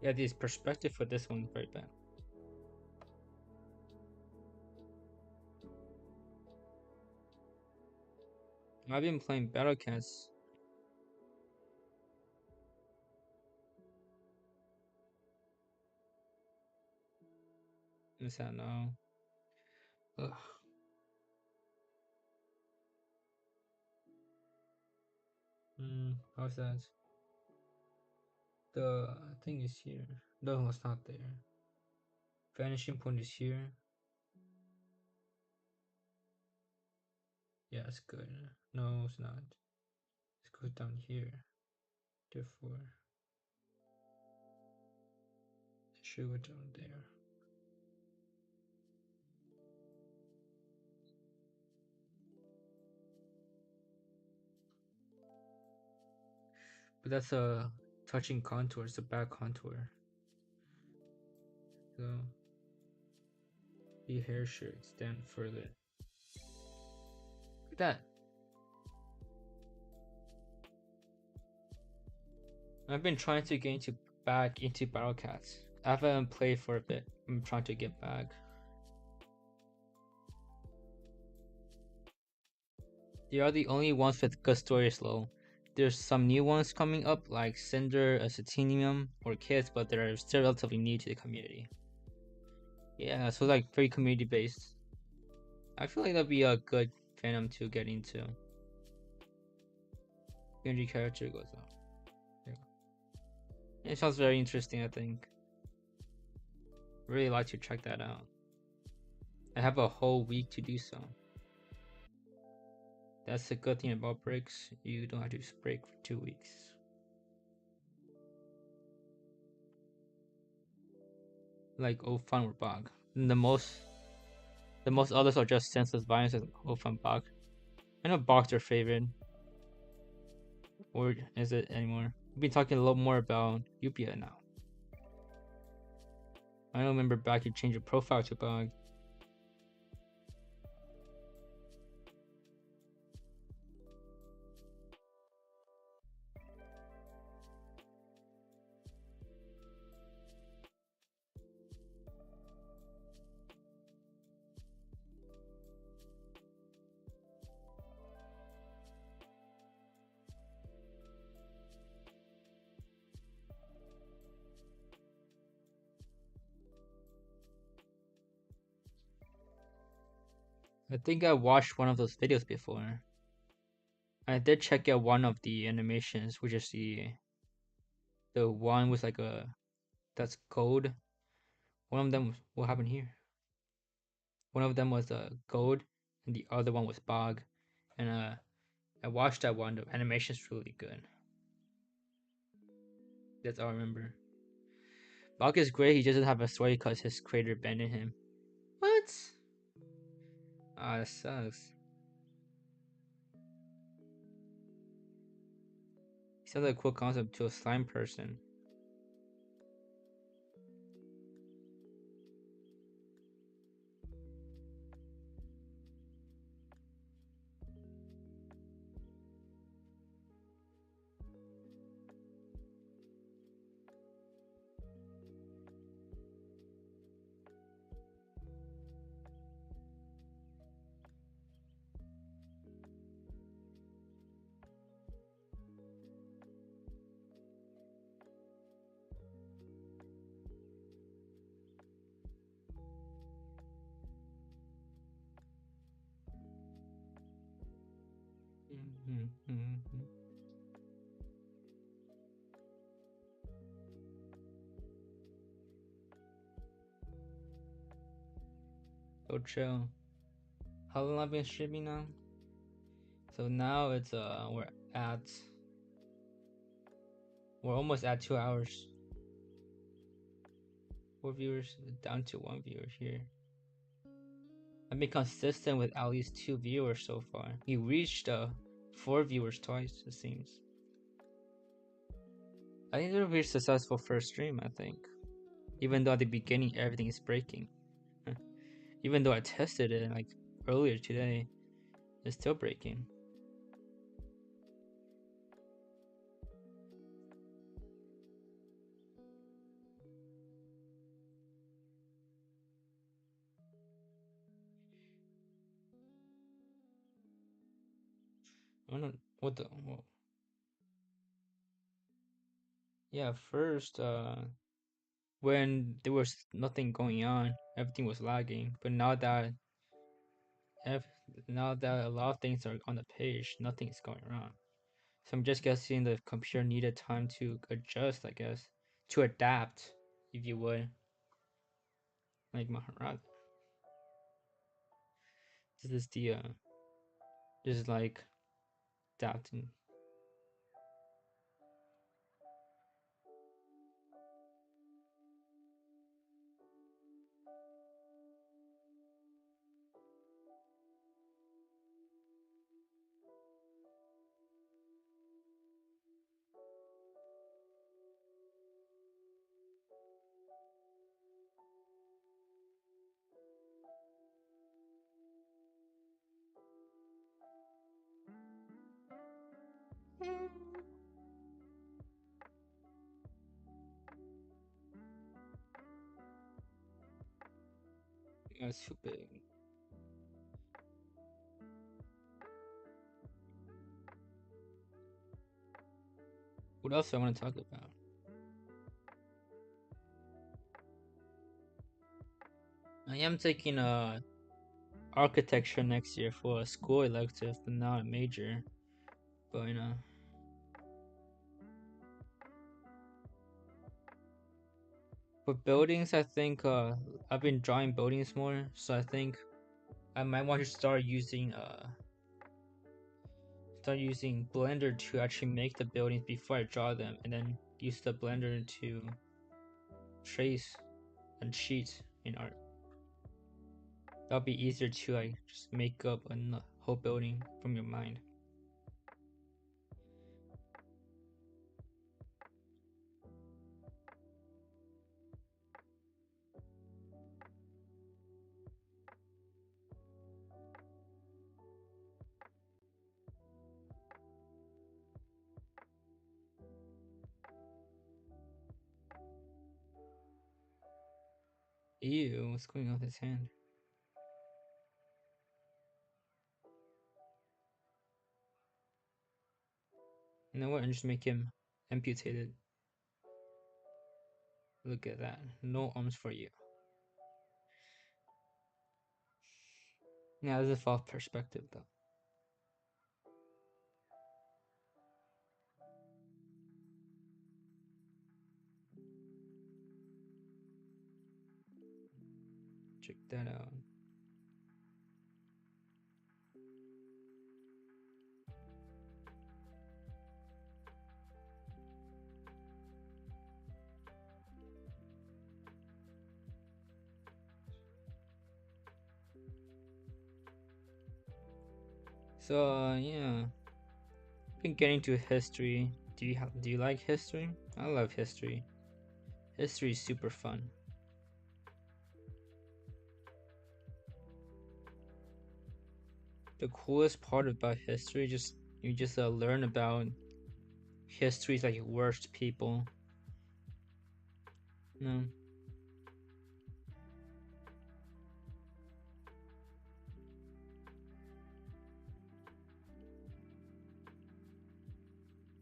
Yeah, this perspective for this one is very bad. I've been playing Battle Cats. Is that now? Ugh. How's that? The thing is here. No, it's not there. Vanishing point is here. Yeah, it's good. No, it's not. It goes down here. Therefore, it should go down there. But that's a touching contour. It's a back contour. So the hair should extend further. Look at that. I've been trying to back into Battle Cats. I haven't played for a bit. I'm trying to get back. They are the only ones with good stories though. There's some new ones coming up like Cinder, Acetinium, or Kids, but they're still relatively new to the community. Yeah, so like very community based. I feel like that'd be a good fandom to get into. Community character goes up. Yeah. It sounds very interesting, I think. Really like to check that out. I have a whole week to do so. That's the good thing about breaks. You don't have to break for 2 weeks. Like Ofan or Bog. And the most others are just senseless violence and Ofan Bog. I know Bog's your favorite. Or is it anymore? We've been talking a lot more about Upia now. I don't remember back you changed your profile to Bog. I think I watched one of those videos before. I did check out one of the animations, which is the one with like a that's gold. One of them was what happened here. One of them was gold, and the other one was bog. And I watched that one. The animation's really good. That's all I remember. Bog is great. He doesn't have a story because his creator abandoned him. What? Ah, that sucks. He sounds like a cool concept to a slime person. So chill. How long have I been streaming now? So now it's we're almost at 2 hours. 4 viewers down to 1 viewer here. I've been consistent with at least 2 viewers so far. We reached 4 viewers twice, it seems. I think it'll be a successful first stream, I think. Even though at the beginning everything is breaking. Even though I tested it like earlier today, it's still breaking. I don't know what the well, yeah, first when there was nothing going on, everything was lagging. But ev- now that a lot of things are on the page, nothing's going wrong. So I'm just guessing the computer needed time to adjust, I guess, to adapt, if you would. Like Maharaj. This is this is like adapting. It's too big. What else I want to talk about? I am taking architecture next year for a school elective, but not a major. But for buildings, I think I've been drawing buildings more, so I think I might want to start using Blender to actually make the buildings before I draw them, and then use the Blender to trace and cheat in art. That'll be easier to like just make up a whole building from your mind. Ew, what's going on with his hand? You know what? And just make him amputated. Look at that. No arms for you. Yeah, this is a false perspective though. Check that out. So yeah, been getting to history. Do you like history? I love history. History is super fun. The coolest part about history just you just learn about history's like worst people. No,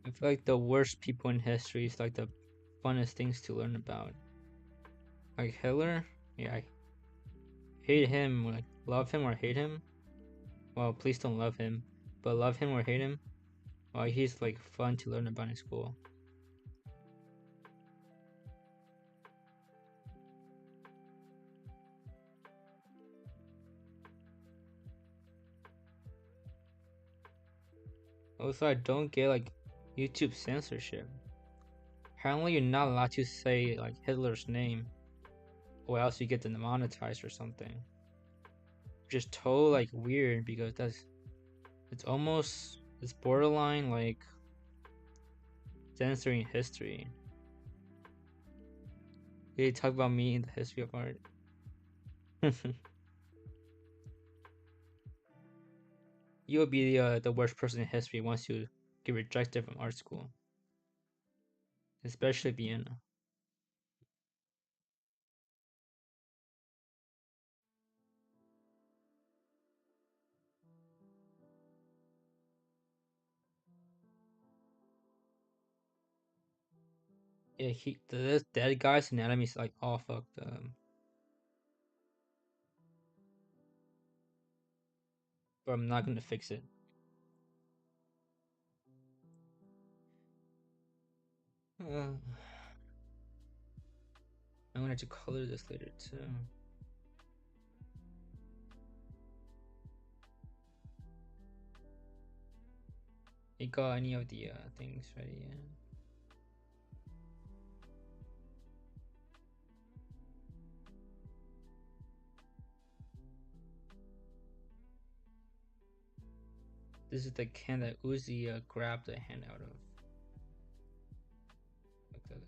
I feel like the worst people in history is like the funnest things to learn about. Like Hitler, yeah, I hate him. Like love him or hate him. Well, please don't love him, but love him or hate him. Well, he's like fun to learn about in school. Also, I don't get like YouTube censorship. Apparently, you're not allowed to say like Hitler's name, or else you get demonetized or something. Just totally like weird because it's borderline like censoring history. They talk about me in the history of art. You will be the worst person in history once you get rejected from art school, especially Vienna. Yeah, this dead guy's anatomy is like all fucked up. But I'm not gonna fix it. I'm gonna have to color this later too. You got any of the things ready yet? This is the can that Uzi grabbed the hand out of. Look at it.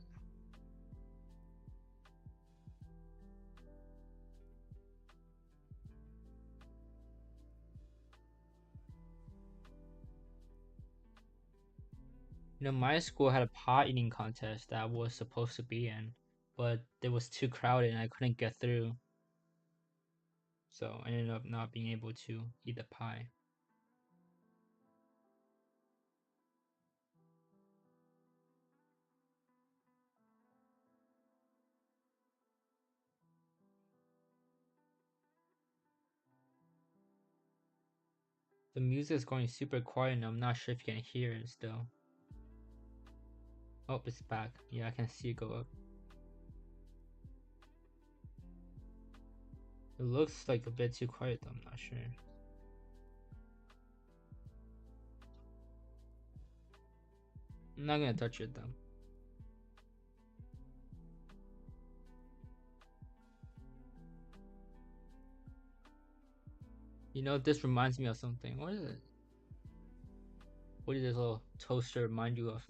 You know, my school had a pot eating contest that I was supposed to be in, but it was too crowded and I couldn't get through. So I ended up not being able to eat the pie. The music is going super quiet and I'm not sure if you can hear it still. Oh, it's back. Yeah, I can see it go up. It looks like a bit too quiet though, I'm not sure. I'm not gonna touch it though. You know, this reminds me of something. What is it? What does this little toaster remind you of?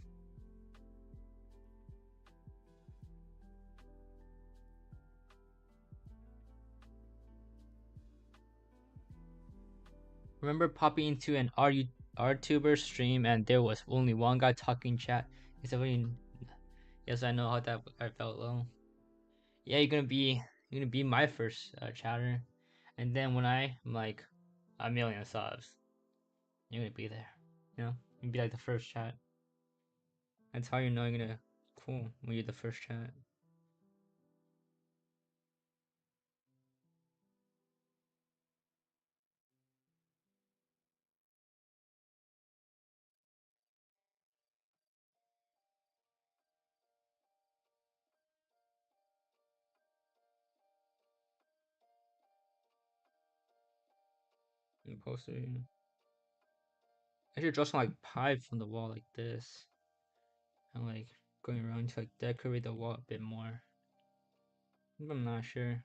Remember popping into an RTuber stream and there was only one guy talking chat? Except when, yes, I know how that I felt low. Yeah, you're gonna be my first chatter, and then when I'm like a million subs, you're gonna be there. You know, you'd be like the first chat. That's how you know you're gonna cool when you're the first chat. And poster. I should draw some like pipe from the wall like this, and like going around to like decorate the wall a bit more. I'm not sure.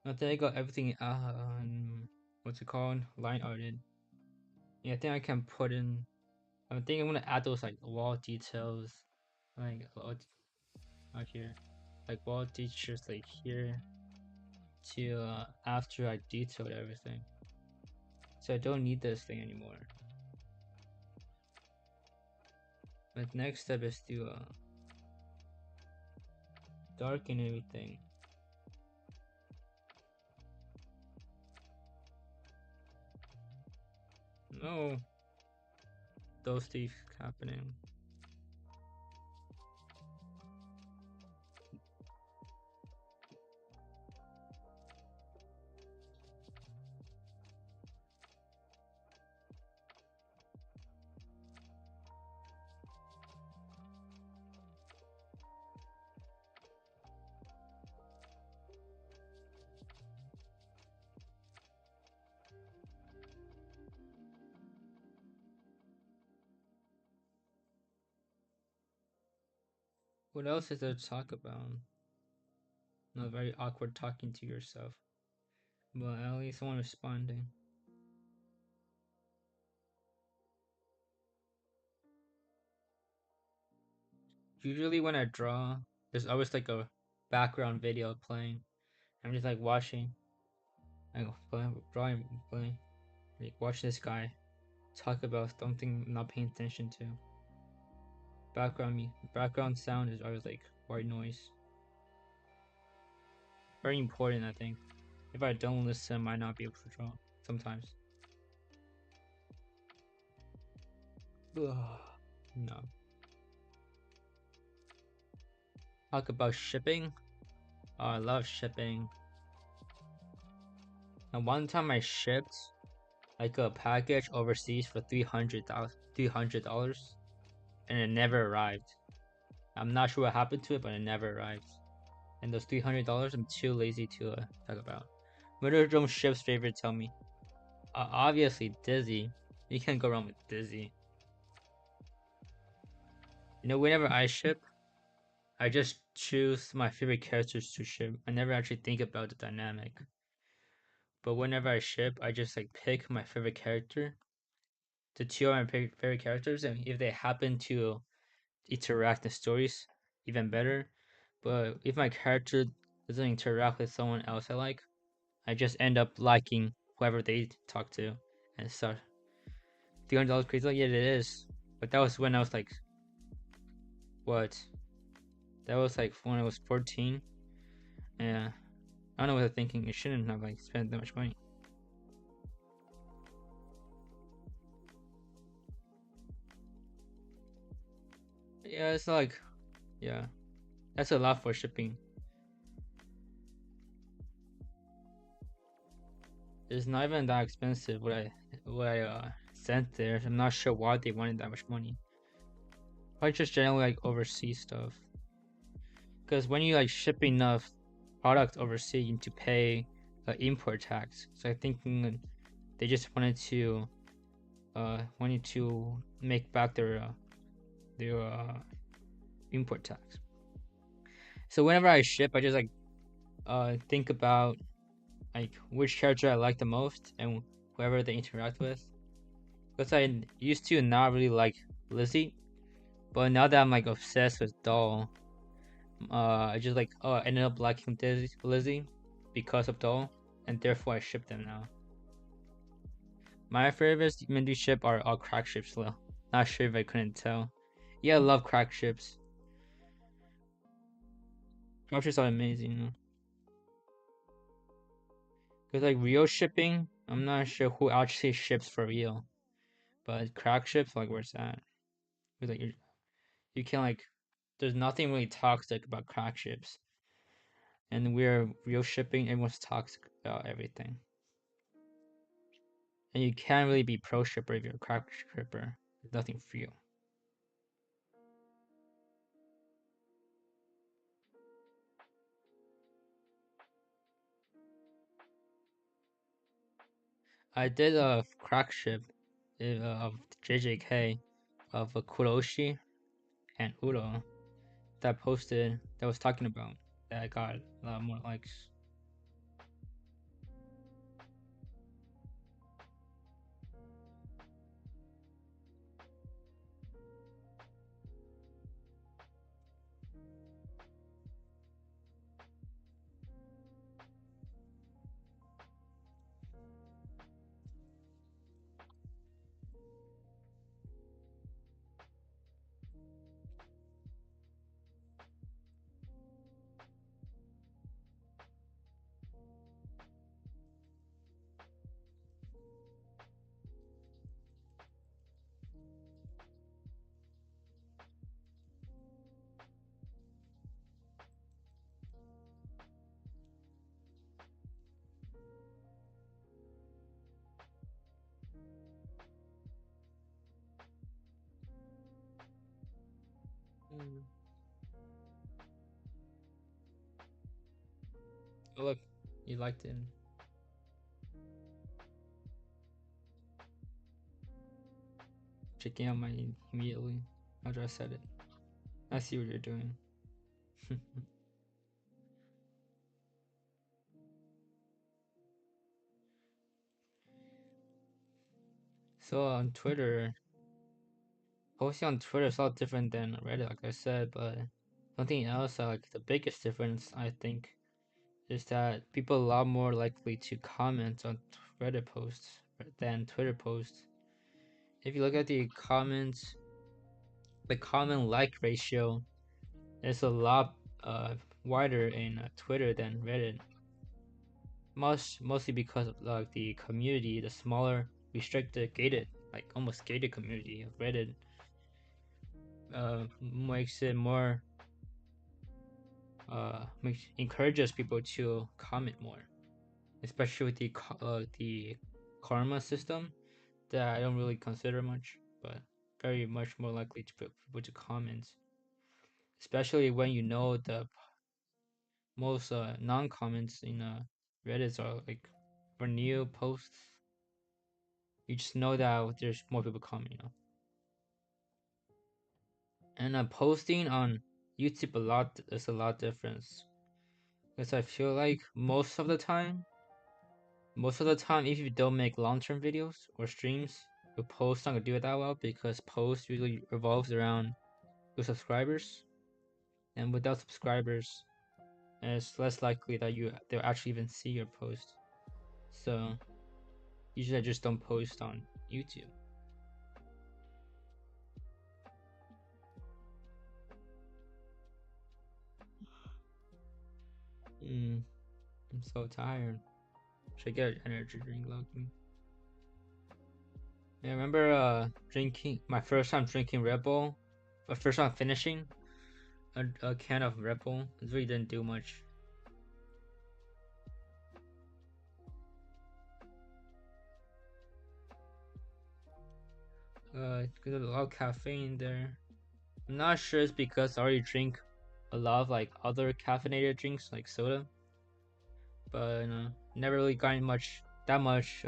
I think I got everything what's it called? Line arted. Yeah, I think I can put in. I think I'm gonna add those like wall details, like out here, like wall features like here to after I detailed everything. So I don't need this thing anymore. But next step is to darken everything. No, those things happening. What else is there to talk about? Not very awkward talking to yourself, but at least someone responding. Usually when I draw, there's always like a background video playing. I'm just like watching, like drawing, playing, like watch this guy talk about something I'm not paying attention to. Background sound is always like white noise. Very important, I think. If I don't listen, I might not be able to draw sometimes. Ugh, no. Talk about shipping. Oh, I love shipping. And one time I shipped like a package overseas for $300, and it never arrived. I'm not sure what happened to it, but it never arrived. And those $300, I'm too lazy to talk about. What are your ship's favorite? Tell me. Obviously Dizzy. You can't go wrong with Dizzy. You know, whenever I ship, I just choose my favorite characters to ship. I never actually think about the dynamic. But whenever I ship, I just like pick my favorite character, the two of my favorite characters, and if they happen to interact in stories, even better. But if my character doesn't interact with someone else I like, I just end up liking whoever they talk to and start. $300 crazy? Yeah, it is. But that was when I was like, what? That was like when I was 14. Yeah, I don't know what they're thinking. You shouldn't have like spent that much money. Yeah, it's like, yeah, that's a lot for shipping. It's not even that expensive. What I sent there. I'm not sure why they wanted that much money. Probably just generally like overseas stuff. Because when you like ship enough product overseas, you need to pay import tax. So I think they just wanted to make back their import tax. So whenever I ship, I just like think about like which character I like the most and whoever they interact with. Because I used to not really like Lizzie, but now that I'm like obsessed with Doll, I just like I ended up liking Lizzie because of Doll, and therefore I ship them now. My favorites Mindy ship are all crack ships though. Not sure if I couldn't tell. Yeah, I love crack ships. Crack ships are amazing. You know? Cause like real shipping, I'm not sure who actually ships for real, but crack ships like where's that? Cause like you can like, there's nothing really toxic about crack ships, and we're real shipping. Everyone's toxic about everything, and you can't really be pro shipper if you're a crack shipper. There's nothing for you. I did a crack ship of JJK of Kuroshi and Uro that was talking about that got a lot more likes. Mm. Oh look, you liked it. Checking out my immediately after I said it. I see what you're doing. So on Twitter, posting on Twitter is a lot different than Reddit, like I said, but something else, like the biggest difference I think, is that people are a lot more likely to comment on Reddit posts than Twitter posts. If you look at the comments, the comment like ratio is a lot wider in Twitter than Reddit. Mostly because of like the community, the smaller, restricted, gated, like almost gated community of Reddit makes it more encourages people to comment more, especially with the karma system that I don't really consider much, but very much more likely to put people to comment, especially when you know the most non-comments in Reddit are like for new posts. You just know that there's more people coming, you know. And posting on YouTube a lot is a lot difference because I feel like most of the time, if you don't make long-term videos or streams, your posts not gonna do it that well because post usually revolves around your subscribers, and without subscribers, it's less likely that they'll actually even see your post. So usually I just don't post on YouTube. I'm so tired. Should get an energy drink, lucky. Yeah, I remember drinking my first time drinking Red Bull, my first time finishing a can of Red Bull. It really didn't do much. because there's a lot of caffeine there. I'm not sure it's because I already drink a lot of like other caffeinated drinks like soda, but never really gotten that much.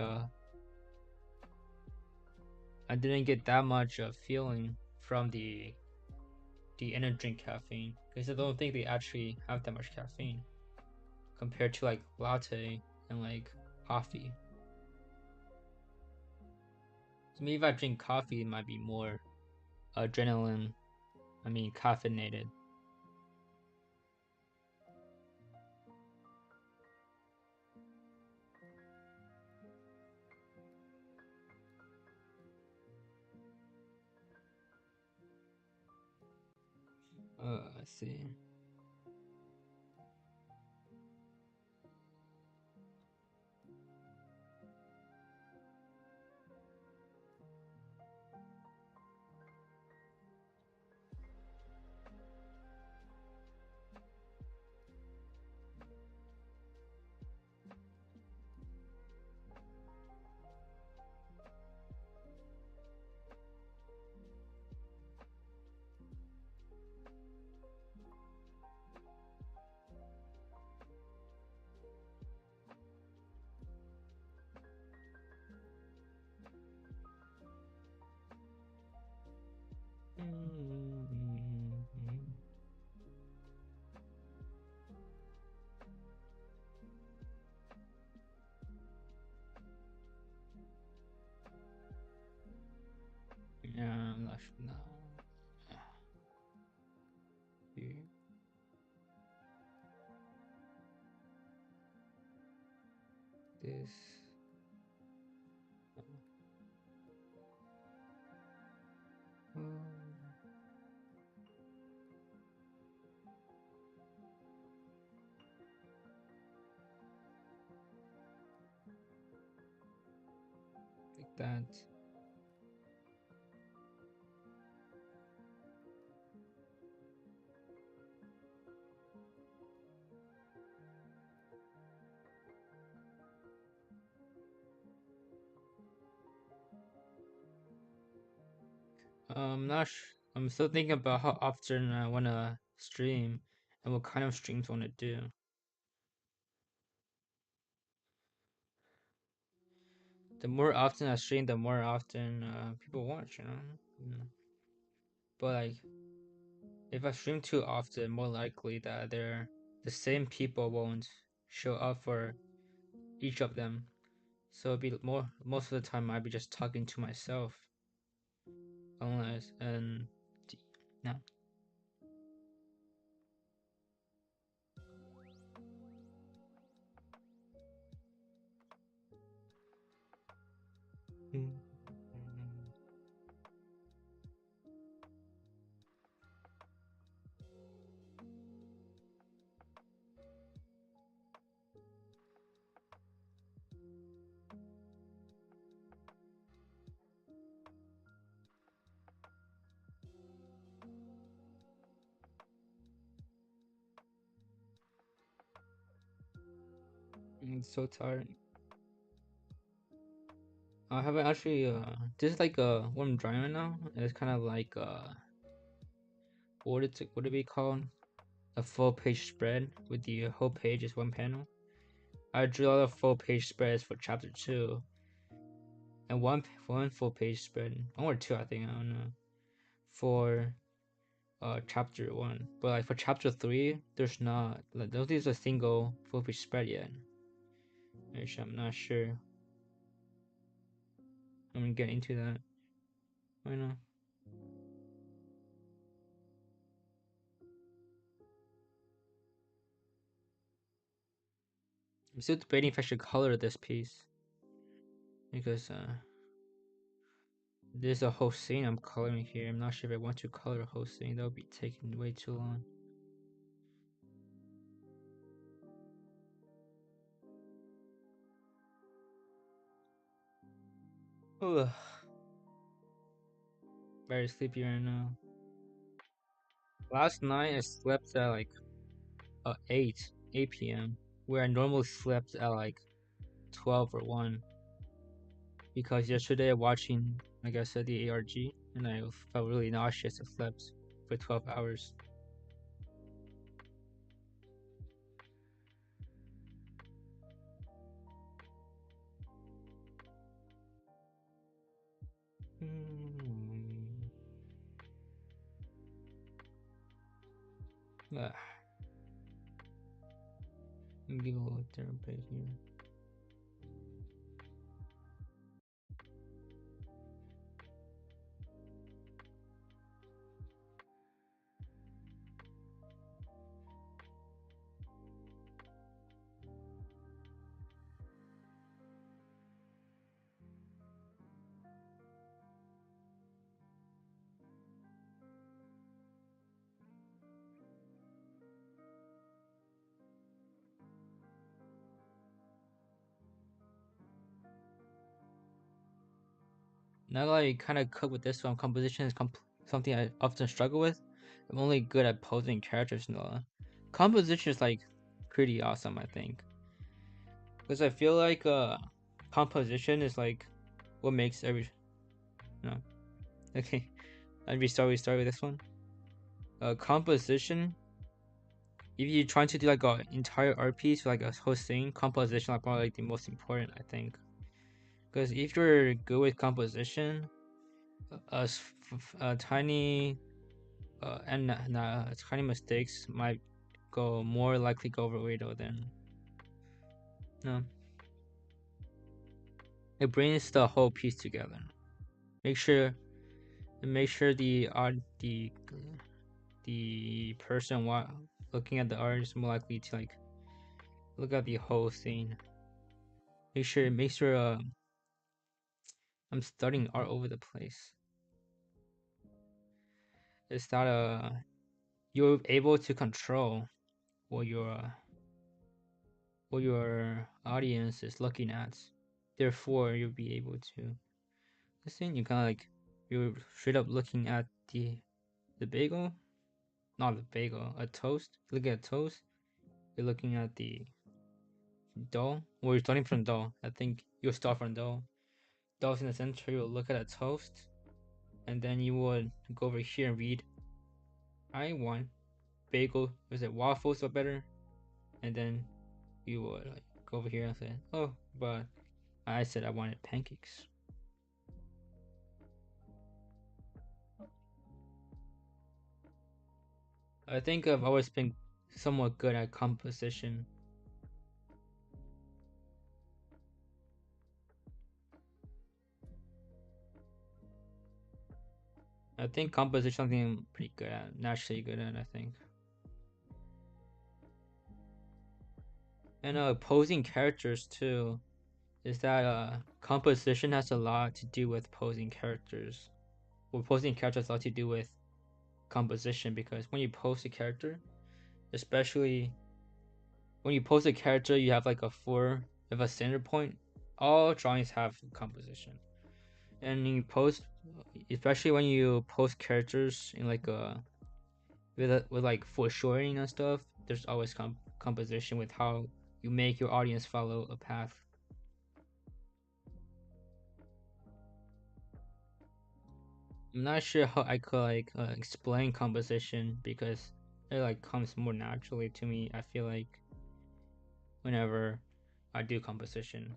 I didn't get that much feeling from the energy drink caffeine because I don't think they actually have that much caffeine compared to like latte and like coffee. So maybe if I drink coffee, it might be more adrenaline. I mean, caffeinated. I see. Yeah, I'm not sure. No. Here. This. Like that. Not. I'm still thinking about how often I wanna stream and what kind of streams I wanna do. The more often I stream, the more often people watch. But like, if I stream too often, more likely that the same people won't show up for each of them. So it'd be more most of the time I'd be just talking to myself, unless and no. It's so tired. I haven't actually. This is like what I'm drawing right now. It's kind of like what it be called? A full page spread with the whole page is one panel. I drew all the full page spreads for chapter 2 and one full page spread, one or two I think, I don't know, for chapter 1. But like for chapter 3, there's not like those is a single full page spread yet. Which I'm not sure. I'm gonna get into that. Why not? I'm still debating if I should color this piece because there's a whole scene I'm coloring here. I'm not sure if I want to color a whole scene. That would be taking way too long. Ugh. Very sleepy right now. Last night I slept at like 8 p.m. where I normally slept at like 12 or 1 because yesterday like I said, the ARG, and I felt really nauseous. I slept for 12 hours. Hmm. Ah, give a little therapy here. Now that I kind of cook with this one, composition is something I often struggle with. I'm only good at posing characters now. Composition is like pretty awesome, I think, because I feel like composition is like what makes every no. Okay, I'd restart with this one. Composition. If you're trying to do like an entire art piece, like a whole scene, composition are probably like the most important, I think. Because if you're good with composition, tiny tiny mistakes might go more likely go over Weirdo than no. It brings the whole piece together. Make sure make sure the person looking at the art is more likely to like look at the whole scene. Make sure I'm studying art over the place. Is that you're able to control what your audience is looking at. Therefore, you'll be able to listen. You kind of like you're straight up looking at the bagel, not a bagel, a toast. Look at toast. You're looking at the dough. Well, you're starting from dough. I think you'll start from dough. Dough's in the center. You'll look at a toast, and then you would go over here and read. I want bagel. Was it waffles or better? And then you would like go over here and say, "Oh, but I said I wanted pancakes." I think I've always been somewhat good at composition. I think composition is something I'm pretty good at, naturally good at, I think. And posing characters too. Is that composition has a lot to do with posing characters. Well, posing characters has a lot to do with composition because when you pose a character, especially when you pose a character, you have like you have a center point. All drawings have composition, and you post, especially when you post characters in like a with like foreshortening and stuff. There's always composition with how you make your audience follow a path. I'm not sure how I could like explain composition because it like comes more naturally to me. I feel like whenever I do composition.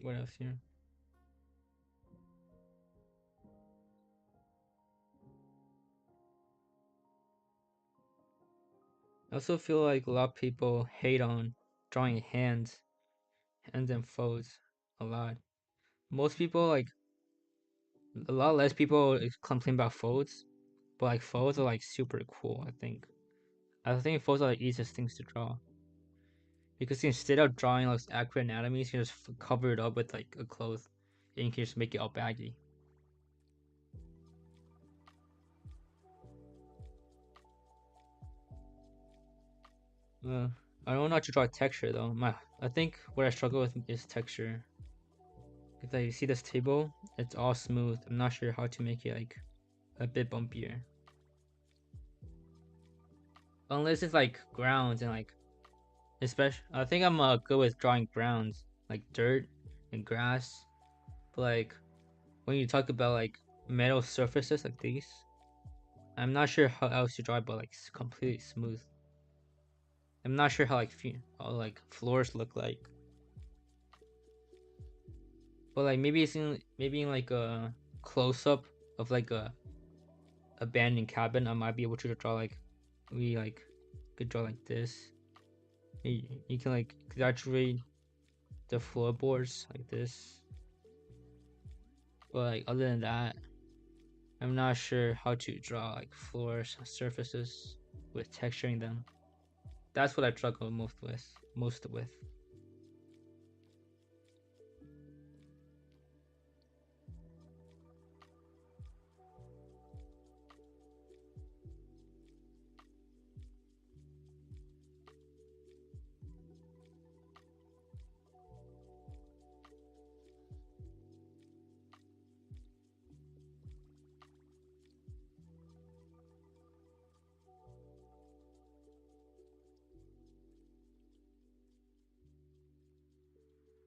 What else here? I also feel like a lot of people hate on drawing hands and folds a lot. Most people like a lot less people complain about folds, but like folds are like super cool. I think folds are the easiest things to draw because instead of drawing like accurate anatomies, you can just cover it up with like a cloth, and you can just make it all baggy. Uh, I don't know how to draw texture though. I think what I struggle with is texture. If I see this table, it's all smooth. I'm not sure how to make it like a bit bumpier. Unless it's like grounds and like, especially, I think I'm good with drawing grounds, like dirt and grass. But like when you talk about like metal surfaces like these, I'm not sure how else to draw it, but like completely smooth. I'm not sure how like how like floors look like, but like maybe maybe in like a close up of like a abandoned cabin, I might be able to draw like we like could draw like this. You can like exaggerate the floorboards like this, but like other than that, I'm not sure how to draw like floors surfaces with texturing them. That's what I struggle most with. Most with.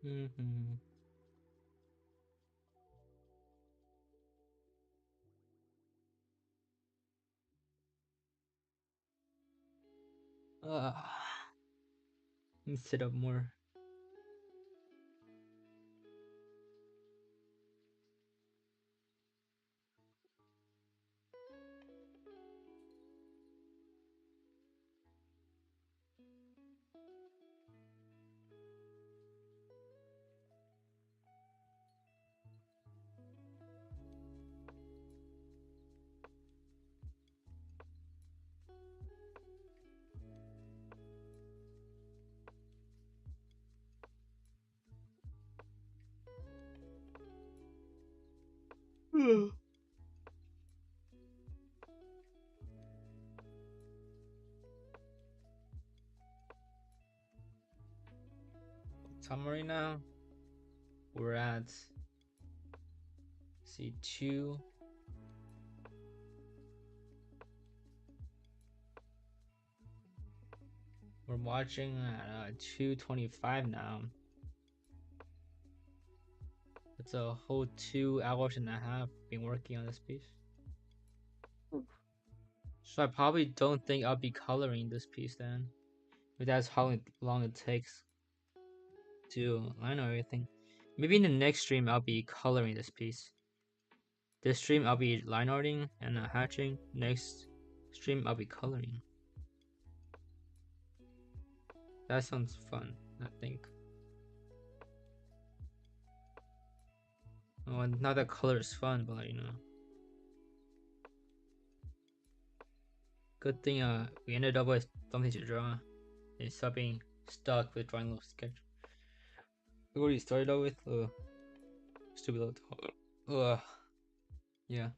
Mm-hmm. Uh, Let me sit up more. Summary now. We're at C2. We're watching at 2:25 now. It's a whole 2 hours and a half been working on this piece. So I probably don't think I'll be coloring this piece then. If that's how long it takes to line everything. Maybe in the next stream I'll be coloring this piece. This stream I'll be line arting and hatching. Next stream I'll be coloring. That sounds fun, I think. Well, not that color is fun, but like, you know. Good thing we ended up with something to draw. Instead of being stuck with drawing a little sketch. We already started out with stupid little yeah.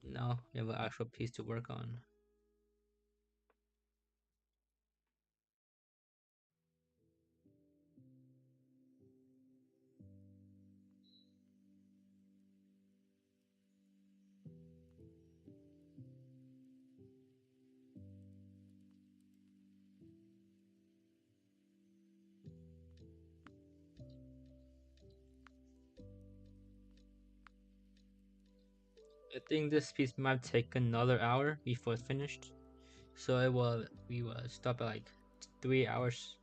Now we have an actual piece to work on. I think this piece might take another hour before it's finished. So we will stop at like 3 hours,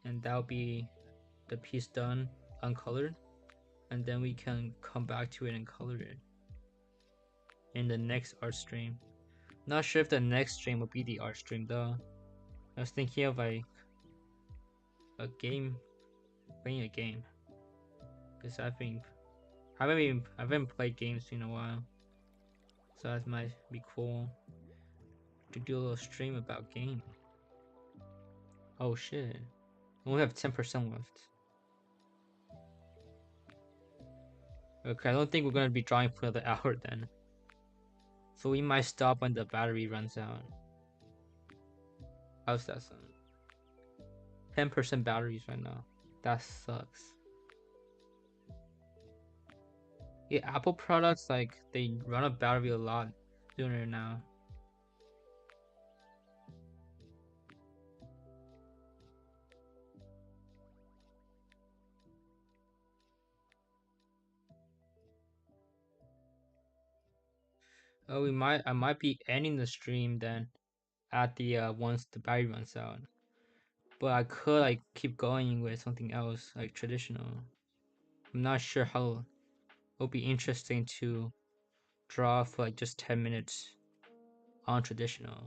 and that'll be the piece done uncolored, and then we can come back to it and color it in the next art stream. Not sure if the next stream will be the art stream though. I was thinking of like a game, playing a game, because I haven't played games in a while, so that might be cool to do a little stream about game. Oh shit, we only have 10% left. Okay, I don't think we're gonna be drawing for another hour then. So we might stop when the battery runs out. How's that sound? 10% batteries right now. That sucks. Yeah, Apple products like they run a battery a lot sooner now. Oh, I might be ending the stream then at the once the battery runs out. But I could like keep going with something else like traditional. I'm not sure how it'll be interesting to draw for like just 10 minutes on traditional.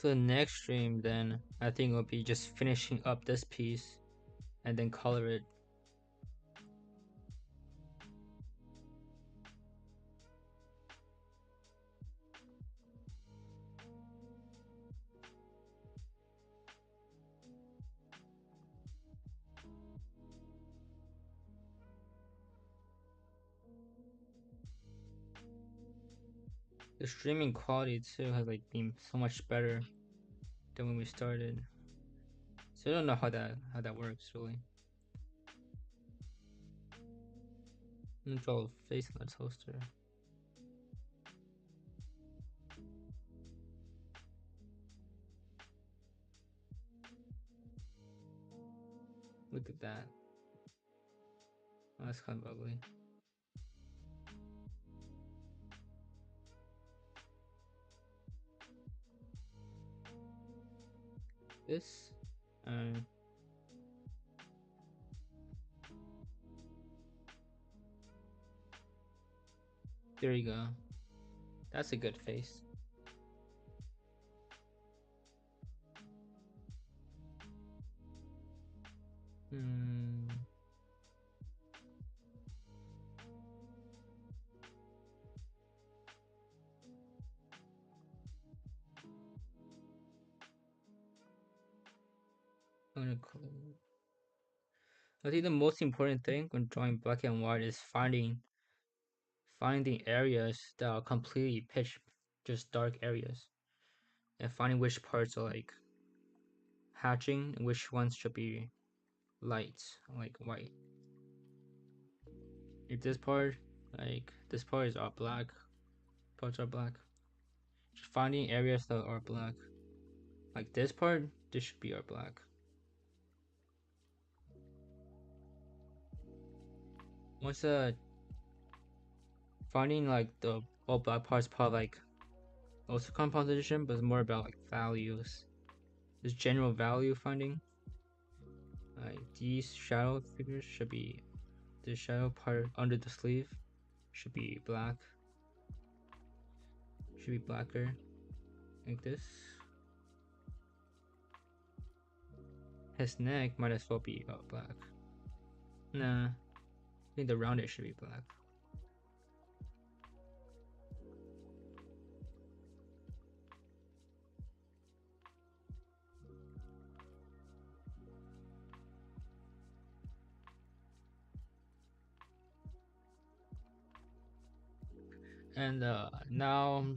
So the next stream then I think will be just finishing up this piece and then color it. The streaming quality too has like been so much better than when we started. So I don't know how that works really. Draw a face on the toaster. Look at that. Oh, that's kind of ugly. This, um, there you go. That's a good face. Hmm. I'm gonna I think the most important thing when drawing black and white is finding areas that are completely pitch, just dark areas, and finding which parts are like hatching and which ones should be light, like white. If this part is all black, parts are black. Just finding areas that are black. Like this part, this should be all black. Once finding like the all black parts part like also composition, but it's more about like values. This general value finding. Like these shadow figures should be the shadow part under the sleeve should be black. Should be blacker. Like this. His neck might as well be black. Nah. I think the rounded should be black. And now I'm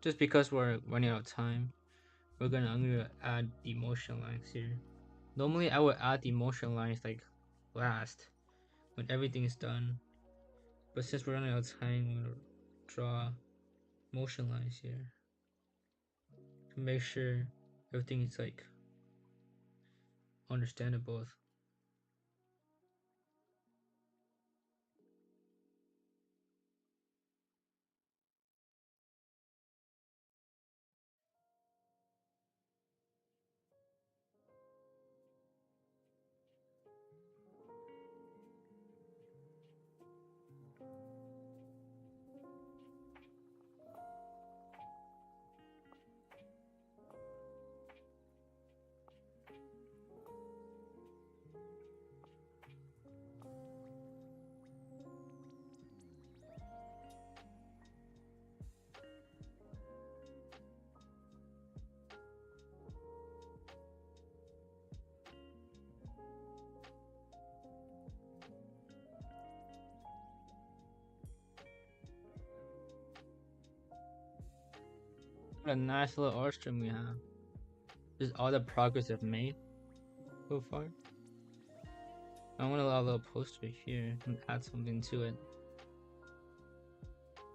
just because we're running out of time, I'm gonna add the motion lines here. Normally I would add the motion lines like last when everything is done. But since we're running out of time, I'm gonna draw motion lines here to make sure everything is like understandable. What a nice little art stream we have. Just all the progress I've made so far. I want to allow a little poster here and add something to it.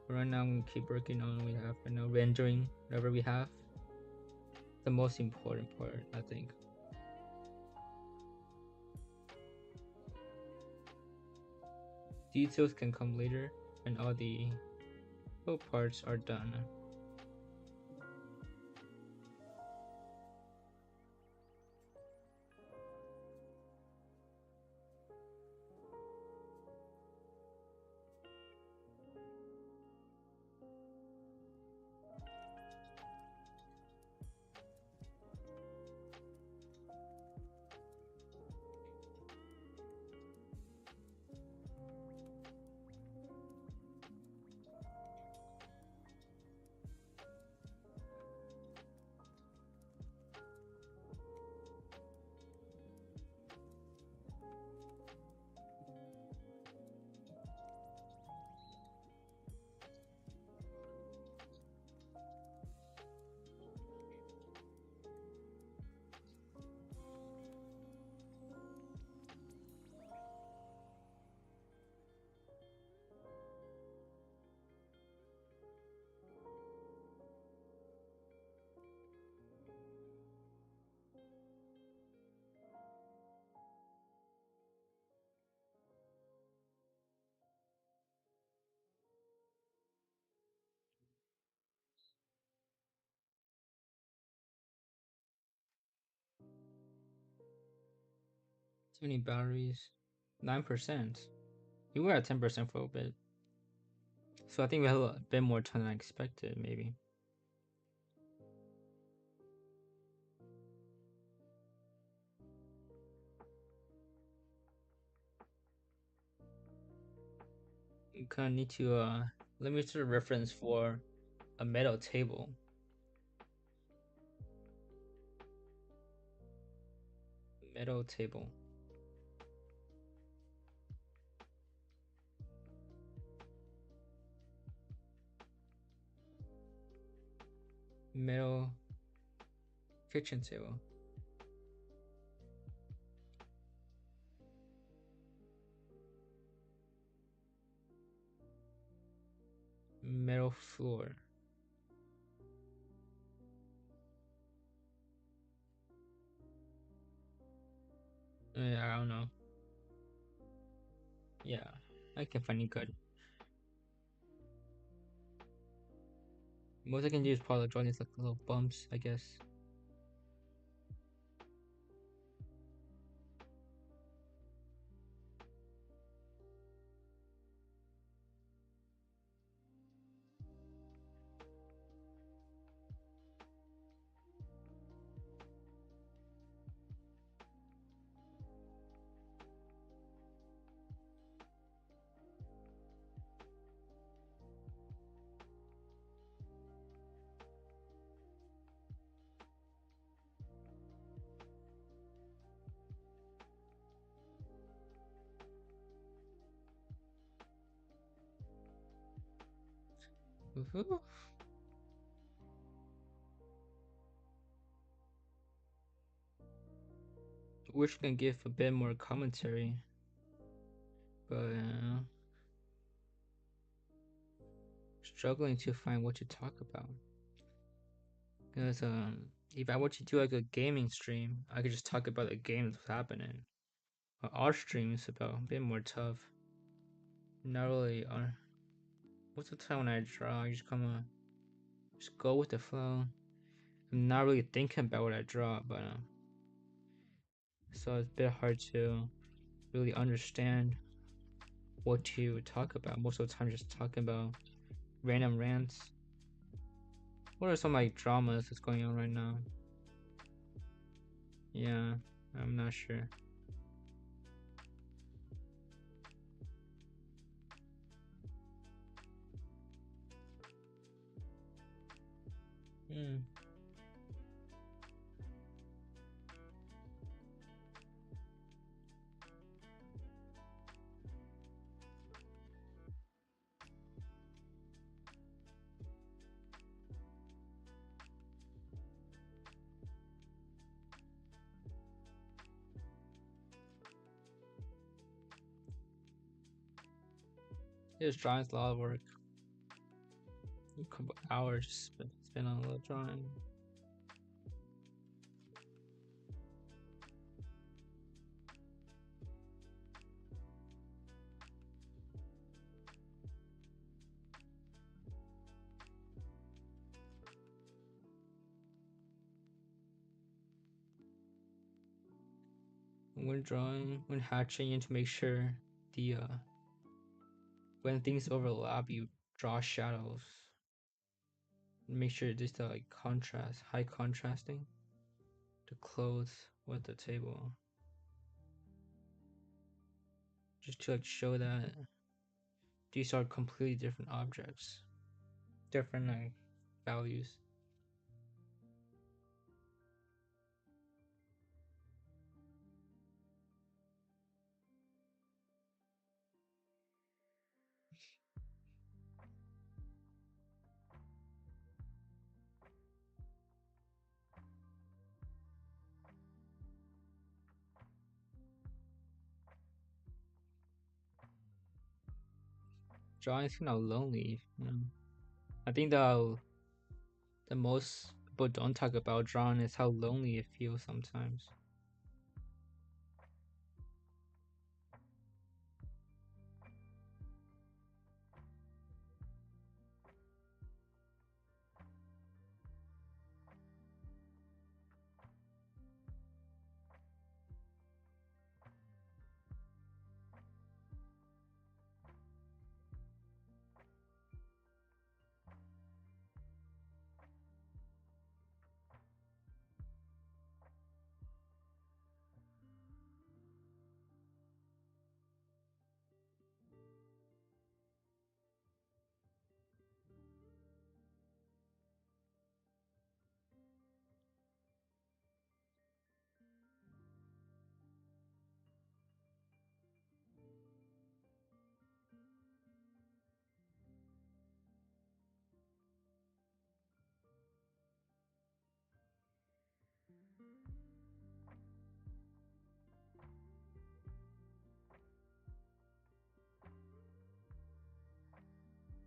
But right now I'm gonna keep working on what we have right now, rendering whatever we have. The most important part, I think. Details can come later, and all the little parts are done. 20 batteries, 9%. We were at 10% for a bit. So I think we have a bit more time than I expected, maybe. You kind of need to, let me sort of reference for a metal table. Metal table. Metal kitchen table. Metal floor. Yeah, I don't know. Yeah, I can find it good. Most I can do is probably draw these like little bumps, I guess. Woohoo. Wish I can give a bit more commentary, but struggling to find what to talk about. Because if I were to do like a gaming stream, I could just talk about the game that's happening. But our stream is about a bit more tough. Not really. Most of the time when I draw, I just kind of just go with the flow. I'm not really thinking about what I draw, but so it's a bit hard to really understand what to talk about. Most of the time, just talking about random rants. What are some like dramas that's going on right now? Yeah, I'm not sure. Hmm. Just drawing's a lot of work. A couple hours spent on a little drawing. When drawing, when hatching, you need to make sure the when things overlap, you draw shadows. Make sure there's the like contrast, high contrasting, the clothes with the table, just to like show that these are completely different objects, different like values. Drawing's kind of lonely, you know. I think the most people don't talk about drawing is how lonely it feels sometimes.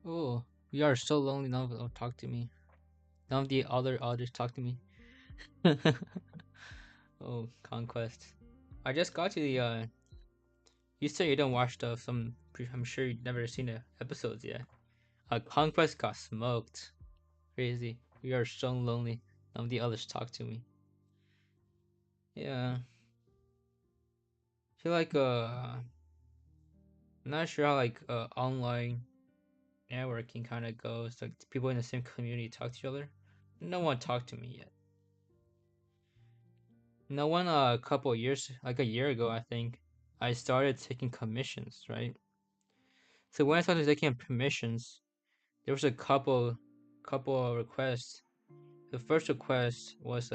Oh, we are so lonely. None of them talk to me. None of the other others talk to me. Oh, conquest. I just got to the. You said you don't watch the some. I'm sure you've never seen the episodes yet. Conquest got smoked. Crazy. We are so lonely. None of the others talk to me. Yeah. I feel like I'm not sure how like online networking kind of goes. Like people in the same community talk to each other. No one talked to me yet. No one. A couple of years, like a year ago, I think, I started taking commissions. Right. So when I started taking commissions, there was a couple of requests. The first request was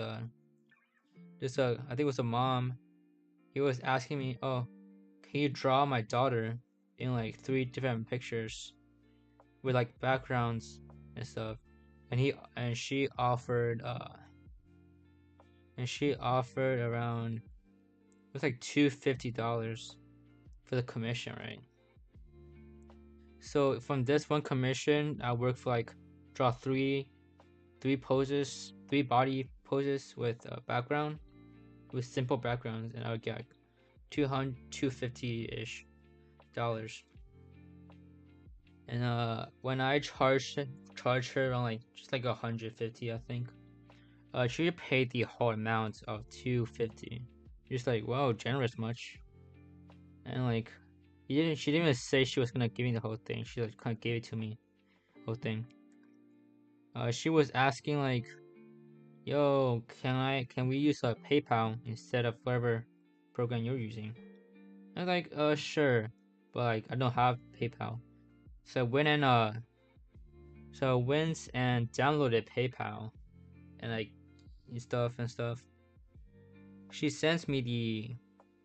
just I think it was a mom. He was asking me, "Oh, can you draw my daughter in like three different pictures with like backgrounds and stuff?" And she offered around it was like $250 for the commission, right? So from this one commission, I worked for like draw three poses, three body poses with background, with simple backgrounds, and I would get like 200 250 ish dollars. And when I charged her around like just like 150, I think. She paid the whole amount of 250. Just like, wow, generous much. And like, she didn't even say she was gonna give me the whole thing. She like kind of gave it to me, whole thing. She was asking like, yo, can we use a PayPal instead of whatever program you're using? I was like, sure, but like I don't have PayPal. So I went and downloaded PayPal and like and stuff. She sends me the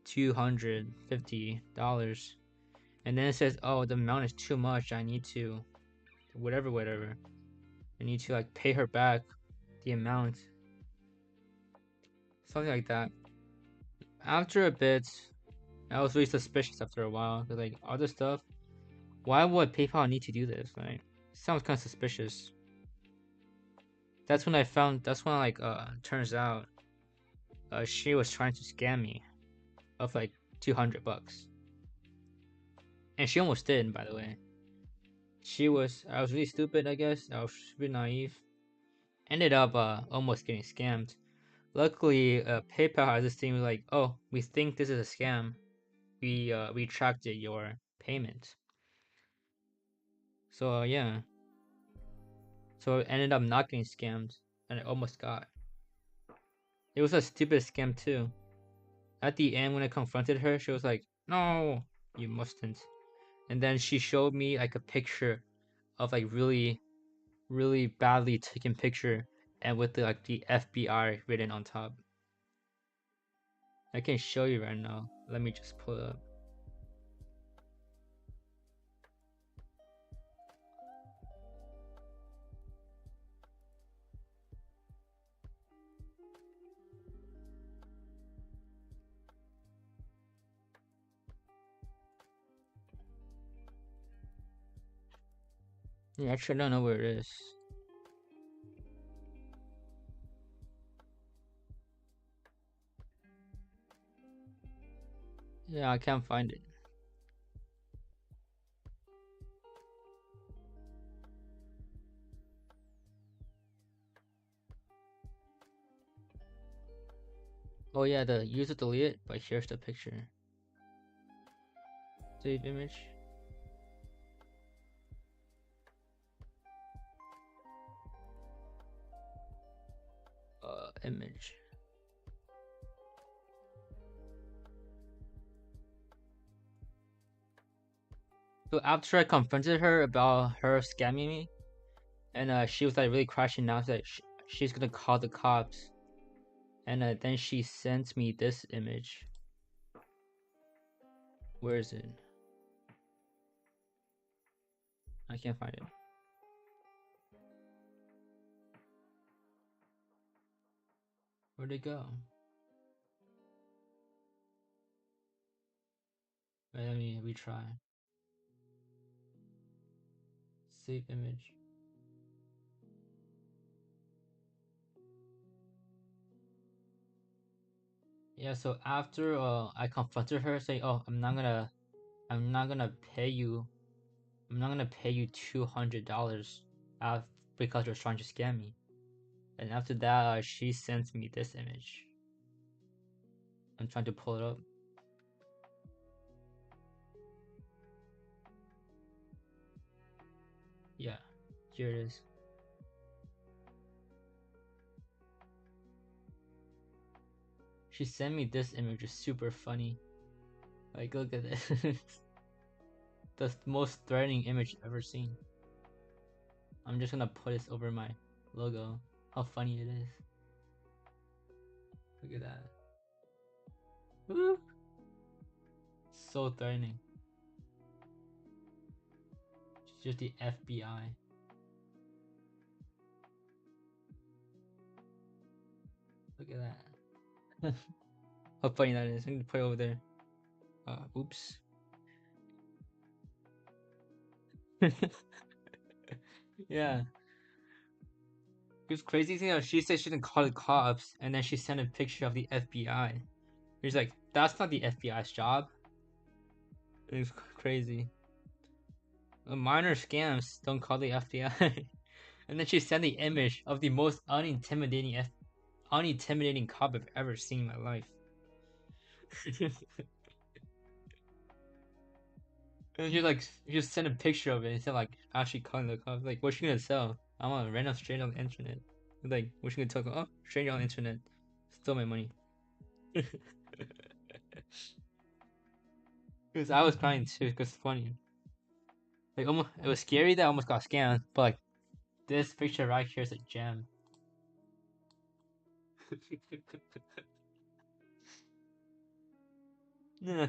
$250, and then it says, "Oh, the amount is too much. I need to whatever. I need to like pay her back the amount, something like that." After a bit, I was really suspicious after a while because like other stuff, Why would PayPal need to do this? Like, sounds kind of suspicious. That's when I found. That's when like turns out she was trying to scam me of like $200, and she almost did. By the way, she was. I was really stupid. I guess I was really naive. Ended up almost getting scammed. Luckily, PayPal has this thing like, oh, we think this is a scam. We retracted your payment. So yeah. So it ended up not getting scammed, and it almost got. It was a stupid scam too. At the end, when I confronted her, she was like, "No, you mustn't." And then she showed me like a picture of like really, really badly taken picture, and with the FBI written on top. I can show you right now. Let me just pull it up. Yeah, actually, I don't know where it is. Yeah, I can't find it. Oh yeah, the user delete it, but here's the picture. Save image. Image. So after I confronted her about her scamming me, and she was like really crashing out, that she's gonna call the cops, and then she sent me this image. Where is it? I can't find it. Where'd it go? Wait, let me retry. Save image. Yeah, so after I confronted her saying, "Oh, I'm not gonna pay you, I'm not gonna pay you $200 because you're trying to scam me." And after that, she sent me this image. I'm trying to pull it up. Yeah, here it is. She sent me this image. It's super funny. Like, look at this. The most threatening image I've ever seen. I'm just gonna put this over my logo. How funny it is. Look at that. Woo! So threatening. It's just the FBI. Look at that. How funny that is. I'm gonna put it over there. Oops. Yeah. It's crazy thing that she said she didn't call the cops, and then she sent a picture of the FBI. He's like, that's not the FBI's job. It's crazy. Minor scams don't call the FBI. And then she sent the image of the most unintimidating cop I've ever seen in my life. And she just sent a picture of it instead of like actually calling the cops. Like, what's she gonna sell? I'm a random stranger on the internet. Like, what's she gonna tell? Oh, stranger on the internet stole my money. Because I was crying too. Because it's funny. Like, almost, it was scary that I almost got scammed. But like, this picture right here is a gem. Yeah.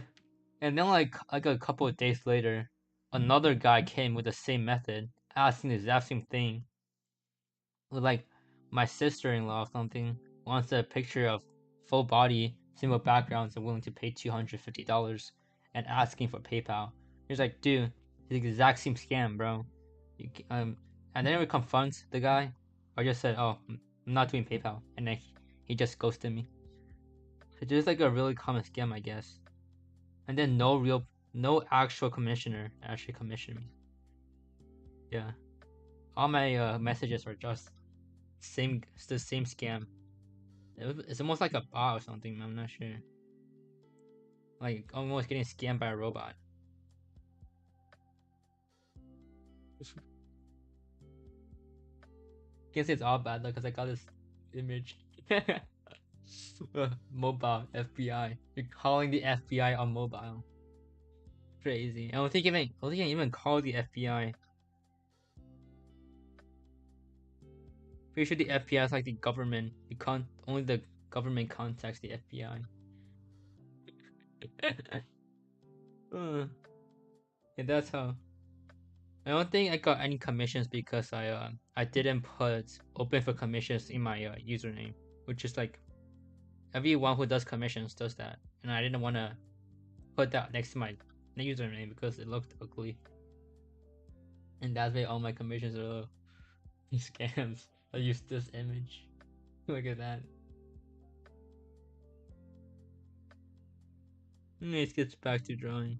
And then like a couple of days later, another guy came with the same method, asking the exact same thing. Like my sister-in-law or something wants a picture of full body, single backgrounds, and willing to pay $250 and asking for PayPal. He's like, dude, It's the exact same scam, bro. And then we confront the guy. I just said, "Oh, I'm not doing PayPal," and then he just ghosted me. It's just like a really common scam, I guess. And then no actual commissioner actually commissioned me. Yeah, all my messages are just it's the same scam. It's almost like a bot or something. I'm not sure. Like almost getting scammed by a robot. Can't say it's all bad though, because I got this image. Mobile FBI. You're calling the FBI on mobile. Crazy. I don't think you can even call the FBI. Pretty sure the FBI is like the government. You can't only the government contacts the FBI. uh, yeah, that's how. I don't think I got any commissions because I didn't put open for commissions in my username, which is like everyone who does commissions does that, and I didn't want to put that next to my username because it looked ugly, and that's why all my commissions are scams. I used this image. Look at that. Let's get back to drawing.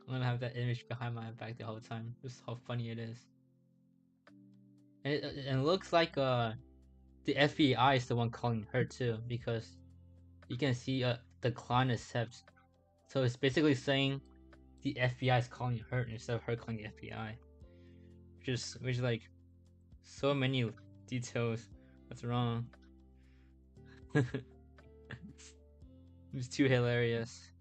I'm gonna have that image behind my back the whole time. Just how funny it is. And it looks like the FBI is the one calling her too, because you can see the client accepts. So it's basically saying the FBI is calling her instead of her calling the FBI. Which is like so many details. What's wrong? It's too hilarious.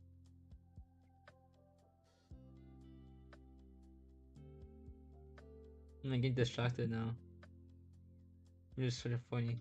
I'm getting distracted now. It's just sort of funny.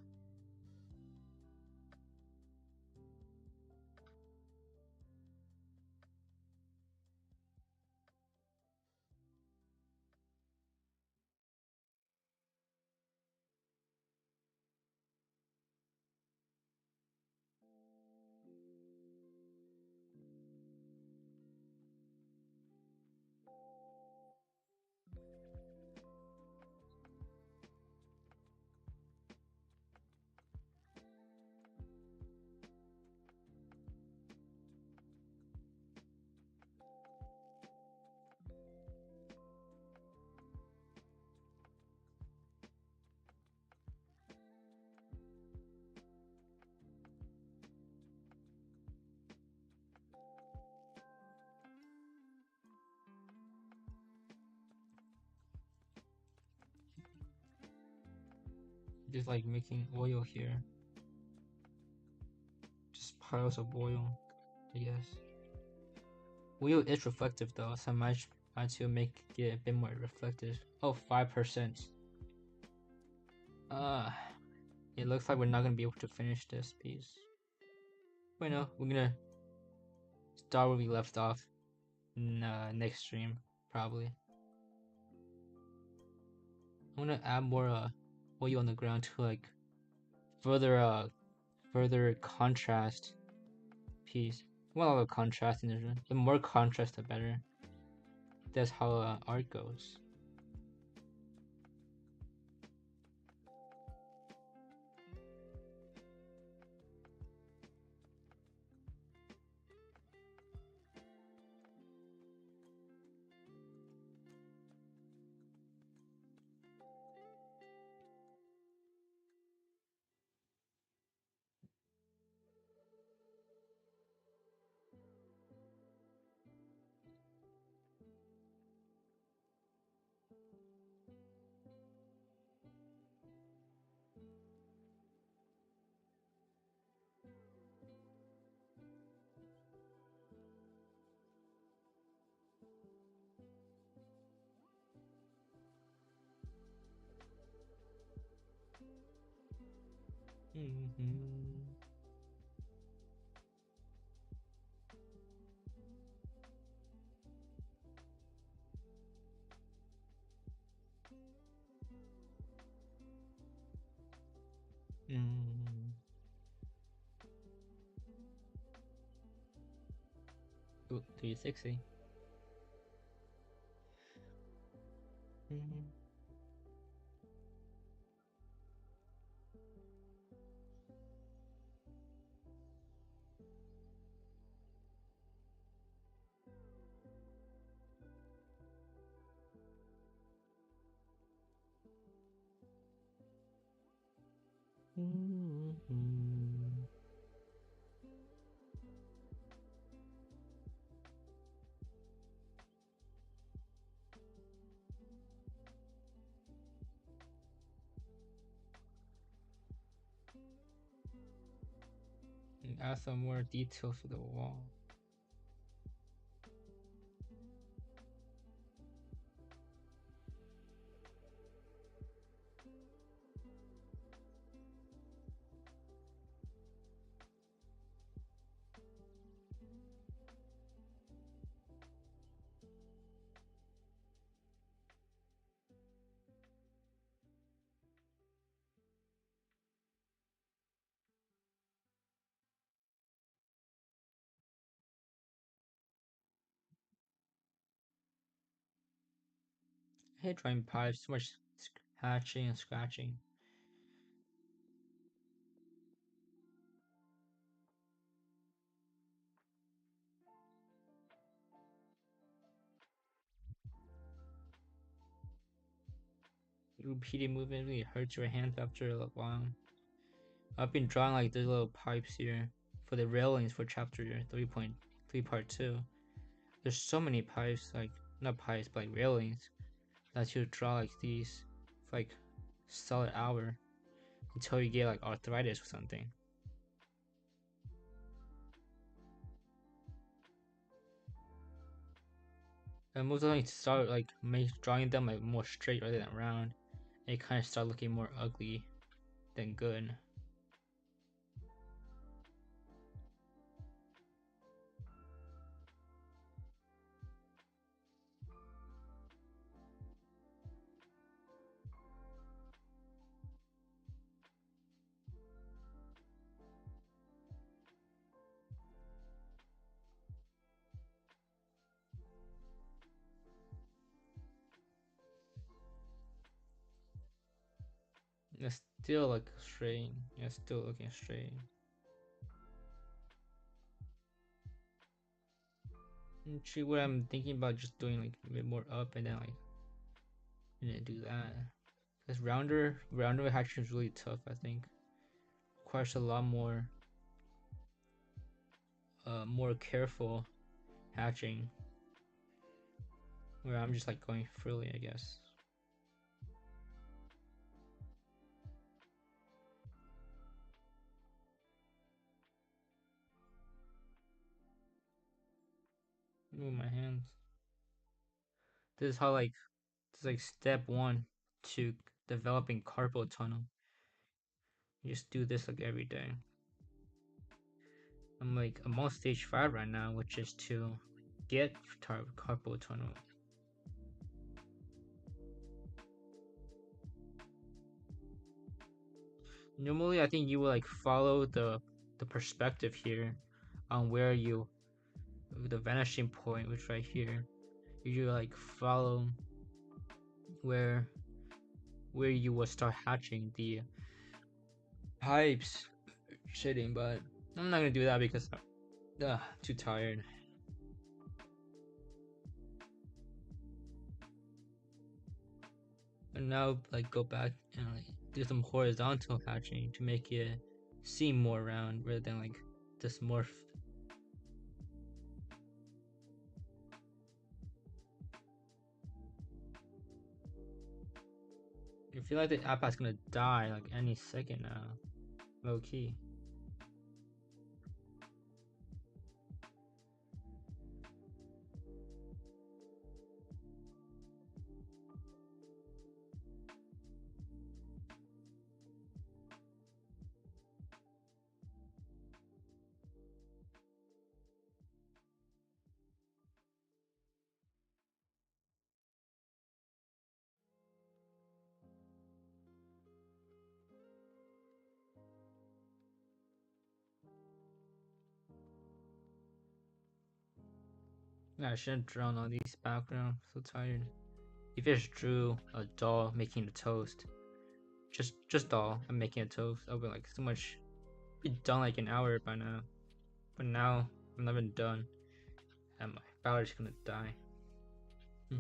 Just like making oil here. Just piles of oil, I guess. Oil is reflective though, so I might try to make it a bit more reflective. Oh, 5%. Uh, it looks like we're not gonna be able to finish this piece. But no, we're gonna start where we left off in next stream, probably. I'm gonna add more oil on the ground to like further further contrast piece. Well, a lot of contrast in this. The more contrast, the better. That's how art goes. Mm-hmm. Mm. Ooh, 360. Mm. Mm. Add some more details to the wall. I hate drawing pipes, too much hatching and scratching. Repeated movement really hurts your hands after a while. I've been drawing like these little pipes here for the railings for chapter 3.3 part 2. There's so many pipes, like not pipes but like railings, that you draw like these for like solid hour until you get like arthritis or something. And most of them start like drawing them like more straight rather than round. It kind of start looking more ugly than good. It's still like straight. It's still looking straight. Actually, what I'm thinking about just doing like a bit more up and then like and then do that. Cause rounder hatching is really tough. I think requires a lot more careful hatching. Where I'm just like going freely, I guess. Move my hands. This is how like this is like step one to developing carpal tunnel. You just do this like every day. I'm on stage 5 right now, which is to get carpal tunnel. Normally, I think you will like follow the perspective here on where you the vanishing point, which right here. You like follow where where you will start hatching the pipes shitting, but I'm not gonna do that because I'm too tired. And now like go back and like do some horizontal hatching to make it seem more round rather than like this morph. I feel like the iPad's gonna die like any second now. Low key. Yeah, I shouldn't drown on these backgrounds. So tired. If I just drew a doll making a toast, just doll and making a toast, I'll be like so much. Be done like an hour by now. But now I'm not even done, and my battery's gonna die. Hmm.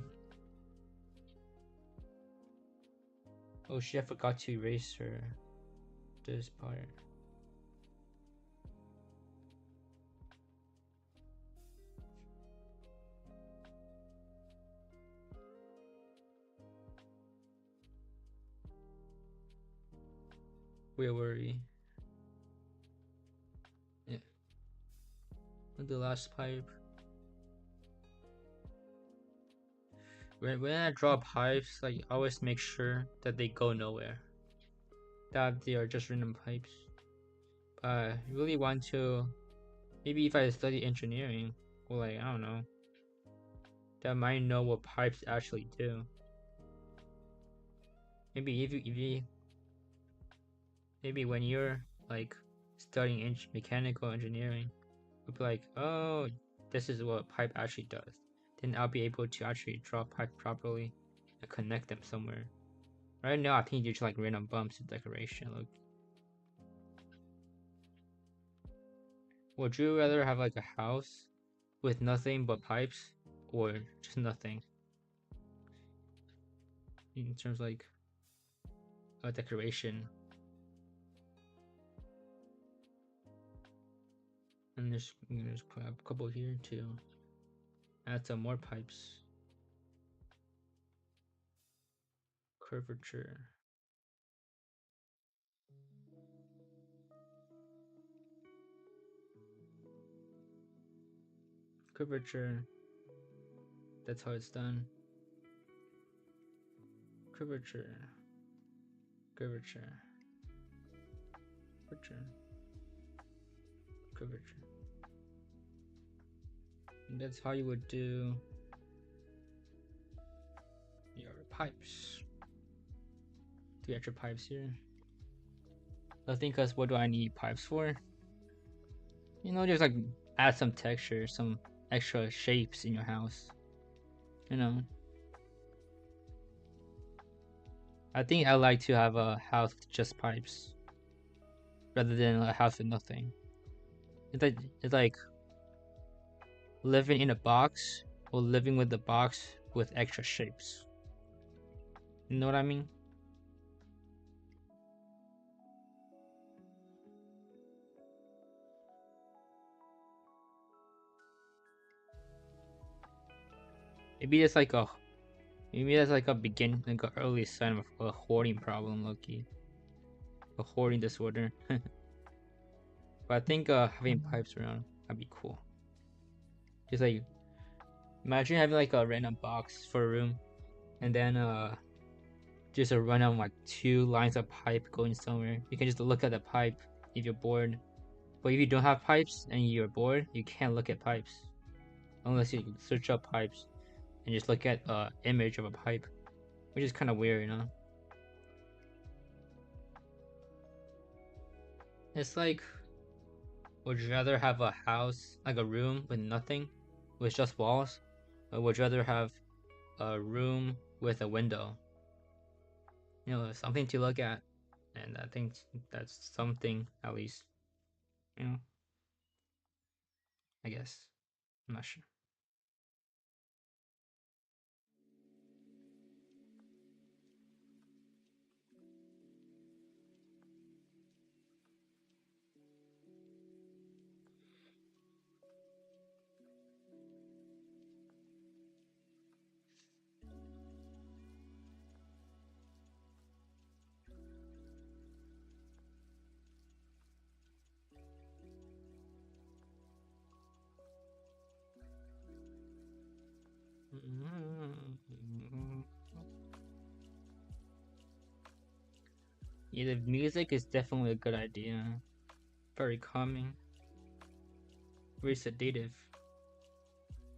Oh shit! I forgot to erase her. This part. Where were we? Yeah. The last pipe. When I draw pipes, like I always make sure that they go nowhere. That they are just random pipes. But I really want to. Maybe if I study engineering, or like I don't know, that might know what pipes actually do. Maybe maybe when you're like studying mechanical engineering, you'll be like, oh, this is what pipe actually does. Then I'll be able to actually draw pipe properly and connect them somewhere. Right now, I think they're just like random bumps and decoration. Look, would you rather have like a house with nothing but pipes, or just nothing in terms of like a decoration? And there's put a couple here too. Add some more pipes. Curvature. Curvature. That's how it's done. Curvature. Curvature. Curvature. Curvature. And that's how you would do your pipes. The extra pipes here. I think because what do I need pipes for? You know, just like add some texture, some extra shapes in your house. You know, I think I like to have a house with just pipes rather than a house with nothing. It's like living in a box or living with the box with extra shapes. You know what I mean? Maybe it's like a maybe that's like a begin like an early sign of a hoarding problem, Loki. A hoarding disorder. But I think having pipes around that'd be cool. Just like imagine having like a random box for a room, and then just a run on like two lines of pipe going somewhere. You can just look at the pipe if you're bored. But if you don't have pipes and you're bored, you can't look at pipes unless you search up pipes and just look at image of a pipe, which is kind of weird, you know. It's like, would you rather have a house like a room with nothing, with just walls, or would you rather have a room with a window? You know, something to look at, and I think that's something at least. You know, I guess I'm not sure. Yeah, the music is definitely a good idea. Very calming, very sedative.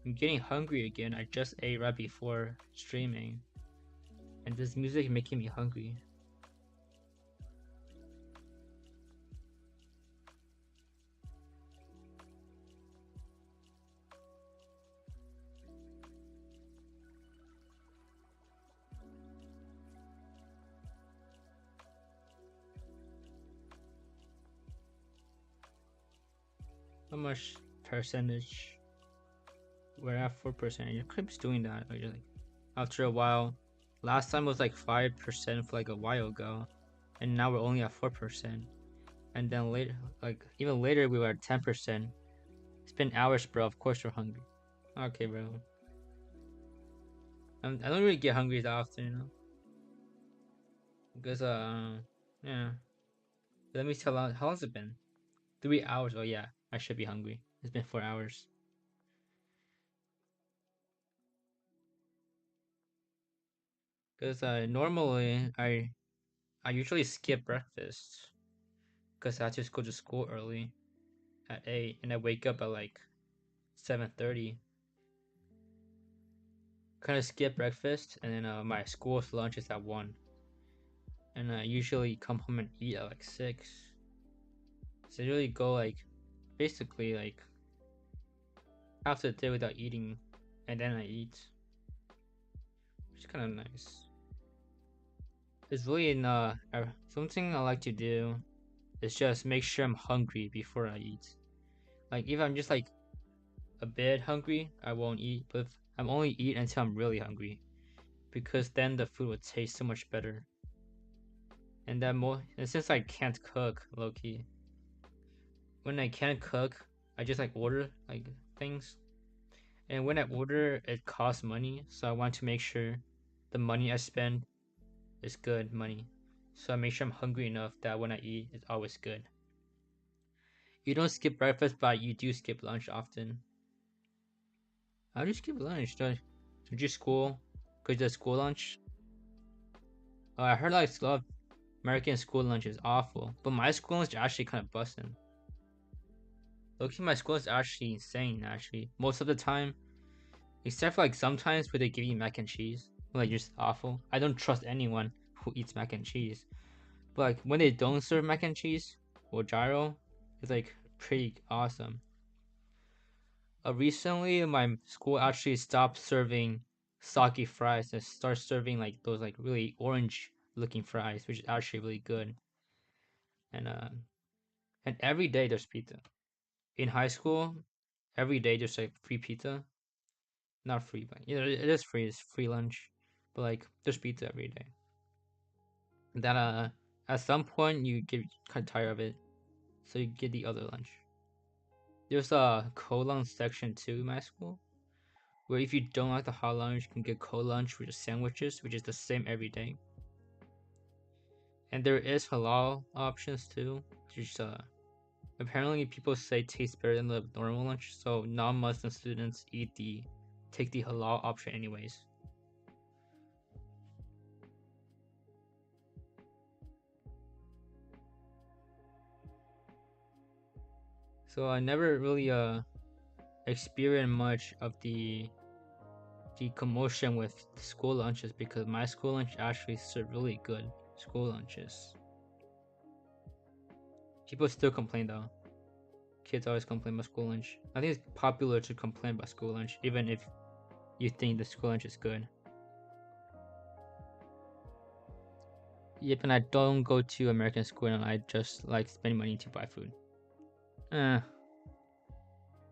I'm getting hungry again. I just ate right before streaming, and this music is making me hungry. How much percentage? We're at 4%. Your keeps doing that. Like after a while, last time was like 5% for like a while ago, and now we're only at 4%. And then later, like even later, we were at 10%. It's been hours, bro. Of course we're hungry. Okay, bro. I don't really get hungry that often, you know, because yeah. Let me tell how long's it been? 3 hours. Oh yeah, I should be hungry. It's been 4 hours. Because normally I usually skip breakfast because I have to go to school early at 8, and I wake up at like 7:30. Kind of skip breakfast, and then my school's lunch is at 1, and I usually come home and eat at like 6. So I really go like basically like half the day without eating, and then I eat, which is kind of nice. It's really something I like to do is just make sure I'm hungry before I eat. Like if I'm just like a bit hungry, I won't eat, but if I'm only eat until I'm really hungry, because then the food would taste so much better. And since I can't cook, low key, when I can't cook, I just like order like things. And when I order, it costs money, so I want to make sure the money I spend is good money. So I make sure I'm hungry enough that when I eat, it's always good. You don't skip breakfast, but you do skip lunch often. How do you skip lunch? Did you school? Cause the school lunch. I heard like a lot of American school lunch is awful, but my school lunch is actually kind of busting. Looking, my school is actually insane. Actually, most of the time, except for like sometimes where they give you mac and cheese, like just awful. I don't trust anyone who eats mac and cheese. But like when they don't serve mac and cheese or gyro, it's like pretty awesome. Recently, my school actually stopped serving soggy fries and start serving like those like really orange looking fries, which is actually really good. And every day there's pizza. In high school, every day there's like free pizza. Not free, but you know it is free. It's free lunch, but like there's pizza every day. That at some point you get kind of tired of it, so you get the other lunch. There's a cold lunch section too in my school, where if you don't like the hot lunch, you can get cold lunch, which is sandwiches, which is the same every day. And there is halal options too, which apparently people say tastes better than the normal lunch. So non-Muslim students take the halal option anyways. So I never really experienced much of the commotion with school lunches because my school lunch actually served really good school lunches. People still complain though. Kids always complain about school lunch. I think it's popular to complain about school lunch, even if you think the school lunch is good. Yep, and I don't go to American school and I just like spending money to buy food. Eh,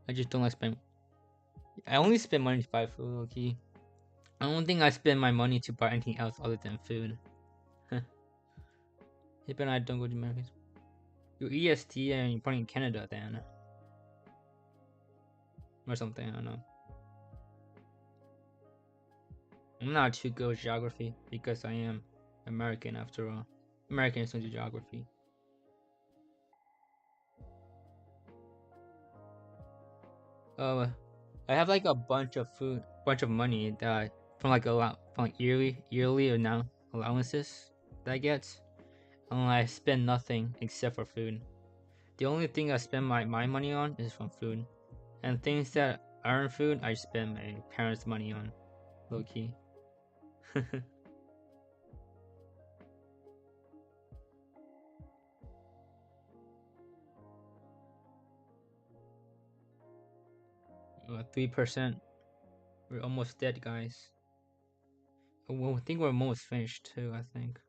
I just don't like spend. I only spend money to buy food, okay? I don't think I spend my money to buy anything else other than food. Yep, and I don't go to American school. You're EST and you're probably in Canada then. Or something, I don't know. I'm not too good with geography because I am American after all. Americans don't do geography. Uh, I have like a bunch of money that from like yearly or now allowances that I get, and I spend nothing except for food. The only thing I spend my money on is from food, and things that aren't food I spend my parents' money on, low key. 3%. We're almost dead, guys. Well, I think we're almost finished too. I think,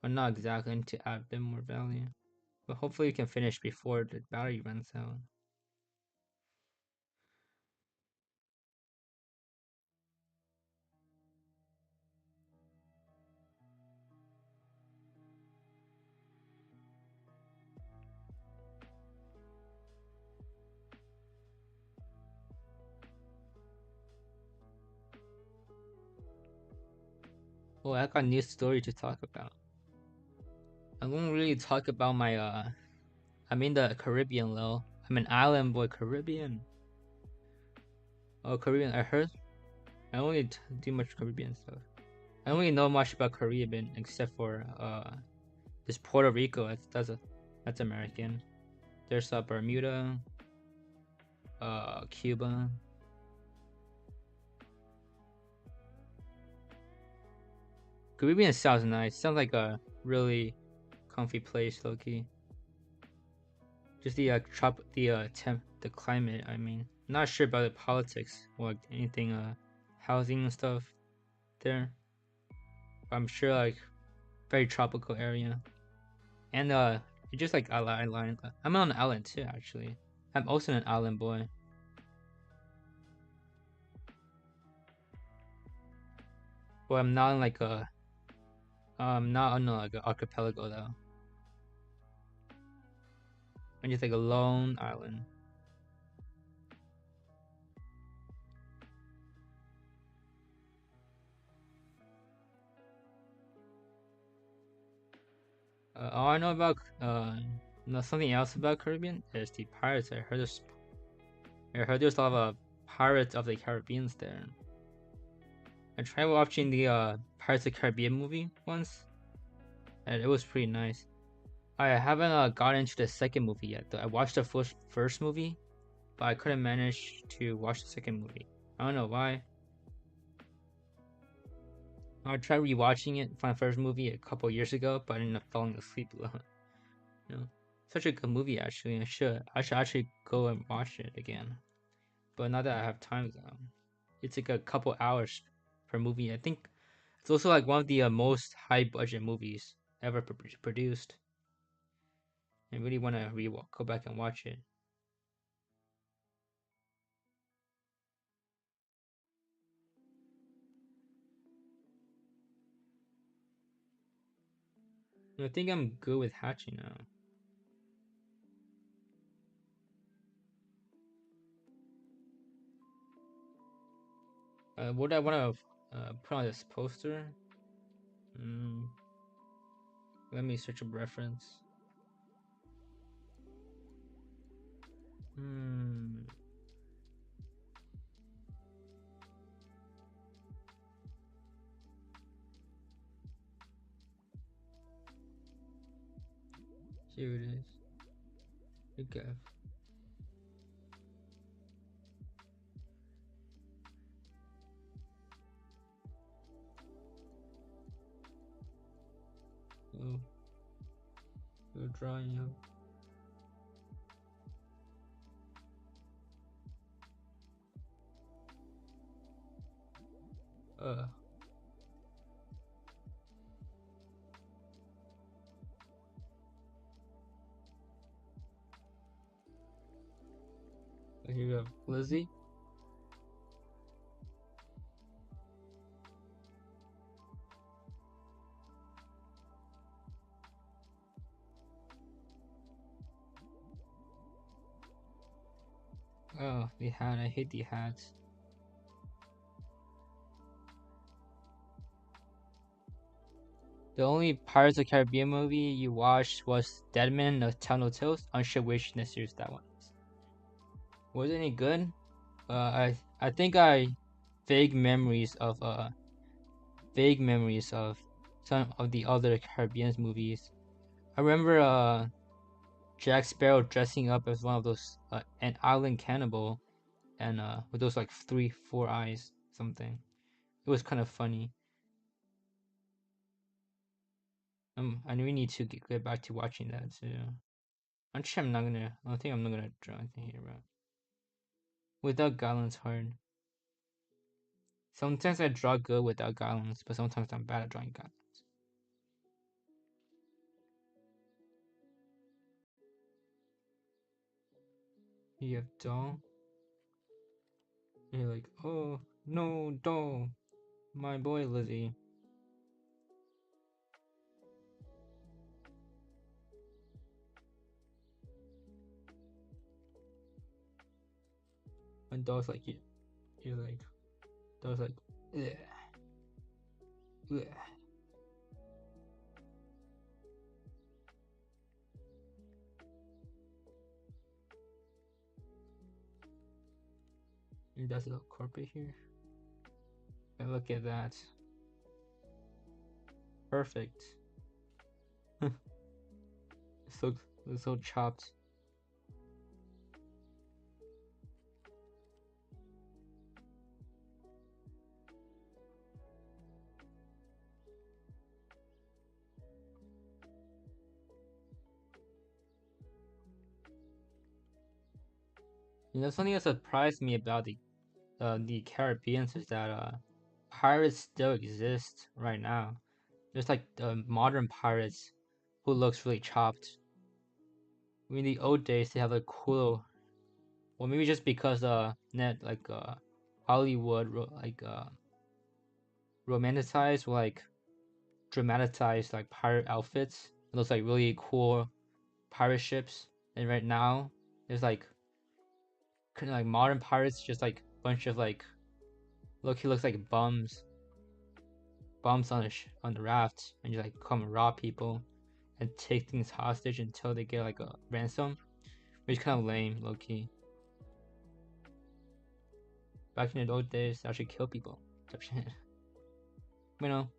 but not exactly. I need to add a bit more value. But hopefully we can finish before the battery runs out. Oh, I got a new story to talk about. I won't really talk about my I'm in the Caribbean though. I'm an island boy, Caribbean. Oh, Caribbean. I heard. I don't really do much Caribbean stuff. I don't really know much about Caribbean except for this Puerto Rico. That's American. There's Bermuda, Cuba. Caribbean sounds nice. Sounds like a really comfy place, low key. Just the the climate. I mean, not sure about the politics or like anything housing and stuff there. But I'm sure like very tropical area. And it's just like island. I'm on an island too, actually. I'm also an island boy. But I'm not in like a not on like an archipelago though. I'm just like a lone island. All I know about something else about Caribbean is the pirates. I heard there's a lot of Pirates of the Caribbean there. I tried watching the Pirates of the Caribbean movie once, and it was pretty nice. I haven't got into the second movie yet. Though. I watched the first movie, but I couldn't manage to watch the second movie. I don't know why. I tried rewatching it from the first movie a couple years ago, but I ended up falling asleep. You know, such a good movie actually. I should actually go and watch it again. But not that I have time though. It's like a couple hours per movie. I think it's also like one of the most high budget movies ever produced. I really want to go back and watch it. I think I'm good with hatching now. What I want to put on this poster? Mm, let me search a reference. Hmm. Here it is. Okay. Oh, you're drawing out. Uh, here you go. Lizzie? Oh, the hat. I hate the hats. The only Pirates of the Caribbean movie you watched was Deadman of Tell No Tales. Unsure which in the series that one is. Was it any good? I think I vague memories of vague memories of some of the other Caribbean movies. I remember Jack Sparrow dressing up as one of those an island cannibal and with those like 3 4 eyes something. It was kind of funny. I really need to get back to watching that too. Actually, I'm not gonna. I think I'm not gonna draw anything here, bro. Without guidelines, hard. Sometimes I draw good without guidelines, but sometimes I'm bad at drawing guidelines. You have doll. And you're like, oh no, doll, my boy Lizzie. And doll's like, you're like, doll's like, yeah. Ugh. That's a little carpet here. And look at that. Perfect. so it's so chopped. You know, something that surprised me about the Caribbean is that pirates still exist right now. There's like modern pirates who looks really chopped. I mean, the old days they have a cool, well, maybe just because net like Hollywood romanticized or like dramatized like pirate outfits. It looks like really cool pirate ships. And right now, there's like kind of like modern pirates, just like bunch of like look. He looks like bums on on the raft, and you like come and rob people and take things hostage until they get like a ransom, which is kind of lame, low key. Back in the old days, they actually kill people. You know,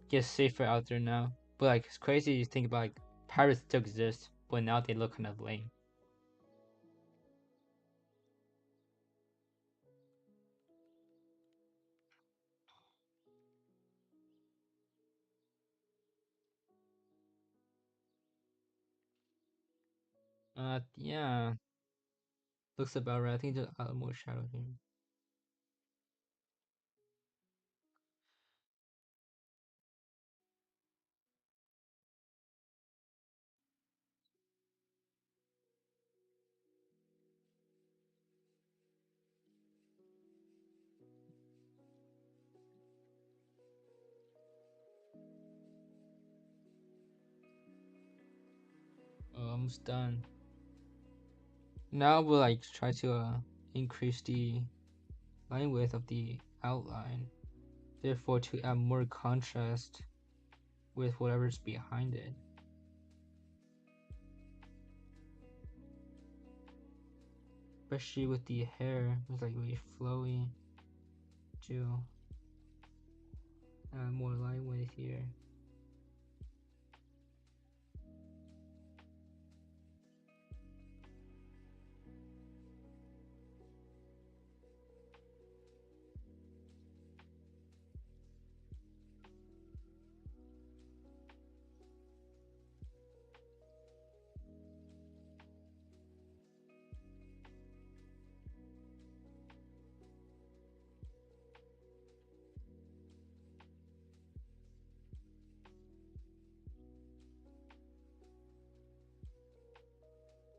get safer out there now. But like, it's crazy you think about like pirates still exist, but now they look kind of lame. Yeah, looks about right. I think there's a lot more shadow here. Oh, almost done. Now we'll like try to increase the line width of the outline, therefore to add more contrast with whatever's behind it. Especially with the hair, it's like really flowy to add more line width here.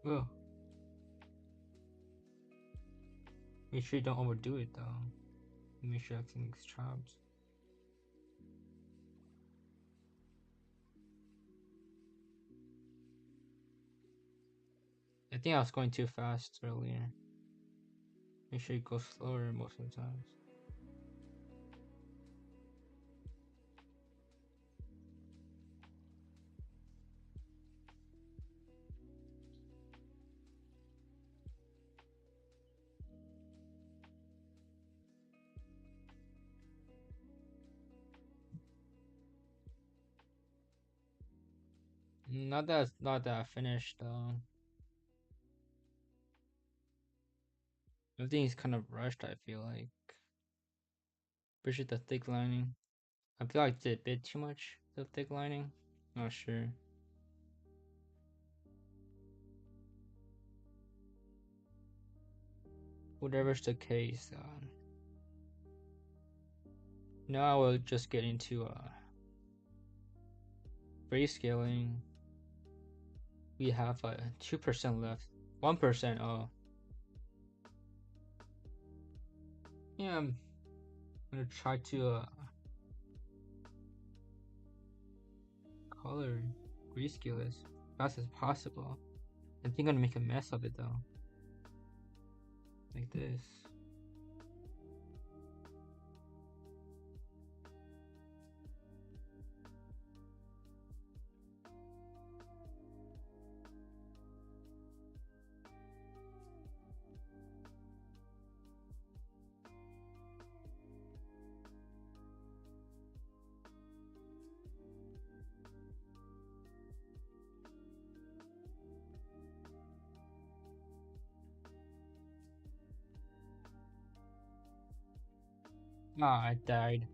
Oh, make sure you don't overdo it though. Make sure everything's chopped. I think I was going too fast earlier. Make sure you go slower most of the times. Not that finished though. Everything is kind of rushed. I feel like, especially the thick lining. I feel like it's a bit too much. The thick lining. Not sure. Whatever's the case, now I will just get into grayscaling. We have 2% left. 1%. Oh, yeah. I'm gonna try to color grayscale as fast as possible. I think I'm gonna make a mess of it though, like this. Ah, I died.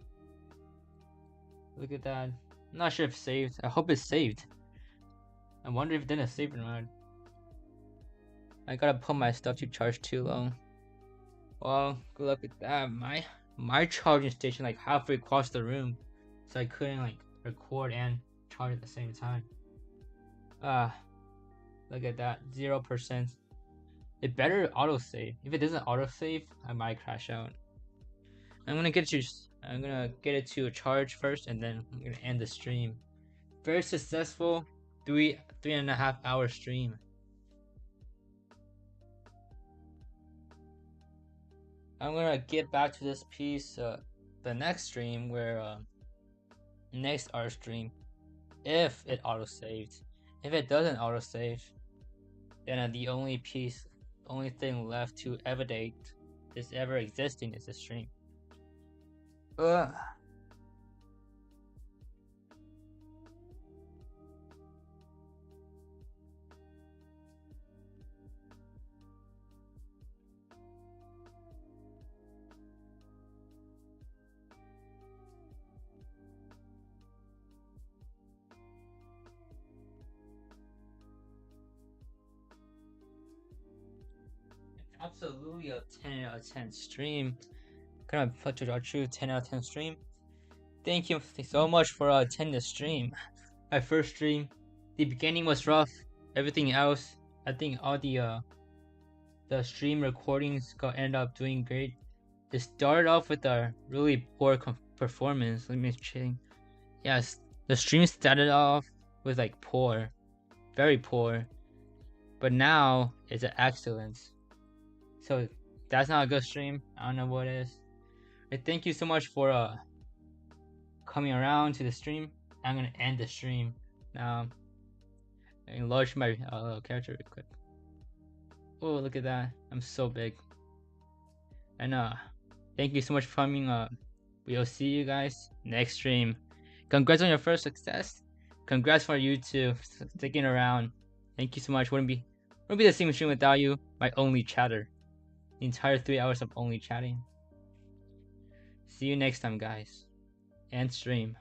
Look at that. I'm not sure if saved. I hope it's saved. I wonder if it didn't save or not. I gotta put my stuff to charge too low. Well, good luck with that. My charging station like halfway across the room, so I couldn't like record and charge at the same time. Ah, look at that, 0%. It better autosave. If it doesn't autosave, I might crash out. I'm gonna get it to a charge first, and then I'm gonna end the stream. Very successful, 3.5 hour stream. I'm gonna get back to this piece the next stream where next art stream if it autosaved. If it doesn't autosave, then the only thing left to evidate this ever existing is the stream. Absolutely a 10 out of 10 stream. Gonna put to our true 10 out of 10 stream. Thank you so much for attending the stream. My first stream. The beginning was rough. Everything else, I think all the stream recordings end up doing great. It started off with a really poor performance. Let me check. Yes, the stream started off with like poor, very poor, but now it's an excellence. So that's not a good stream. I don't know what it is. Thank you so much for coming around to the stream. I'm gonna end the stream now. Enlarge my character real quick. Oh, look at that! I'm so big. And thank you so much for coming. We'll see you guys next stream. Congrats on your first success. Congrats for you too, sticking around. Thank you so much. Wouldn't be the same stream without you. My only chatter. The entire 3 hours of only chatting. See you next time, guys. End stream.